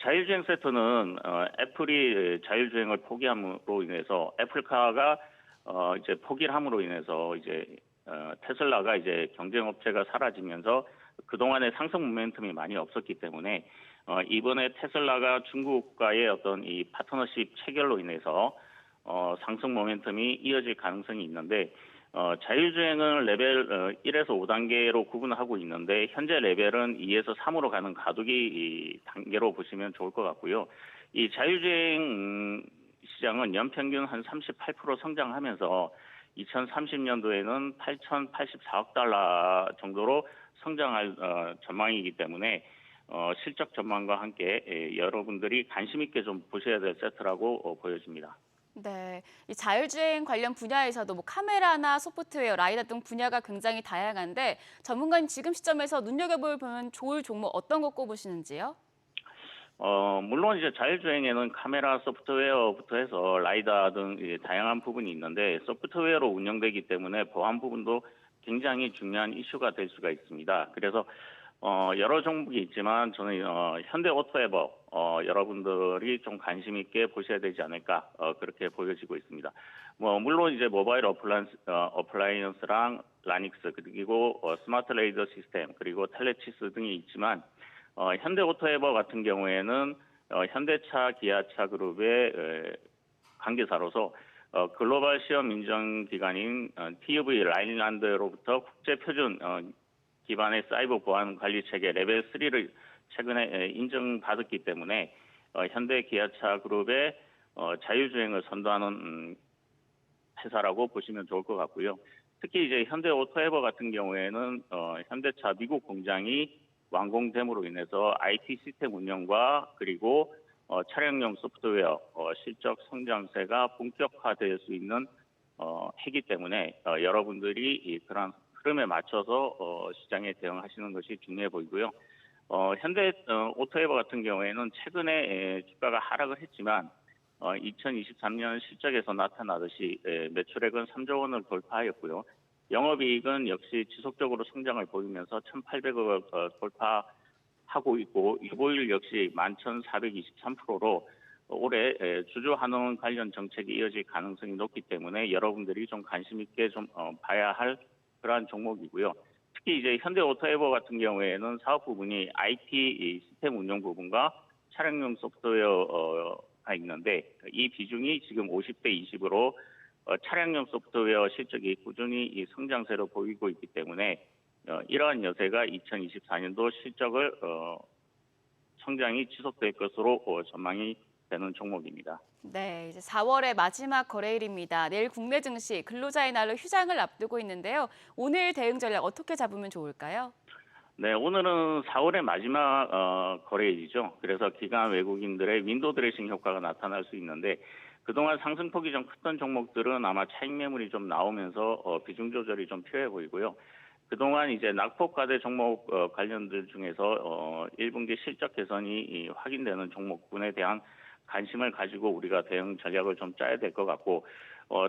자율주행 섹터는 애플이 자율주행을 포기함으로 인해서 애플카가 이제 포기를 함으로 인해서 이제 테슬라가 이제 경쟁업체가 사라지면서 그동안의 상승 모멘텀이 많이 없었기 때문에 이번에 테슬라가 중국과의 어떤 이 파트너십 체결로 인해서 상승 모멘텀이 이어질 가능성이 있는데 자율주행은 레벨 1에서 5단계로 구분하고 있는데 현재 레벨은 2에서 3으로 가는 가두기 단계로 보시면 좋을 것 같고요. 이 자율주행 시장은 연평균 한 38% 성장하면서 2030년도에는 8,084억 달러 정도로 성장할 전망이기 때문에 실적 전망과 함께 여러분들이 관심 있게 좀 보셔야 될 세트라고 보여집니다. 네, 이 자율주행 관련 분야에서도 뭐 카메라나 소프트웨어, 라이다 등 분야가 굉장히 다양한데 전문가님 지금 시점에서 눈여겨보면 좋을 종목 어떤 거 꼽으시는지요? 물론 이제 자율주행에는 카메라 소프트웨어부터 해서 라이다 등 다양한 부분이 있는데 소프트웨어로 운영되기 때문에 보안 부분도 굉장히 중요한 이슈가 될 수가 있습니다. 그래서 여러 종목이 있지만 저는 현대오토에버 여러분들이 좀 관심 있게 보셔야 되지 않을까 그렇게 보여지고 있습니다. 물론 이제 모바일 어플라이언스랑 라닉스 그리고 스마트 레이더 시스템 그리고 텔레치스 등이 있지만 현대오토에버 같은 경우에는 현대차 기아차 그룹의 관계사로서 글로벌 시험 인정 기관인 TÜV 라인란드로부터 국제 표준 기반의 사이버 보안 관리 체계 레벨 3를 최근에 인정받았기 때문에 현대 기아차 그룹의 자율주행을 선도하는 회사라고 보시면 좋을 것 같고요. 특히 이제 현대 오토에버 같은 경우에는 현대차 미국 공장이 완공됨으로 인해서 IT 시스템 운영과 그리고 차량용 소프트웨어 실적 성장세가 본격화될 수 있는 했기 때문에 여러분들이 그런 흐름에 맞춰서 시장에 대응하시는 것이 중요해 보이고요. 현대 오토에버 같은 경우에는 최근에 주가가 하락을 했지만 2023년 실적에서 나타나듯이 매출액은 3조 원을 돌파하였고요. 영업이익은 역시 지속적으로 성장을 보이면서 1,800억을 돌파하고 있고 유보율 역시 11,423%로 올해 주주 환원 관련 정책이 이어질 가능성이 높기 때문에 여러분들이 좀 관심 있게 좀 봐야 할 그러한 종목이고요. 특히 이제 현대 오토에버 같은 경우에는 사업 부분이 IT 시스템 운영 부분과 차량용 소프트웨어가 있는데 이 비중이 지금 50대 20으로 차량용 소프트웨어 실적이 꾸준히 성장세로 보이고 있기 때문에 이러한 여세가 2024년도 실적을 성장이 지속될 것으로 전망이 되는 종목입니다. 네, 이제 4월의 마지막 거래일입니다. 내일 국내 증시 근로자의 날로 휴장을 앞두고 있는데요. 오늘 대응 전략 어떻게 잡으면 좋을까요? 네, 오늘은 4월의 마지막 거래일이죠. 그래서 기관 외국인들의 윈도우 드레싱 효과가 나타날 수 있는데 그동안 상승폭이 좀 컸던 종목들은 아마 차익 매물이 좀 나오면서 비중 조절이 좀 필요해 보이고요. 그동안 이제 낙폭과대 종목 관련들 중에서 1분기 실적 개선이 확인되는 종목군에 대한 관심을 가지고 우리가 대응 전략을 좀 짜야 될 것 같고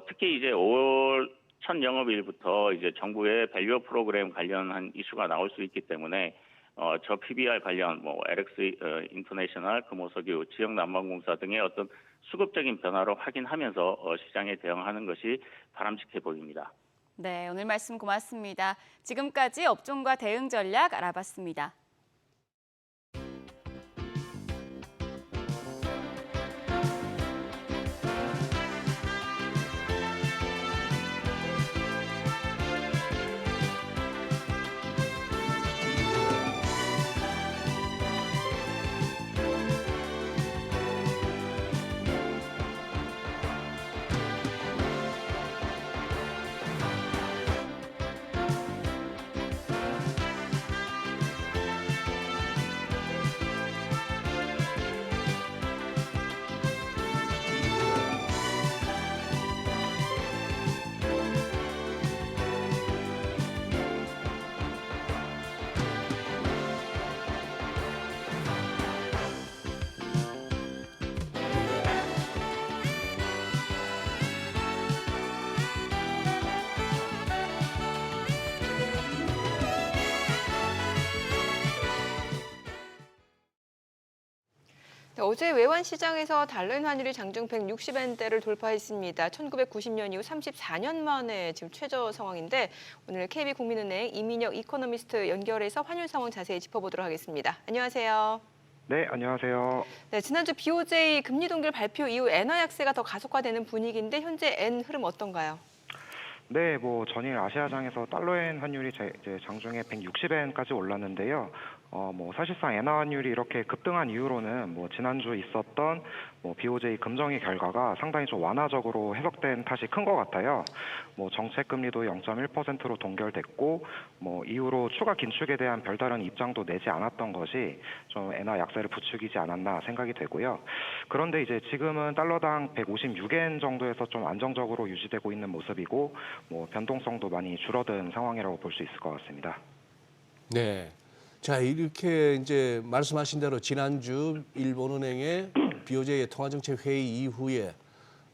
특히 이제 5월 첫 영업일부터 이제 정부의 밸류업 프로그램 관련한 이슈가 나올 수 있기 때문에 저 PBR 관련 LX 인터내셔널, 금호석유, 지역난방공사 등의 어떤 수급적인 변화를 확인하면서 시장에 대응하는 것이 바람직해 보입니다. 네, 오늘 말씀 고맙습니다. 지금까지 업종과 대응 전략 알아봤습니다. 어제 외환 시장에서 달러인 환율이 장중 160엔대를 돌파했습니다. 1990년 이후 34년 만에 지금 최저 상황인데 오늘 KB국민은행 이민혁 이코노미스트 연결해서 환율 상황 자세히 짚어보도록 하겠습니다. 안녕하세요. 네, 안녕하세요. 네, 지난주 BOJ 금리 동결 발표 이후 엔화 약세가 더 가속화되는 분위기인데 현재 엔 흐름 어떤가요? 네, 전일 아시아장에서 달러엔 환율이 이제 장중에 160엔까지 올랐는데요. 사실상 엔화 환율이 이렇게 급등한 이유로는 지난주 있었던 BOJ 금정의 결과가 상당히 좀 완화적으로 해석된 탓이 큰 것 같아요. 정책 금리도 0.1%로 동결됐고, 이후로 추가 긴축에 대한 별다른 입장도 내지 않았던 것이 좀 엔화 약세를 부추기지 않았나 생각이 되고요. 그런데 이제 지금은 달러당 156엔 정도에서 좀 안정적으로 유지되고 있는 모습이고, 변동성도 많이 줄어든 상황이라고 볼 수 있을 것 같습니다. 네. 자, 이렇게 이제 말씀하신 대로 지난주 일본은행의 BOJ의 통화정책 회의 이후에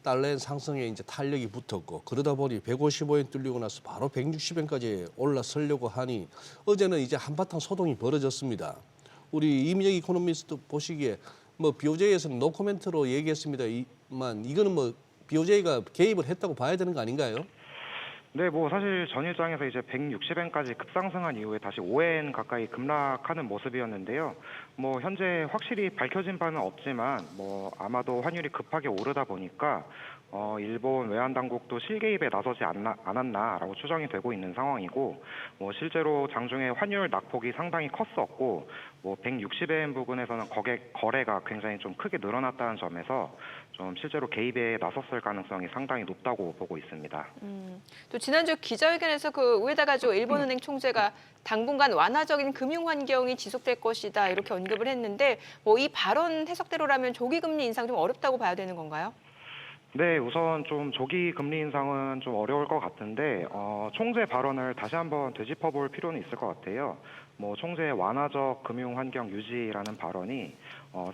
달러엔 상승에 이제 탄력이 붙었고 그러다 보니 155엔 뚫리고 나서 바로 160엔까지 올라서려고 하니 어제는 이제 한바탕 소동이 벌어졌습니다. 우리 이민혁 이코노미스트 보시기에 BOJ에서는 노코멘트로 얘기했습니다만 이거는 BOJ가 개입을 했다고 봐야 되는 거 아닌가요? 네, 사실 전일장에서 이제 160엔까지 급상승한 이후에 다시 5엔 가까이 급락하는 모습이었는데요. 현재 확실히 밝혀진 바는 없지만 아마도 환율이 급하게 오르다 보니까 일본 외환 당국도 실개입에 나서지 않았나라고 추정이 되고 있는 상황이고 실제로 장중에 환율 낙폭이 상당히 컸었고 160엔 부근에서는 거래가 굉장히 좀 크게 늘어났다는 점에서 좀 실제로 개입에 나섰을 가능성이 상당히 높다고 보고 있습니다. 또 지난주 기자회견에서 그 우에다 가지고 일본은행 총재가 당분간 완화적인 금융 환경이 지속될 것이다 이렇게 언급을 했는데 이 발언 해석대로라면 조기 금리 인상 좀 어렵다고 봐야 되는 건가요? 네, 우선 좀 조기 금리 인상은 좀 어려울 것 같은데 총재 발언을 다시 한번 되짚어볼 필요는 있을 것 같아요. 뭐 총재의 완화적 금융 환경 유지라는 발언이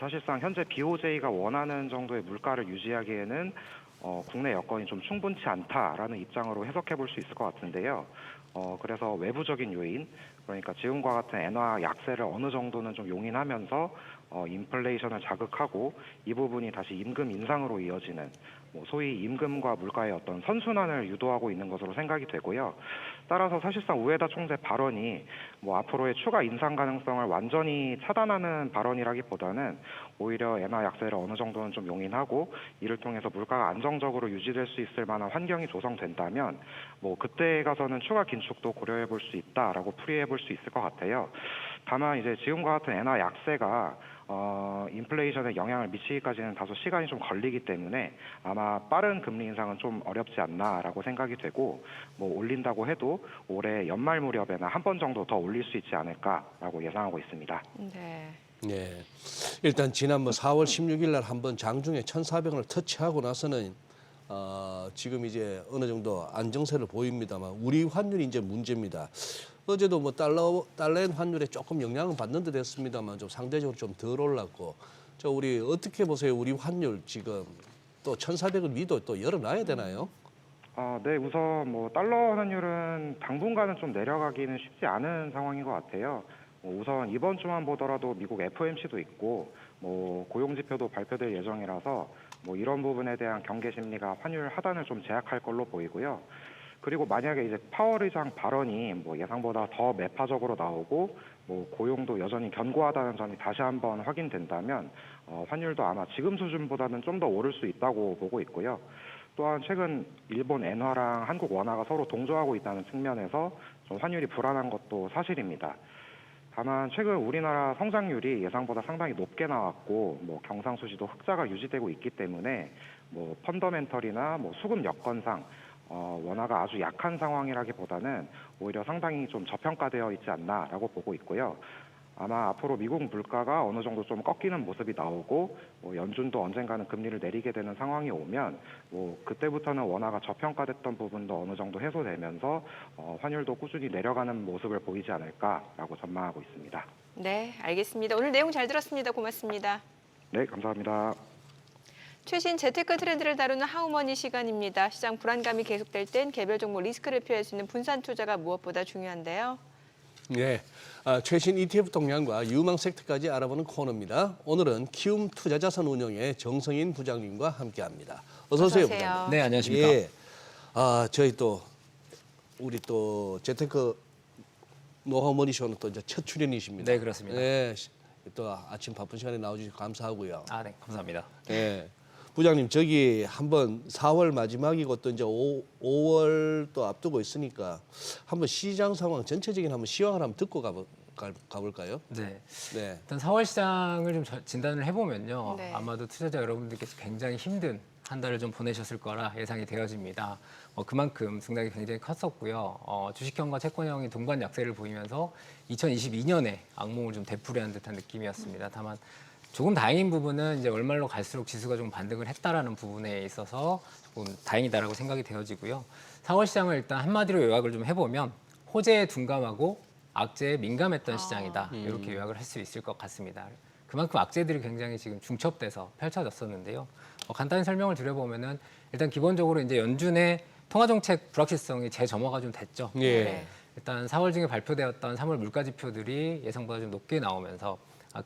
사실상 현재 BOJ가 원하는 정도의 물가를 유지하기에는 국내 여건이 좀 충분치 않다라는 입장으로 해석해 볼 수 있을 것 같은데요. 그래서 외부적인 요인, 그러니까 지금과 같은 엔화 약세를 어느 정도는 좀 용인하면서 인플레이션을 자극하고 이 부분이 다시 임금 인상으로 이어지는 뭐 소위 임금과 물가의 어떤 선순환을 유도하고 있는 것으로 생각이 되고요. 따라서 사실상 우에다 총재 발언이 뭐 앞으로의 추가 인상 가능성을 완전히 차단하는 발언이라기보다는 오히려 엔화 약세를 어느 정도는 좀 용인하고 이를 통해서 물가가 안정적으로 유지될 수 있을 만한 환경이 조성된다면 뭐 그때 가서는 추가 긴축도 고려해 볼 수 있다라고 풀이해 볼 수 있을 것 같아요. 다만 이제 지금과 같은 엔화 약세가 인플레이션에 영향을 미치기까지는 다소 시간이 좀 걸리기 때문에 아마 빠른 금리 인상은 좀 어렵지 않나라고 생각이 되고 뭐 올린다고 해도 올해 연말 무렵에나 한 번 정도 더 올릴 수 있지 않을까라고 예상하고 있습니다. 네. 네. 일단 지난 4월 16일 날 한번 장중에 1,400원을 터치하고 나서는 지금 이제 어느 정도 안정세를 보입니다만 우리 환율이 이제 문제입니다. 어제도 뭐 달러엔 환율에 조금 영향은 받는 듯 했습니다만 좀 상대적으로 좀 덜 올랐고 저 우리 어떻게 보세요? 우리 환율 지금 또 1,400원 위도 또 열어놔야 되나요? 네, 우선 뭐 달러 환율은 당분간은 좀 내려가기는 쉽지 않은 상황인 것 같아요. 우선 이번 주만 보더라도 미국 FOMC도 있고 뭐 고용 지표도 발표될 예정이라서 뭐 이런 부분에 대한 경계 심리가 환율 하단을 좀 제약할 걸로 보이고요. 그리고 만약에 이제 파월 의장 발언이 뭐 예상보다 더 매파적으로 나오고 뭐 고용도 여전히 견고하다는 점이 다시 한번 확인된다면 환율도 아마 지금 수준보다는 좀 더 오를 수 있다고 보고 있고요. 또한 최근 일본 엔화랑 한국 원화가 서로 동조하고 있다는 측면에서 좀 환율이 불안한 것도 사실입니다. 다만 최근 우리나라 성장률이 예상보다 상당히 높게 나왔고 뭐 경상수지도 흑자가 유지되고 있기 때문에 뭐 펀더멘털이나 뭐 수급 여건상 원화가 아주 약한 상황이라기보다는 오히려 상당히 좀 저평가되어 있지 않나라고 보고 있고요. 아마 앞으로 미국 물가가 어느 정도 좀 꺾이는 모습이 나오고 뭐 연준도 언젠가는 금리를 내리게 되는 상황이 오면 뭐 그때부터는 원화가 저평가됐던 부분도 어느 정도 해소되면서 환율도 꾸준히 내려가는 모습을 보이지 않을까라고 전망하고 있습니다. 네, 알겠습니다. 오늘 내용 잘 들었습니다. 고맙습니다. 네, 감사합니다. 최신 재테크 트렌드를 다루는 하우머니 시간입니다. 시장 불안감이 계속될 땐 개별 종목 리스크를 피할 수 있는 분산 투자가 무엇보다 중요한데요. 네, 최신 ETF 동향과 유망 섹터까지 알아보는 코너입니다. 오늘은 키움 투자자산 운용의 정성인 부장님과 함께합니다. 어서 오세요, 부장님. 네, 안녕하십니까. 예, 저희 또 우리 또 재테크 노하우 머니쇼는 또 이제 첫 출연이십니다. 네, 그렇습니다. 네, 또 아침 바쁜 시간에 나와주셔서 감사하고요. 네, 감사합니다. 네. 부장님, 저기 한번 4월 마지막이고 또 이제 5월 또 앞두고 있으니까 한번 시장 상황 전체적인 한번 시황을 한번 듣고 가볼까요? 네. 네. 일단 4월 시장을 좀 진단을 해보면요. 네. 아마도 투자자 여러분들께서 굉장히 힘든 한 달을 좀 보내셨을 거라 예상이 되어집니다. 그만큼 등락이 굉장히 컸었고요. 주식형과 채권형이 동반 약세를 보이면서 2022년에 악몽을 좀 되풀이한 듯한 느낌이었습니다. 다만 조금 다행인 부분은 이제 월말로 갈수록 지수가 좀 반등을 했다라는 부분에 있어서 조금 다행이다라고 생각이 되어지고요. 4월 시장을 일단 한마디로 요약을 좀 해보면 호재에 둔감하고 악재에 민감했던 시장이다. 이렇게 요약을 할 수 있을 것 같습니다. 그만큼 악재들이 굉장히 지금 중첩돼서 펼쳐졌었는데요. 간단히 설명을 드려보면은 일단 기본적으로 이제 연준의 통화정책 불확실성이 재점화가 좀 됐죠. 예. 네. 일단 4월 중에 발표되었던 3월 물가 지표들이 예상보다 좀 높게 나오면서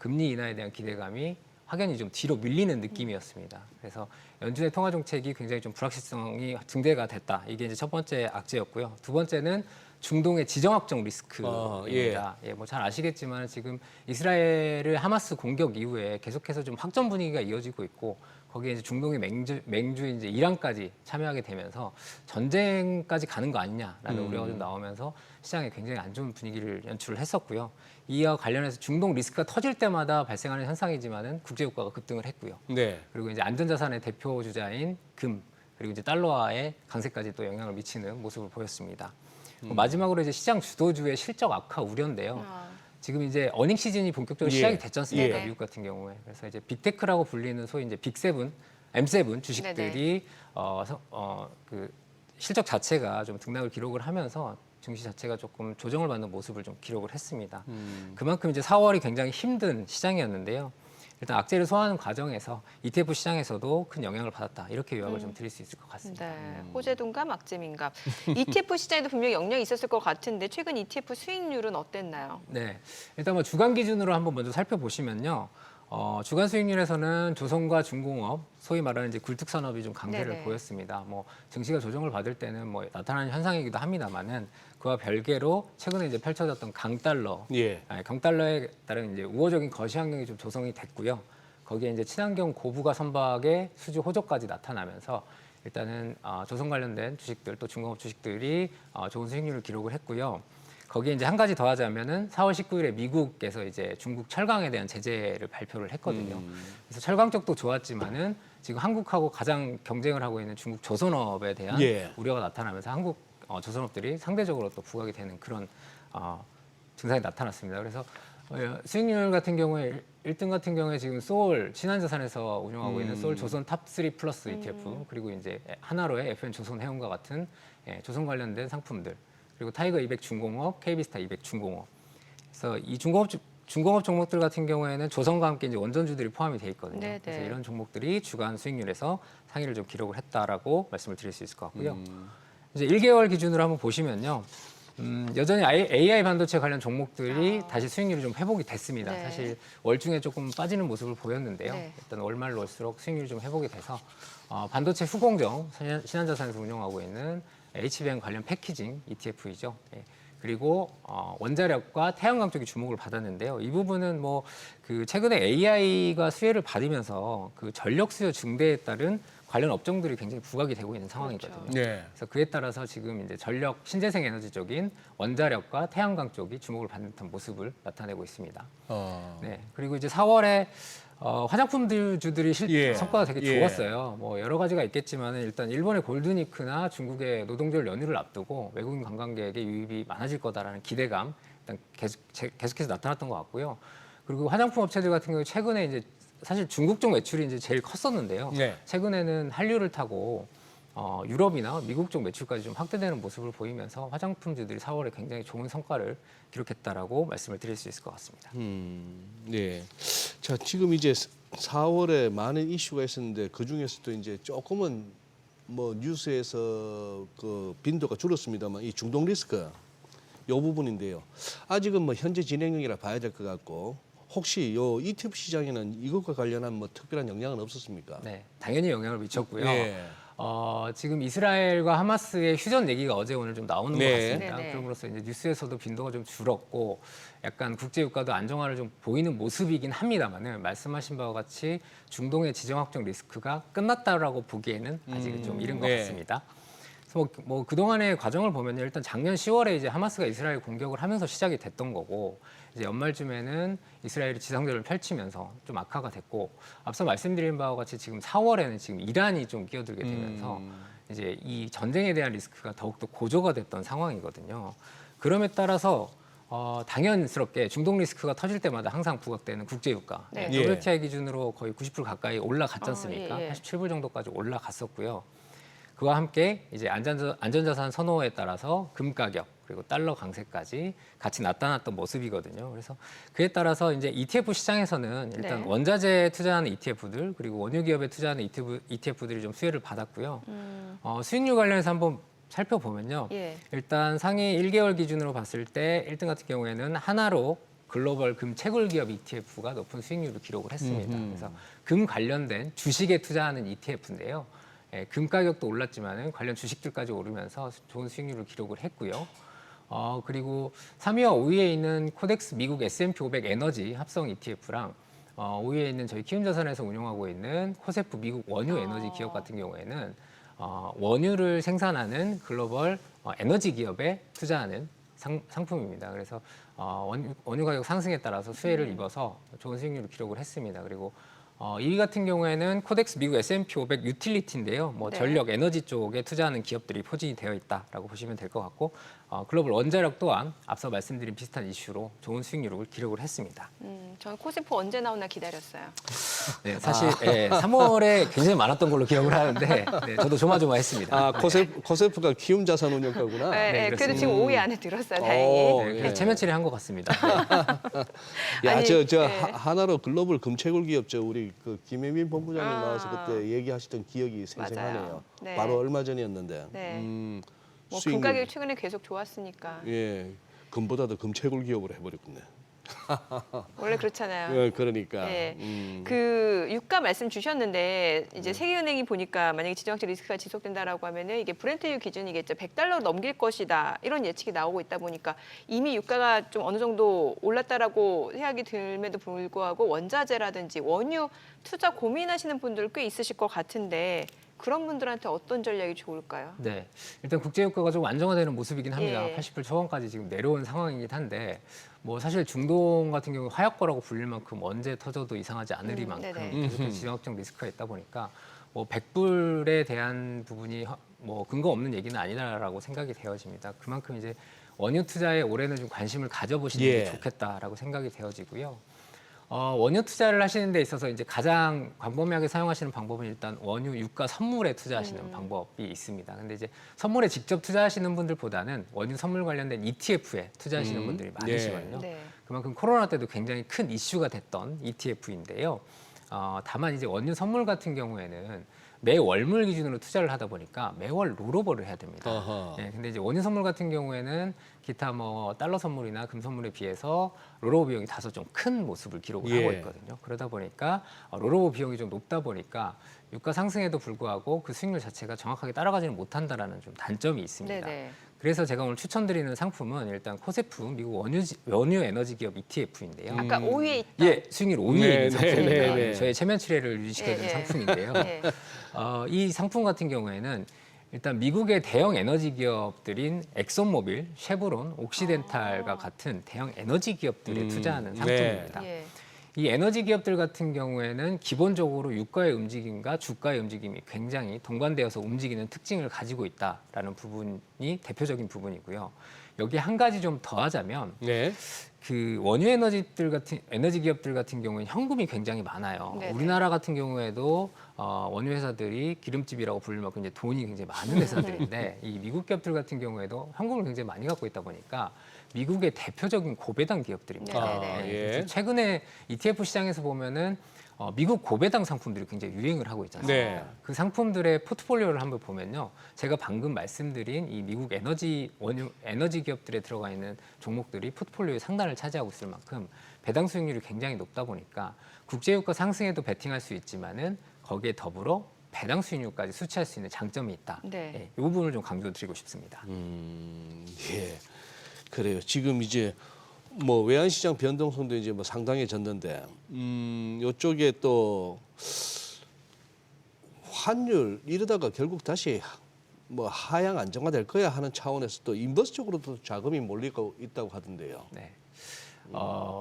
금리 인하에 대한 기대감이 확연히 좀 뒤로 밀리는 느낌이었습니다. 그래서 연준의 통화 정책이 굉장히 좀 불확실성이 증대가 됐다. 이게 이제 첫 번째 악재였고요. 두 번째는 중동의 지정학적 리스크입니다. 예, 뭐 잘 아시겠지만 지금 이스라엘을 하마스 공격 이후에 계속해서 좀 확전 분위기가 이어지고 있고 거기에 이제 중동의 맹주인 이제 이란까지 참여하게 되면서 전쟁까지 가는 거 아니냐라는 우려가 좀 나오면서 시장에 굉장히 안 좋은 분위기를 연출을 했었고요. 이와 관련해서 중동 리스크가 터질 때마다 발생하는 현상이지만은 국제유가가 급등을 했고요. 네. 그리고 이제 안전자산의 대표 주자인 금 그리고 이제 달러화의 강세까지 또 영향을 미치는 모습을 보였습니다. 마지막으로 이제 시장 주도주의 실적 악화 우려인데요. 지금 이제 어닝 시즌이 본격적으로 시작이 됐지 않습니까? 예. 미국 같은 경우에. 그래서 이제 빅테크라고 불리는 소위 이제 빅세븐 M7 주식들이 그 실적 자체가 좀 등락을 기록을 하면서 증시 자체가 조금 조정을 받는 모습을 좀 기록을 했습니다. 그만큼 이제 4월이 굉장히 힘든 시장이었는데요. 일단 악재를 소화하는 과정에서 ETF 시장에서도 큰 영향을 받았다. 이렇게 요약을 좀 드릴 수 있을 것 같습니다. 네, 호재 둔감, 악재 민감. ETF 시장에도 분명히 영향이 있었을 것 같은데 최근 ETF 수익률은 어땠나요? 네, 일단 뭐 주간 기준으로 한번 먼저 살펴보시면요. 주간 수익률에서는 조선과 중공업, 소위 말하는 이제 굴뚝산업이 좀 강세를 네네. 보였습니다. 뭐 증시가 조정을 받을 때는 뭐 나타나는 현상이기도 합니다만은 그와 별개로 최근에 이제 펼쳐졌던 강달러, 예. 강달러에 따른 이제 우호적인 거시 환경이 좀 조성이 됐고요. 거기에 이제 친환경 고부가 선박의 수주 호조까지 나타나면서 일단은 조선 관련된 주식들 또 중공업 주식들이 좋은 수익률을 기록을 했고요. 거기에 이제 한 가지 더하자면은 4월 19일에 미국에서 이제 중국 철강에 대한 제재를 발표를 했거든요. 그래서 철강 쪽도 좋았지만은 지금 한국하고 가장 경쟁을 하고 있는 중국 조선업에 대한 예. 우려가 나타나면서 한국 조선업들이 상대적으로 또 부각이 되는 그런 증상이 나타났습니다. 그래서 수익률 같은 경우에 1등 같은 경우에 지금 소울 신한자산에서 운영하고 있는 소울 조선 탑3 플러스 ETF 그리고 이제 하나로의 FN 조선 해운과 같은 조선 관련된 상품들 그리고 타이거 200 중공업, KB스타 200 중공업. 그래서 이 중공업 종목들 같은 경우에는 조선과 함께 이제 원전주들이 포함이 돼 있거든요. 네네. 그래서 이런 종목들이 주간 수익률에서 상위를 좀 기록을 했다라고 말씀을 드릴 수 있을 것 같고요. 이제 1개월 기준으로 한번 보시면요. 여전히 AI 반도체 관련 종목들이 다시 수익률이 좀 회복이 됐습니다. 네. 사실 월 중에 조금 빠지는 모습을 보였는데요. 네. 일단 월말로 올수록 수익률이 좀 회복이 돼서 반도체 후공정 신한자산에서 운영하고 있는 HBM 관련 패키징 ETF이죠. 예. 그리고 원자력과 태양광 쪽이 주목을 받았는데요. 이 부분은 뭐 그 최근에 AI가 수혜를 받으면서 그 전력 수요 증대에 따른 관련 업종들이 굉장히 부각이 되고 있는 상황이거든요. 네. 그래서 그에 따라서 지금 이제 전력 신재생 에너지 쪽인 원자력과 태양광 쪽이 주목을 받는 듯한 모습을 나타내고 있습니다. 네. 그리고 이제 4월에 화장품주들이 예. 성과가 되게 예. 좋았어요. 뭐 여러 가지가 있겠지만 일단 일본의 골드니크나 중국의 노동절 연휴를 앞두고 외국인 관광객의 유입이 많아질 거다라는 기대감 일단 계속해서 나타났던 것 같고요. 그리고 화장품 업체들 같은 경우 최근에 이제 사실 중국 쪽 매출이 이제 제일 컸었는데요. 네. 최근에는 한류를 타고 유럽이나 미국 쪽 매출까지 좀 확대되는 모습을 보이면서 화장품주들이 4월에 굉장히 좋은 성과를 기록했다라고 말씀을 드릴 수 있을 것 같습니다. 네. 자, 지금 이제 4월에 많은 이슈가 있었는데 그 중에서도 이제 조금은 뭐 뉴스에서 그 빈도가 줄었습니다만 이 중동 리스크 요 부분인데요. 아직은 뭐 현재 진행형이라 봐야 될 것 같고 혹시 요 ETF 시장에는 이것과 관련한 뭐 특별한 영향은 없었습니까? 네, 당연히 영향을 미쳤고요. 예. 지금 이스라엘과 하마스의 휴전 얘기가 어제 오늘 좀 나오는 네. 것 같습니다. 네네. 그럼으로써 이제 뉴스에서도 빈도가 좀 줄었고 약간 국제유가도 안정화를 좀 보이는 모습이긴 합니다만은 말씀하신 바와 같이 중동의 지정 확정 리스크가 끝났다라고 보기에는 아직은 좀 이른 것 네. 같습니다. 그래서 뭐 그동안의 과정을 보면 일단 작년 10월에 이제 하마스가 이스라엘 공격을 하면서 시작이 됐던 거고 이제 연말쯤에는 이스라엘이 지상전을 펼치면서 좀 악화가 됐고 앞서 말씀드린 바와 같이 지금 4월에는 지금 이란이 좀 끼어들게 되면서 이제 이 전쟁에 대한 리스크가 더욱더 고조가 됐던 상황이거든요. 그럼에 따라서 당연스럽게 중동 리스크가 터질 때마다 항상 부각되는 국제유가 네. WTI 기준으로 거의 90불 가까이 올라갔지 않습니까? 예. 87불 정도까지 올라갔었고요. 그와 함께 이제 안전자산 선호에 따라서 금 가격 그리고 달러 강세까지 같이 나타났던 모습이거든요. 그래서 그에 따라서 이제 ETF 시장에서는 일단 네. 원자재에 투자하는 ETF들 그리고 원유 기업에 투자하는 ETF들이 좀 수혜를 받았고요. 수익률 관련해서 한번 살펴보면요. 예. 일단 상위 1개월 기준으로 봤을 때 1등 같은 경우에는 하나로 글로벌 금 채굴 기업 ETF가 높은 수익률을 기록을 했습니다. 그래서 금 관련된 주식에 투자하는 ETF인데요. 금 가격도 올랐지만 관련 주식들까지 오르면서 좋은 수익률을 기록을 했고요. 그리고 3위와 5위에 있는 코덱스 미국 S&P 500 에너지 합성 ETF랑 5위에 있는 저희 키움자산에서 운영하고 있는 코세프 미국 원유 에너지 기업 같은 경우에는 원유를 생산하는 글로벌 에너지 기업에 투자하는 상품입니다. 그래서 원유 가격 상승에 따라서 수혜를 입어서 좋은 수익률을 기록을 했습니다. 그리고 2위 같은 경우에는 코덱스 미국 S&P 500 유틸리티인데요. 뭐 네. 전력 에너지 쪽에 투자하는 기업들이 포진이 되어 있다라고 보시면 될 것 같고 글로벌 원자력 또한 앞서 말씀드린 비슷한 이슈로 좋은 수익률을 기록을 했습니다. 전 코세프 언제 나오나 기다렸어요. 네, 사실 3월에 굉장히 많았던 걸로 기억을 하는데 네, 저도 조마조마했습니다. 아, 코세프가 키움 자산 운용가구나. 네, 네, 그래도 그렇습니다. 지금 5위 안에 들었어요. 다행히. 네, 그래서 체면치레 한 것 같습니다. 네. 야, 아니, 저 네. 하나로 글로벌 금채굴 기업 우리 그 김혜민 본부장님 아. 나와서 그때 얘기하시던 기억이 생생하네요. 맞아요. 네. 바로 얼마 전이었는데. 네. 뭐 수익률. 금가격이 최근에 계속 좋았으니까. 예, 금보다도 금채굴 기업으로 해버렸군요. 원래 그렇잖아요. 예, 그러니까. 네. 그 유가 말씀 주셨는데 이제 세계은행이 보니까 만약에 지정학적 리스크가 지속된다라고 하면은 이게 브렌트유 기준이겠죠. $100 넘길 것이다. 이런 예측이 나오고 있다 보니까 이미 유가가 좀 어느 정도 올랐다라고 생각이 들면도 불구하고 원자재라든지 원유 투자 고민하시는 분들 꽤 있으실 것 같은데 그런 분들한테 어떤 전략이 좋을까요? 네, 일단 국제유가가 좀 안정화되는 모습이긴 합니다. 예. 80불 초반까지 지금 내려온 상황이긴 한데 뭐 사실 중동 같은 경우 화약고라고 불릴 만큼 언제 터져도 이상하지 않으리만큼 네네. 계속해서 지정학적 리스크가 있다 보니까 뭐 100불에 대한 부분이 뭐 근거 없는 얘기는 아니다라고 생각이 되어집니다. 그만큼 이제 원유 투자에 올해는 좀 관심을 가져보시는 예. 게 좋겠다라고 생각이 되어지고요. 원유 투자를 하시는 데 있어서 이제 가장 광범위하게 사용하시는 방법은 일단 원유 유가 선물에 투자하시는 방법이 있습니다. 근데 이제 선물에 직접 투자하시는 분들보다는 원유 선물 관련된 ETF에 투자하시는 분들이 많으시거든요. 네. 그만큼 코로나 때도 굉장히 큰 이슈가 됐던 ETF인데요. 다만 이제 원유 선물 같은 경우에는 매월물 기준으로 투자를 하다 보니까 매월 롤오버를 해야 됩니다. 어허. 네, 근데 이제 원유 선물 같은 경우에는 기타 뭐 달러 선물이나 금 선물에 비해서 롤오버 비용이 다소 좀 큰 모습을 기록을 예. 하고 있거든요. 그러다 보니까 롤오버 비용이 좀 높다 보니까 유가 상승에도 불구하고 그 수익률 자체가 정확하게 따라가지는 못한다라는 좀 단점이 있습니다. 네네. 그래서 제가 오늘 추천드리는 상품은 일단 코세프 미국 원유 에너지 기업 ETF인데요. 아까 5위에 있다. 예, 수익률 5위에 네, 있는 상품입니다. 네, 네. 저의 체면치레를 유지시켜주는 예, 예. 상품인데요. 예. 이 상품 같은 경우에는 일단 미국의 대형 에너지 기업들인 엑손모빌, 쉐보론, 옥시덴탈과 같은 대형 에너지 기업들에 투자하는 네. 상품입니다. 예. 이 에너지 기업들 같은 경우에는 기본적으로 유가의 움직임과 주가의 움직임이 굉장히 동반되어서 움직이는 특징을 가지고 있다라는 부분이 대표적인 부분이고요. 여기 한 가지 좀 더하자면 네. 그 원유 에너지 기업들 같은 경우에는 현금이 굉장히 많아요. 네네. 우리나라 같은 경우에도 원유 회사들이 기름집이라고 부를 만큼 이제 돈이 굉장히 많은 회사들인데 이 미국 기업들 같은 경우에도 현금을 굉장히 많이 갖고 있다 보니까 미국의 대표적인 고배당 기업들입니다. 네네네. 아, 예. 그래서 최근에 ETF 시장에서 보면은 미국 고배당 상품들이 굉장히 유행을 하고 있지 않습니까? 네. 그 상품들의 포트폴리오를 한번 보면요. 제가 방금 말씀드린 이 미국 원유 에너지 기업들에 들어가 있는 종목들이 포트폴리오의 상단을 차지하고 있을 만큼 배당 수익률이 굉장히 높다 보니까 국제유가 상승에도 베팅할 수 있지만은 거기에 더불어 배당 수익률까지 수취할 수 있는 장점이 있다. 네. 이 부분을 좀 강조드리고 싶습니다. 예. 그래요. 지금 이제 뭐 외환시장 변동성도 이제 뭐 상당해졌는데, 이쪽에 또 환율 이러다가 결국 다시 뭐 하향 안정화될 거야 하는 차원에서 또 인버스 쪽으로도 자금이 몰리고 있다고 하던데요. 네.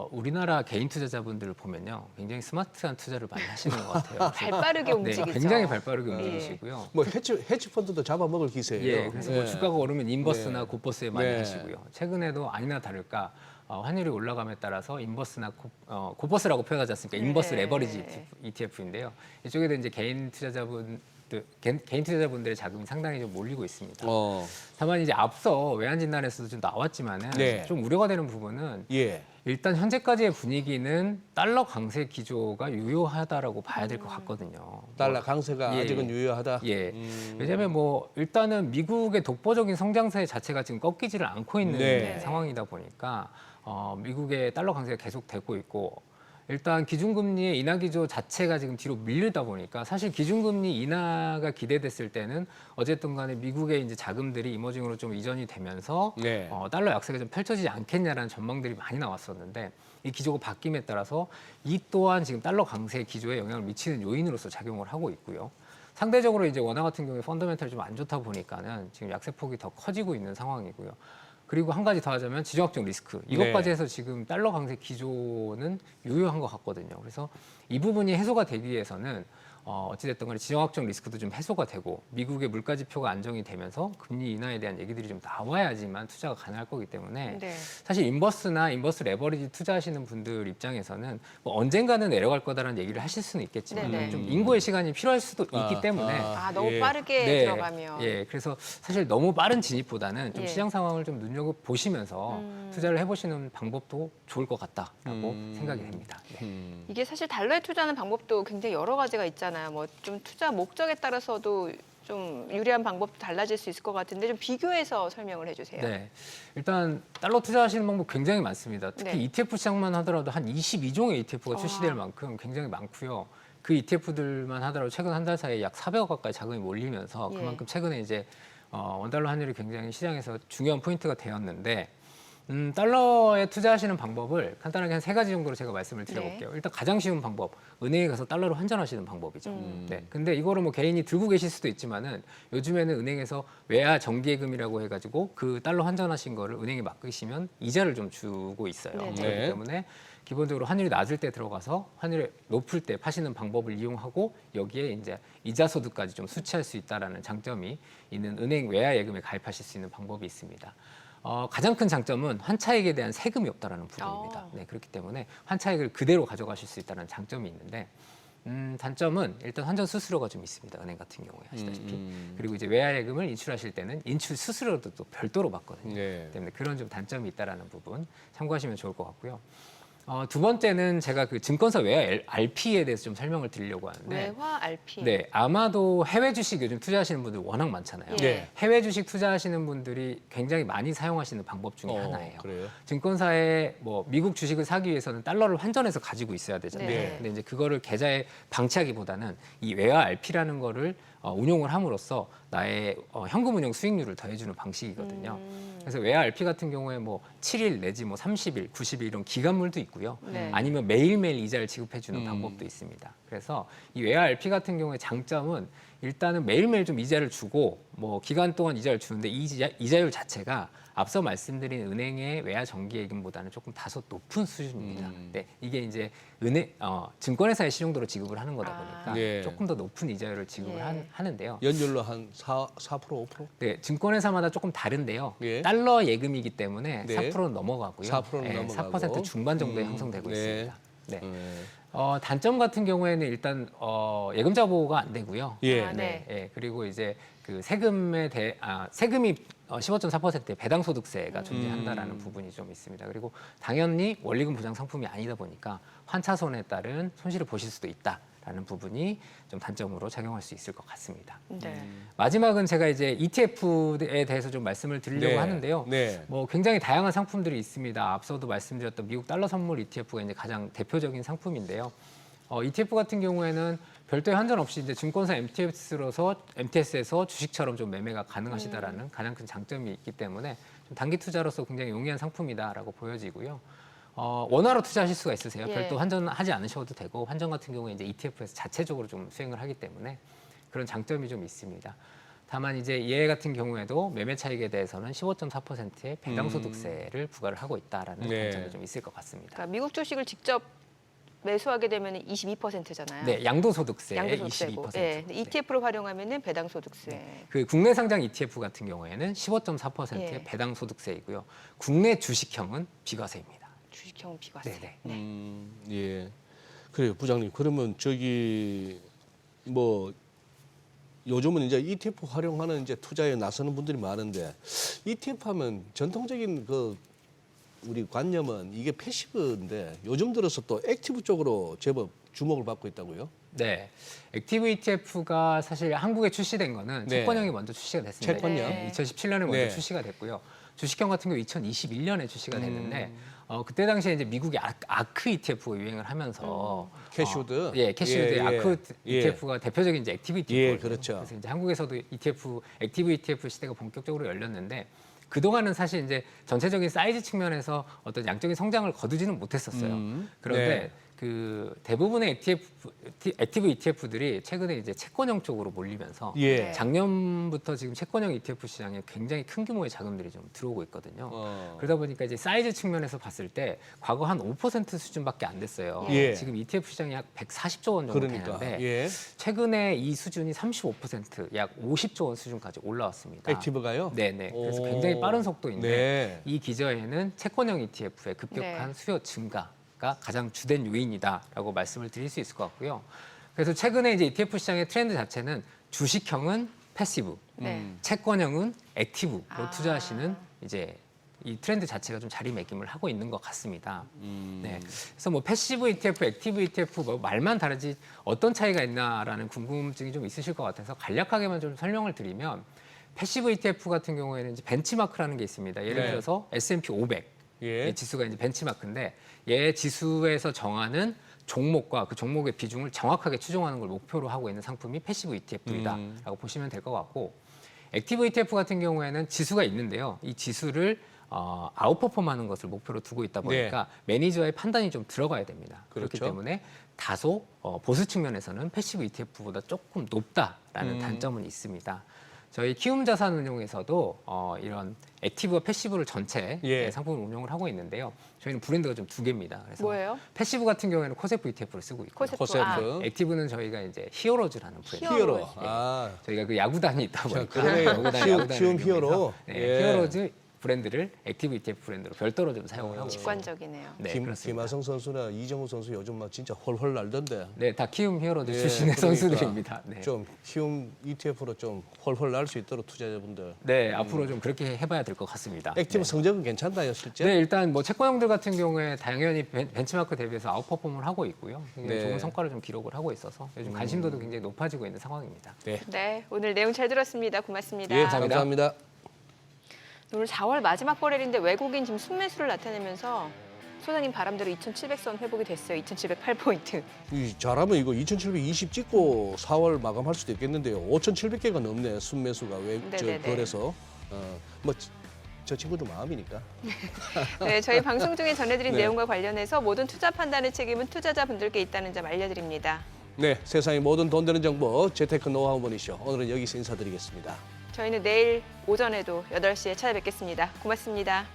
우리나라 개인 투자자분들을 보면요, 굉장히 스마트한 투자를 많이 하시는 것 같아요. 발빠르게 움직이죠. 굉장히 발빠르게 네. 움직이시고요. 뭐 헤지 펀드도 잡아먹을 기세예요. 예, 그래서 뭐 주가가 오르면 인버스나 네. 고버스에 많이 네. 하시고요. 최근에도 아니나 다를까 환율이 올라감에 따라서 인버스나 고버스라고 표현하지 않습니까? 인버스 네. 레버리지 ETF인데요. 이쪽에도 이제 개인 투자자분들의 자금이 상당히 좀 몰리고 있습니다. 다만 이제 앞서 외환 진단에서도 좀 나왔지만은 네. 좀 우려가 되는 부분은 예. 일단 현재까지의 분위기는 달러 강세 기조가 유효하다라고 봐야 될 것 같거든요. 달러 강세가 예. 아직은 유효하다. 예. 왜냐하면 뭐 일단은 미국의 독보적인 성장세 자체가 지금 꺾이지를 않고 있는 네. 상황이다 보니까 미국의 달러 강세가 계속되고 있고 일단 기준금리의 인하 기조 자체가 지금 뒤로 밀리다 보니까 사실 기준금리 인하가 기대됐을 때는 어쨌든 간에 미국의 이제 자금들이 이머징으로 좀 이전이 되면서 네. 달러 약세가 좀 펼쳐지지 않겠냐라는 전망들이 많이 나왔었는데 이 기조가 바뀜에 따라서 이 또한 지금 달러 강세 기조에 영향을 미치는 요인으로서 작용을 하고 있고요. 상대적으로 이제 원화 같은 경우에 펀더멘털이 좀 안 좋다 보니까는 지금 약세폭이 더 커지고 있는 상황이고요. 그리고 한 가지 더 하자면 지정학적 리스크. 이것까지 네. 해서 지금 달러 강세 기조는 유효한 것 같거든요. 그래서 이 부분이 해소가 되기 위해서는 어찌됐든 간에 지정학적 리스크도 좀 해소가 되고 미국의 물가 지표가 안정이 되면서 금리 인하에 대한 얘기들이 좀 나와야지만 투자가 가능할 거기 때문에 네. 사실 인버스나 인버스 레버리지 투자하시는 분들 입장에서는 뭐 언젠가는 내려갈 거다라는 얘기를 하실 수는 있겠지만 네네. 좀 인고의 시간이 필요할 수도 있기 때문에 아, 너무 예. 빠르게 네. 들어가면. 예, 그래서 사실 너무 빠른 진입보다는 좀 예. 시장 상황을 좀 눈여겨보시면서 투자를 해보시는 방법도 좋을 것 같다라고 생각이 됩니다. 네. 이게 사실 달러에 투자하는 방법도 굉장히 여러 가지가 있잖아요. 뭐 좀 투자 목적에 따라서도 좀 유리한 방법도 달라질 수 있을 것 같은데 좀 비교해서 설명을 해주세요. 네, 일단 달러 투자하시는 방법 굉장히 많습니다. 특히 네. ETF 시장만 하더라도 한 22종의 ETF가 출시될 만큼 굉장히 많고요. 그 ETF들만 하더라도 최근 한 달 사이에 약 400억 가까이 자금이 몰리면서 예. 그만큼 최근에 이제 원달러 환율이 굉장히 시장에서 중요한 포인트가 되었는데 달러에 투자하시는 방법을 간단하게 한 3가지 정도로 제가 말씀을 드려볼게요. 일단 가장 쉬운 방법, 은행에 가서 달러로 환전하시는 방법이죠. 네, 근데 이거를 뭐 개인이 들고 계실 수도 있지만은 요즘에는 은행에서 외화 정기예금이라고 해가지고 그 달러 환전하신 거를 은행에 맡기시면 이자를 좀 주고 있어요. 네네. 그렇기 때문에 기본적으로 환율이 낮을 때 들어가서 환율이 높을 때 파시는 방법을 이용하고 여기에 이제 이자 소득까지 좀 수취할 수 있다라는 장점이 있는 은행 외화 예금에 가입하실 수 있는 방법이 있습니다. 가장 큰 장점은 환차익에 대한 세금이 없다라는 부분입니다. 네, 그렇기 때문에 환차익을 그대로 가져가실 수 있다는 장점이 있는데 단점은 일단 환전 수수료가 좀 있습니다. 은행 같은 경우에 아시다시피. 그리고 이제 외화예금을 인출하실 때는 인출 수수료도 또 별도로 받거든요. 네. 때문에 그런 좀 단점이 있다라는 부분 참고하시면 좋을 것 같고요. 두 번째는 제가 그 증권사 외화 RP에 대해서 좀 설명을 드리려고 하는데 외화 RP. 네, 아마도 해외 주식 요즘 투자하시는 분들 워낙 많잖아요. 예. 네. 해외 주식 투자하시는 분들이 굉장히 많이 사용하시는 방법 중에 하나예요. 그래요? 증권사에 뭐 미국 주식을 사기 위해서는 달러를 환전해서 가지고 있어야 되잖아요. 네. 근데 이제 그거를 계좌에 방치하기보다는 이 외화 RP라는 거를 운용을 함으로써 나의 현금 운용 수익률을 더해주는 방식이거든요. 그래서 외화 RP 같은 경우에 뭐 7일 내지 뭐 30일, 90일 이런 기간물도 있고요. 네. 아니면 매일매일 이자를 지급해주는 방법도 있습니다. 그래서 이 외화 RP 같은 경우에 장점은 일단은 매일매일 좀 이자를 주고 뭐 기간 동안 이자를 주는데 이 이자율 자체가 앞서 말씀드린 은행의 외화 정기예금보다는 조금 다소 높은 수준입니다. 네, 이게 이제 증권회사의 시중도로 지급을 하는 거다 보니까 네. 조금 더 높은 이자율을 지급을 예. 하는데요. 연율로 한 4%, 5%? 네, 증권회사마다 조금 다른데요. 예. 달러 예금이기 때문에 네. 4%는 넘어가고요. 4%는 넘어가고. 4% 중반 정도에 형성되고 네. 있습니다. 네. 네. 단점 같은 경우에는 일단 예금자 보호가 안 되고요. 예. 아, 네. 예, 그리고 이제 그 세금이 15.4%의 배당소득세가 존재한다라는 부분이 좀 있습니다. 그리고 당연히 원리금 보장 상품이 아니다 보니까 환차손에 따른 손실을 보실 수도 있다라는 부분이 좀 단점으로 작용할 수 있을 것 같습니다. 네. 마지막은 제가 이제 ETF에 대해서 좀 말씀을 드리려고 네. 하는데요. 네. 뭐 굉장히 다양한 상품들이 있습니다. 앞서도 말씀드렸던 미국 달러 선물 ETF가 이제 가장 대표적인 상품인데요. ETF 같은 경우에는 별도의 환전 없이 이제 증권사 MTS에서 주식처럼 좀 매매가 가능하시다라는 가장 큰 장점이 있기 때문에 좀 단기 투자로서 굉장히 용이한 상품이다라고 보여지고요. 원화로 투자하실 수가 있으세요. 예. 별도 환전하지 않으셔도 되고 환전 같은 경우에 이제 ETF에서 자체적으로 좀 수행을 하기 때문에 그런 장점이 좀 있습니다. 다만 이제 얘 같은 경우에도 매매 차익에 대해서는 15.4%의 배당소득세를 부과를 하고 있다라는 네. 단점이 좀 있을 것 같습니다. 그러니까 미국 주식을 직접 매수하게 되면 22%잖아요. 네, 양도소득세의 양도소득세고. 22%. 네. 근데 ETF로 활용하면은 배당소득세. 그 국내 상장 ETF 같은 경우에는 15.4%의 예. 배당소득세이고요. 국내 주식형은 비과세입니다. 주식형 비과세. 네네. 예. 그래요, 부장님. 그러면 저기 뭐 요즘은 이제 ETF 활용하는 이제 투자에 나서는 분들이 많은데 ETF 하면 전통적인 그 우리 관념은 이게 패시브인데 요즘 들어서 또 액티브 쪽으로 제법 주목을 받고 있다고요? 네, 액티브 ETF가 사실 한국에 출시된 거는 네. 채권형이 먼저 출시가 됐습니다. 채권형? 네. 2017년에 먼저 네. 출시가 됐고요. 주식형 같은 경우 2021년에 출시가 됐는데 그때 당시에 이제 미국이 아크 ETF가 유행을 하면서 캐시우드? 캐시우드 예, 예. 아크 예. ETF가 대표적인 이제 액티브 ETF. 예, 그렇죠. 그래서 이제 한국에서도 액티브 ETF 시대가 본격적으로 열렸는데 그동안은 사실 이제 전체적인 사이즈 측면에서 어떤 양적인 성장을 거두지는 못했었어요. 그런데 네. 그 대부분의 액티브 ETF들이 최근에 이제 채권형 쪽으로 몰리면서 예. 작년부터 지금 채권형 ETF 시장에 굉장히 큰 규모의 자금들이 좀 들어오고 있거든요. 그러다 보니까 이제 사이즈 측면에서 봤을 때 과거 한 5% 수준밖에 안 됐어요. 예. 지금 ETF 시장이 약 140조 원 정도 그러니까 되는데 예. 최근에 이 수준이 35%, 약 50조 원 수준까지 올라왔습니다. 액티브가요? 네네. 그래서 오. 굉장히 빠른 속도인데 네. 이 기저에는 채권형 ETF의 급격한 네. 수요 증가가 가장 주된 요인이다라고 말씀을 드릴 수 있을 것 같고요. 그래서 최근에 이제 ETF 시장의 트렌드 자체는 주식형은 패시브, 네. 채권형은 액티브로 투자하시는 이제 이 트렌드 자체가 좀 자리매김을 하고 있는 것 같습니다. 네. 그래서 뭐 패시브 ETF, 액티브 ETF 뭐 말만 다르지 어떤 차이가 있나라는 궁금증이 좀 있으실 것 같아서 간략하게만 좀 설명을 드리면 패시브 ETF 같은 경우에는 이제 벤치마크라는 게 있습니다. 예를 네. 들어서 S&P 500 예. 지수가 이제 벤치마크인데 얘 지수에서 정하는 종목과 그 종목의 비중을 정확하게 추종하는 걸 목표로 하고 있는 상품이 패시브 ETF이다라고 보시면 될 것 같고 액티브 ETF 같은 경우에는 지수가 있는데요. 이 지수를 아웃퍼폼하는 것을 목표로 두고 있다 보니까 매니저의 판단이 좀 들어가야 됩니다. 그렇기 그렇죠. 때문에 다소 보수 측면에서는 패시브 ETF보다 조금 높다라는 단점은 있습니다. 저희 키움자산운용에서도 이런 액티브와 패시브를 전체 예. 상품을 운용을 하고 있는데요. 저희는 브랜드가 좀 두 개입니다. 그래서 뭐예요? 패시브 같은 경우에는 코세프 ETF를 쓰고 있고 코세프. 코세프. 아, 액티브는 저희가 이제 히어로즈라는 브랜드. 히어로. 히어로즈. 아, 저희가 그 야구단이 있다 보니까 그러네요. 야구단을 키움 히어로. 이용해서, 네, 예. 히어로즈 브랜드를 액티브 ETF 브랜드로 별도로 좀 사용을 하고 있습니다. 직관적이네요. 네, 그렇습니다. 김하성 선수나 이정우 선수 요즘 막 진짜 헐헐 날던데. 네, 다 키움 히어로즈 예, 출신의 그러니까 선수들입니다. 네. 좀 키움 ETF로 좀 헐헐 날 수 있도록 투자자분들. 네, 앞으로 좀 그렇게 해봐야 될 것 같습니다. 액티브 네. 성적은 괜찮나요, 실제? 네, 일단 뭐 채권형들 같은 경우에 당연히 벤치마크 대비해서 아웃퍼폼을 하고 있고요. 굉장히 네. 좋은 성과를 좀 기록을 하고 있어서 요즘 관심도도 굉장히 높아지고 있는 상황입니다. 네. 네, 오늘 내용 잘 들었습니다. 고맙습니다. 예, 감사합니다. 오늘 4월 마지막 거래일인데 외국인 지금 순매수를 나타내면서 소장님 바람대로 2,700선 회복이 됐어요. 2,708포인트. 잘하면 이거 2,720 찍고 4월 마감할 수도 있겠는데요. 5,700개가 넘네, 순매수가 네네네. 거래서. 저 친구도 마음이니까. 네, 저희 방송 중에 전해드린 네. 내용과 관련해서 모든 투자 판단의 책임은 투자자분들께 있다는 점 알려드립니다. 네, 세상의 모든 돈 되는 정보 재테크 노하우 모니쇼. 오늘은 여기서 인사드리겠습니다. 저희는 내일 오전에도 8시에 찾아뵙겠습니다. 고맙습니다.